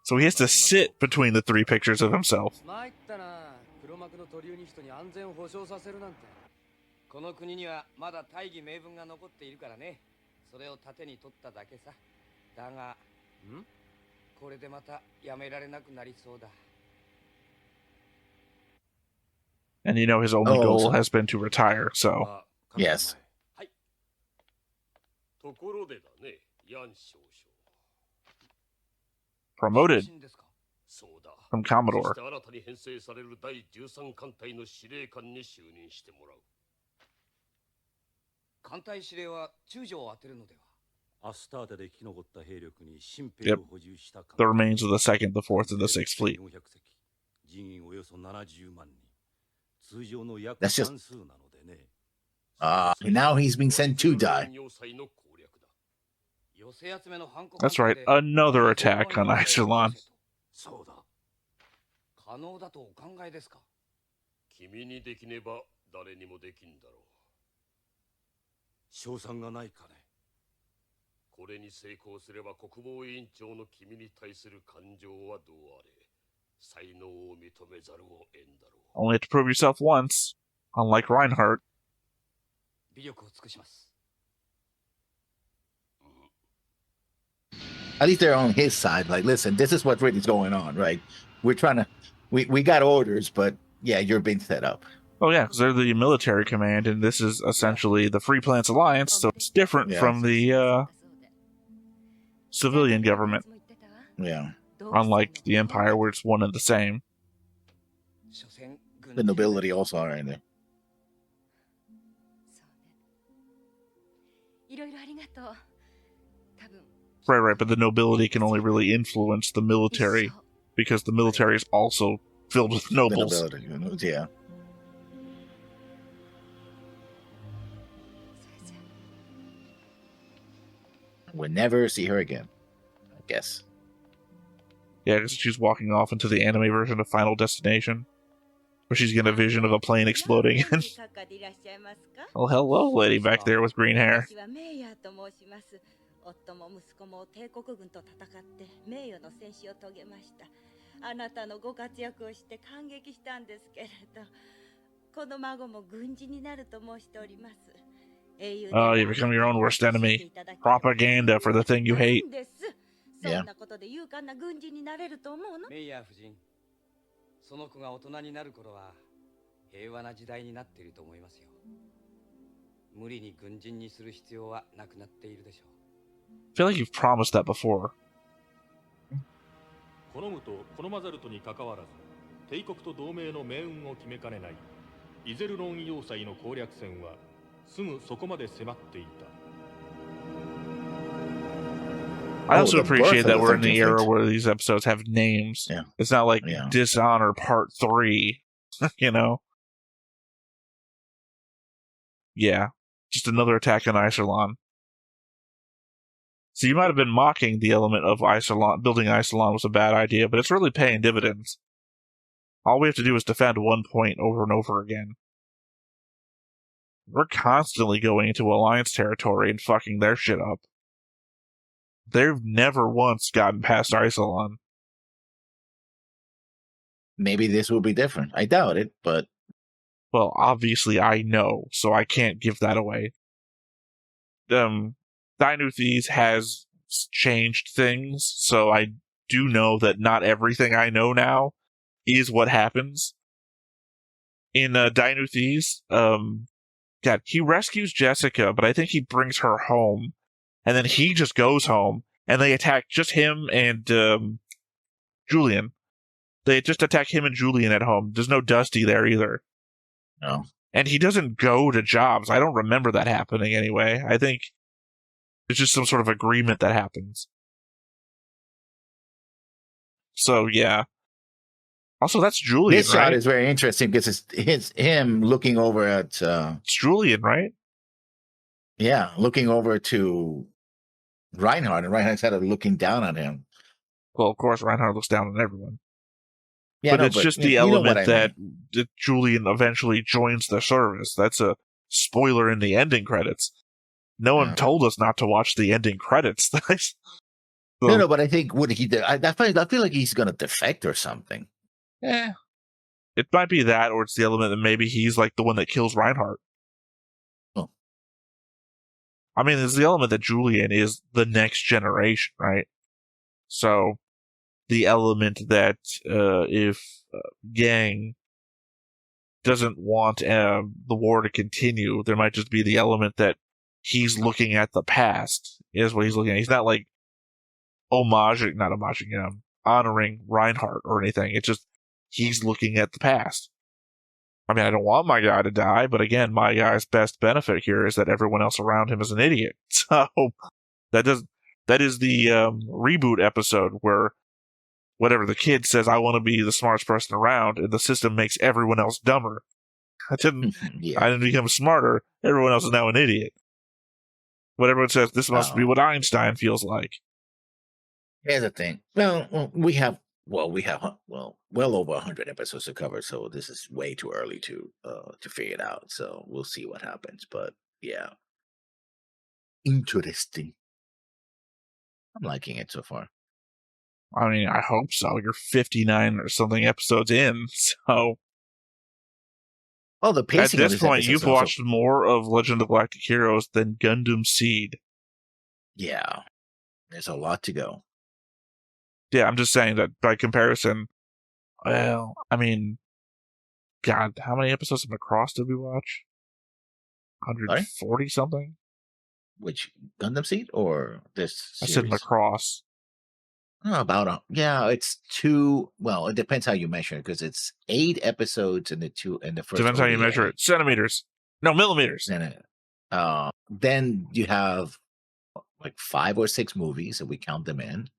Speaker 1: so he has to sit between the 3 pictures of himself.
Speaker 5: 参ったな。黒幕のトリューニストに安全を保障させるなんて。この国にはまだ大義名分が残っているからね。それを盾に取っただけさ。だが、これでまたやめられなくなりそうだ。
Speaker 1: And you know his only goal has been to retire, so.
Speaker 2: Yes.
Speaker 7: ところでだね、ヤン少将。
Speaker 1: Promoted
Speaker 7: そうだ。
Speaker 1: from
Speaker 7: そし
Speaker 1: Commodore.
Speaker 7: て新たに編成される第13艦隊の司令官に就任してもらう。
Speaker 5: 艦隊司令は中将を当てるのでは。
Speaker 9: アスターテで生き残った兵力に新兵
Speaker 1: Yep.
Speaker 9: を補充した
Speaker 1: The remains of the 2nd, the 4th, and the 6th Fleet.
Speaker 9: 400隻、人員およそ70万人。通常の約
Speaker 2: That's just-
Speaker 9: 半数なのでね。
Speaker 2: Now he's being sent to die.
Speaker 5: 寄せ集めのハンコ
Speaker 1: That's right, another attack on Iserlon.
Speaker 9: そうだ。
Speaker 5: 可能だとお考えですか。
Speaker 7: 君にできねば誰にもできんだろう。
Speaker 9: 賞賛がないかね。
Speaker 7: これに成功すれば国防委員長の君に対する感情はどうあれ、才能を認めざるを得んだろう。
Speaker 1: Only have to prove yourself once, unlike Reinhardt.
Speaker 5: 微力を尽くします。
Speaker 2: At least they're on his side. Like, listen, this is what really is going on, right? We're trying to, we got orders, but yeah, you're being set up.
Speaker 1: Oh yeah, because they're the military command, and this is essentially the Free Plants Alliance, so it's different
Speaker 2: Yeah.
Speaker 1: from the civilian government,
Speaker 2: Yeah.
Speaker 1: unlike the Empire, where it's one and the same.
Speaker 2: The nobility also are in there.
Speaker 8: いろいろありがとう。多分
Speaker 1: Right, but the nobility can only really influence the military, because the military is also filled with
Speaker 2: The
Speaker 1: nobles.
Speaker 2: nobility, yeah.
Speaker 8: それじゃ
Speaker 2: We'll never see her again, I guess.
Speaker 1: Yeah, because she's walking off into the anime version of Final Destination, where she's getting a vision of a plane exploding. Oh, hello, lady back there with green hair.
Speaker 10: 私はメイヤーと申します。夫も息子も帝国軍と戦って名誉の戦死を遂げました。あなたのご活躍をして感激したんですけれど、この孫も軍人になると申しております。
Speaker 1: Oh, you become your own worst enemy. Propaganda for the thing you hate.
Speaker 10: そんなことで勇敢な軍人になれると思うの？
Speaker 5: メイヤー夫人、その子が大人になる頃は平和な時代になっていると思いますよ。無理に軍人にする必要はなくなっているでしょう。
Speaker 1: I feel like you've promised that before.
Speaker 7: 好むと好まざるとにかかわらず、帝国と同盟の命運を決めかねないイゼルロン要塞の攻略戦はすぐそこまで迫っていた。
Speaker 1: I also
Speaker 2: the
Speaker 1: appreciate
Speaker 2: birth
Speaker 1: that
Speaker 2: of the
Speaker 1: we're in the
Speaker 2: 13th
Speaker 1: era
Speaker 2: Fleet.
Speaker 1: where these episodes have names.
Speaker 2: Yeah.
Speaker 1: It's not like
Speaker 2: Yeah.
Speaker 1: Dishonor Part 3, you know? Yeah, just another attack on Iserlon. So you might have been mocking the element of Iserlon, building Iserlon was a bad idea, but it's really paying dividends. All we have to do is defend one point over and over again. We're constantly going into Alliance territory and fucking their shit up. They've never once gotten past Iserlon.
Speaker 2: Maybe this will be different. I doubt it, but
Speaker 1: Well, obviously I know, so I can't give that away. Dynuthes has changed things, so I do know that not everything I know now is what happens. In Dynuthes, God, he rescues Jessica, but I think he brings her home, and then he just goes home, and they attack just him and Julian. They just attack him and Julian at home. There's no Dusty there either.
Speaker 2: no.
Speaker 1: And he doesn't go to jobs. I don't remember that happening anyway. I think it's just some sort of agreement that happens. So, yeah. Also, that's Julian,
Speaker 2: This shot
Speaker 1: right?
Speaker 2: is very interesting because it's him looking over at,
Speaker 1: It's Julian, right?
Speaker 2: yeah, looking over to Reinhard, and Reinhard's kind of looking down on him.
Speaker 1: Well, of course, Reinhard looks down on everyone.
Speaker 2: Yeah,
Speaker 1: But it's just the
Speaker 2: you know
Speaker 1: element
Speaker 2: what I
Speaker 1: that,
Speaker 2: mean.
Speaker 1: that Julian eventually joins the service. That's a spoiler in the ending credits. no one told us not to watch the ending credits.
Speaker 2: No, but I think what he did, I feel like he's gonna defect or something.
Speaker 1: Yeah, it might be that, or it's the element that maybe he's like the one that kills Reinhardt.
Speaker 2: Oh.
Speaker 1: I mean, there's the element that Julian is the next generation, right? So the element that if Yang doesn't want the war to continue, there might just be the element that he's looking at the past, is what he's looking at. He's not like honoring Reinhardt or anything. It's just he's looking at the past. I mean, I don't want my guy to die, but again, my guy's best benefit here is that everyone else around him is an idiot. So that is the reboot episode where whatever the kid says, I want to be the smartest person around, and the system makes everyone else dumber. I didn't become smarter. Everyone else is now an idiot. What everyone says, this must be what Einstein feels like.
Speaker 2: Here's the thing. Well, we have well over 100 episodes to cover, so this is way too early to figure it out. So we'll see what happens. But yeah, interesting. I'm liking it so far.
Speaker 1: I mean, I hope so. You're 59 or something episodes in, so.
Speaker 2: Well, the pacing
Speaker 1: at this point, you've watched more of Legend of Galactic Heroes than Gundam Seed.
Speaker 2: Yeah, there's a lot to go.
Speaker 1: Yeah, I'm just saying that by comparison, well, I mean, God, how many episodes of Macross did we watch? 140 something?
Speaker 2: Which, Gundam Seed or this series?
Speaker 1: I said Macross.
Speaker 2: It's 2. Well, it depends how you measure it, because it's 8 episodes in the first.
Speaker 1: Depends how you measure it. Centimeters. No, millimeters.
Speaker 2: Then you have like 5 or 6 movies, and we count them in.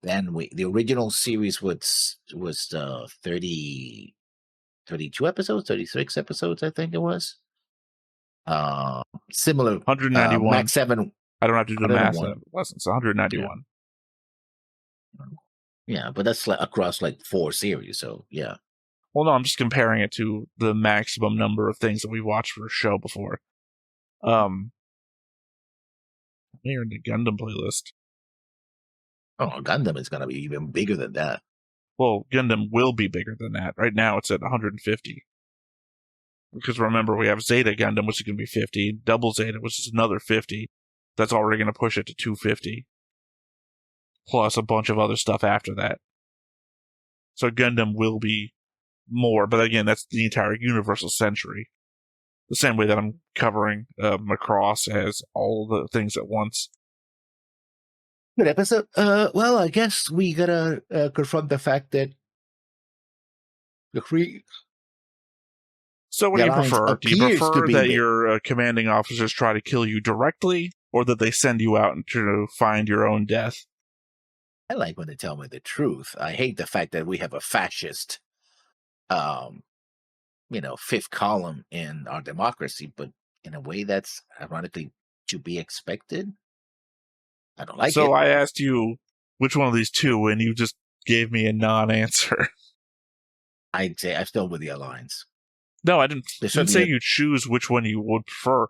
Speaker 2: Then the original series was 32 episodes, 36 episodes, I think it was. Similar.
Speaker 1: 191.
Speaker 2: Max 7.
Speaker 1: I don't have to do the math. It's 191.
Speaker 2: Yeah, but that's like across like 4 series, so yeah.
Speaker 1: Well, no, I'm just comparing it to the maximum number of things that we watched for a show before. You're in the Gundam playlist.
Speaker 2: Oh, Gundam is going to be even bigger than that.
Speaker 1: Well, Gundam will be bigger than that. Right now, it's at 150. Because remember, we have Zeta Gundam, which is going to be 50. Double Zeta, which is another 50. That's already going to push it to 250. Plus a bunch of other stuff after that. So Gundam will be more, but again, that's the entire Universal Century. The same way that I'm covering Macross as all the things at once.
Speaker 2: Good episode. Well, I guess we gotta confront the fact that the Kree.
Speaker 1: So what do you prefer? Do you prefer that your commanding officers try to kill you directly, or that they send you out to find your own death?
Speaker 2: I like when they tell me the truth. I hate the fact that we have a fascist, fifth column in our democracy, but in a way that's ironically to be expected. I don't like it.
Speaker 1: So I asked you which one of these two, and you just gave me a non-answer.
Speaker 2: I'd say I'm still with the Alliance.
Speaker 1: No, I didn't say you choose which one you would prefer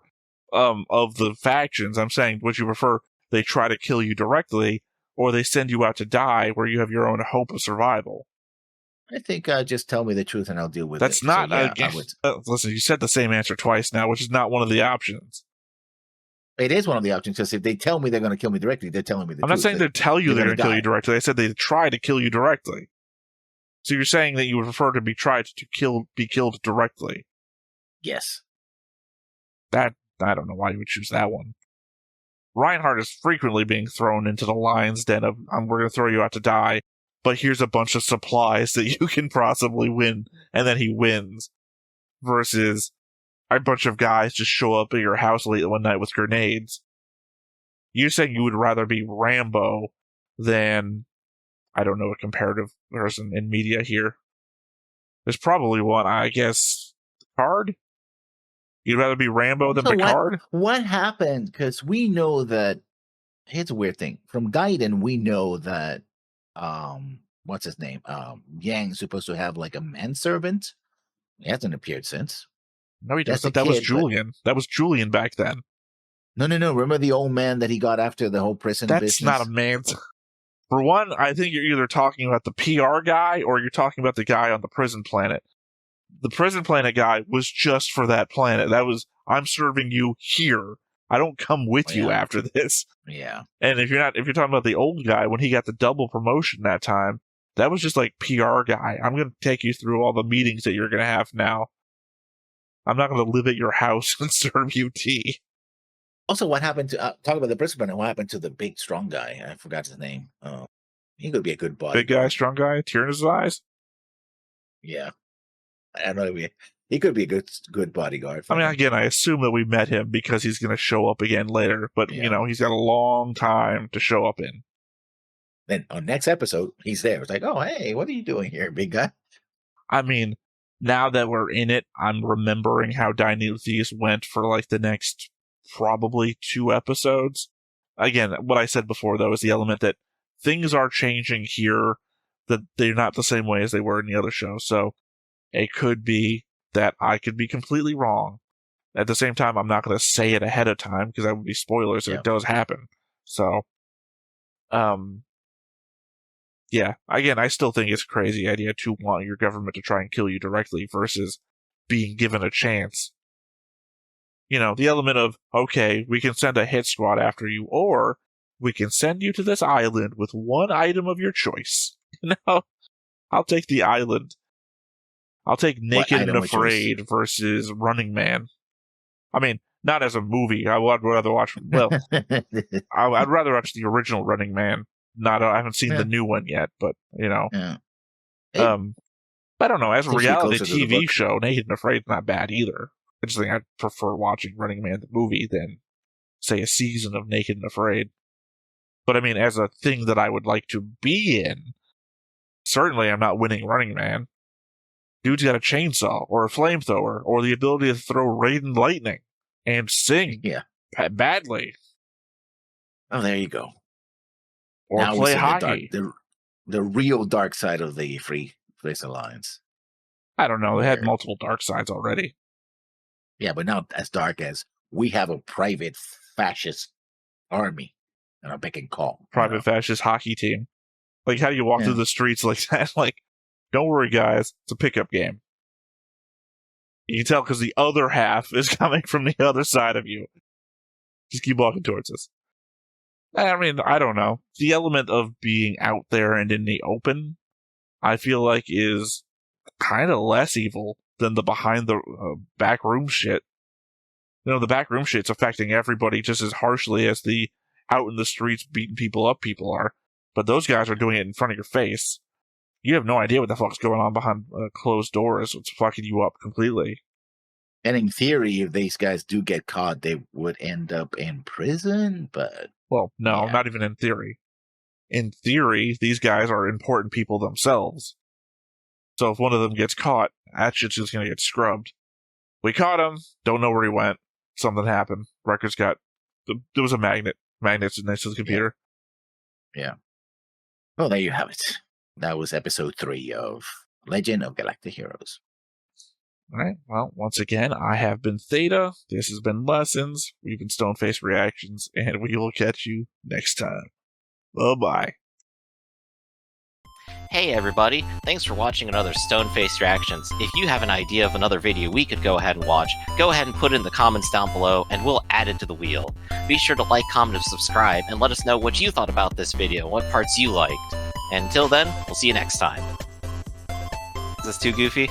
Speaker 1: of the factions. I'm saying would you prefer they try to kill you directly, or they send you out to die where you have your own hope of survival?
Speaker 2: I think just tell me the truth and I'll deal with
Speaker 1: That's
Speaker 2: it.
Speaker 1: That's not... listen, you said the same answer twice now, which is not one of the options.
Speaker 2: It is one of the options, because if they tell me they're going to kill me directly, they're telling me the truth.
Speaker 1: I'm not saying they tell you they're going to kill you directly. They said they try to kill you directly. So you're saying that you would prefer to be tried to be killed directly?
Speaker 2: Yes.
Speaker 1: That, I don't know why you would choose that one. Reinhard is frequently being thrown into the lion's den of, we're going to throw you out to die, but here's a bunch of supplies that you can possibly win, and then he wins. Versus a bunch of guys just show up at your house late one night with grenades. You're saying you would rather be Rambo than, I don't know, a comparative person in media here. There's probably one, I guess, Picard? You'd rather be Rambo than Picard?
Speaker 2: What happened? Because we know that, here's a weird thing. From Gaiden, we know that, what's his name? Yang's supposed to have like a manservant. He hasn't appeared since.
Speaker 1: No, he doesn't. That was Julian. That was Julian back then.
Speaker 2: No. Remember the old man that he got after the whole prison
Speaker 1: That's
Speaker 2: business?
Speaker 1: not a man. For one, I think you're either talking about the PR guy or you're talking about the guy on the prison planet. The prison planet guy was just for that planet. That was, I'm serving you here. I don't come with you after this.
Speaker 2: Yeah.
Speaker 1: And if you're talking about the old guy, when he got the double promotion that time, that was just like PR guy. I'm going to take you through all the meetings that you're going to have now. I'm not going to live at your house and serve you tea.
Speaker 2: Also, what happened to talk about the prison planet? What happened to the big strong guy? I forgot his name. He could be a good bodyguard.
Speaker 1: Big guy, strong guy, tear in his eyes.
Speaker 2: Yeah, I don't know. He could be a good bodyguard.
Speaker 1: I mean, again, I assume that we met him because he's going to show up again later. But you know, he's got a long time to show up in.
Speaker 2: Then on next episode, he's there. It's like, oh, hey, what are you doing here, big guy?
Speaker 1: I mean, now that we're in it, I'm remembering how Dionysius went for like the next probably 2 episodes. Again, what I said before, though, is the element that things are changing here, that they're not the same way as they were in the other show. So it could be that I could be completely wrong. At the same time, I'm not going to say it ahead of time because that would be spoilers if it does happen. So, yeah, again, I still think it's a crazy idea to want your government to try and kill you directly versus being given a chance. You know, the element of, okay, we can send a hit squad after you, or we can send you to this island with one item of your choice. No, I'll take the island. I'll take Naked and Afraid versus Running Man. I mean, not as a movie. I would rather watch, well, I'd rather watch the original Running Man. I haven't seen the new one yet, but, you know. I don't know, as a reality TV show, Naked and Afraid's not bad either. I just think I'd prefer watching Running Man the movie than, say, a season of Naked and Afraid. But I mean, as a thing that I would like to be in, certainly I'm not winning Running Man. Dude's got a chainsaw, or a flamethrower, or the ability to throw Raiden lightning, and sing badly.
Speaker 2: Oh, there you go.
Speaker 1: Or
Speaker 2: now
Speaker 1: play hockey.
Speaker 2: The real dark side of the Free Place Alliance.
Speaker 1: I don't know, they had multiple dark sides already.
Speaker 2: Yeah, but not as dark as we have a private fascist army and a beck and call.
Speaker 1: Private fascist hockey team. Like, how do you walk through the streets like that? Like, don't worry, guys. It's a pickup game. You can tell because the other half is coming from the other side of you. Just keep walking towards us. I mean, I don't know. The element of being out there and in the open, I feel like, is kind of less evil than the behind the backroom shit. You know, the backroom shit's affecting everybody just as harshly as the out in the streets beating people up people are. But those guys are doing it in front of your face. You have no idea what the fuck's going on behind closed doors. It's fucking you up completely.
Speaker 2: And in theory, if these guys do get caught, they would end up in prison, but...
Speaker 1: Well, no, not even in theory. In theory, these guys are important people themselves. So if one of them gets caught, that shit's just gonna get scrubbed. We caught him, don't know where he went, something happened. Records got... There was a magnets next to the computer.
Speaker 2: Yeah. Well, there you have it. That was episode 3 of Legend of Galactic Heroes.
Speaker 1: All right. Well, once again, I have been Theta. This has been Lessons. We've been Stoneface Reactions, and we will catch you next time. Bye-bye.
Speaker 11: Hey everybody, thanks for watching another Stoneface Reactions. If you have an idea of another video we could go ahead and watch, go ahead and put it in the comments down below, and we'll add it to the wheel. Be sure to like, comment, and subscribe, and let us know what you thought about this video, what parts you liked. And until then, we'll see you next time. Is this too goofy?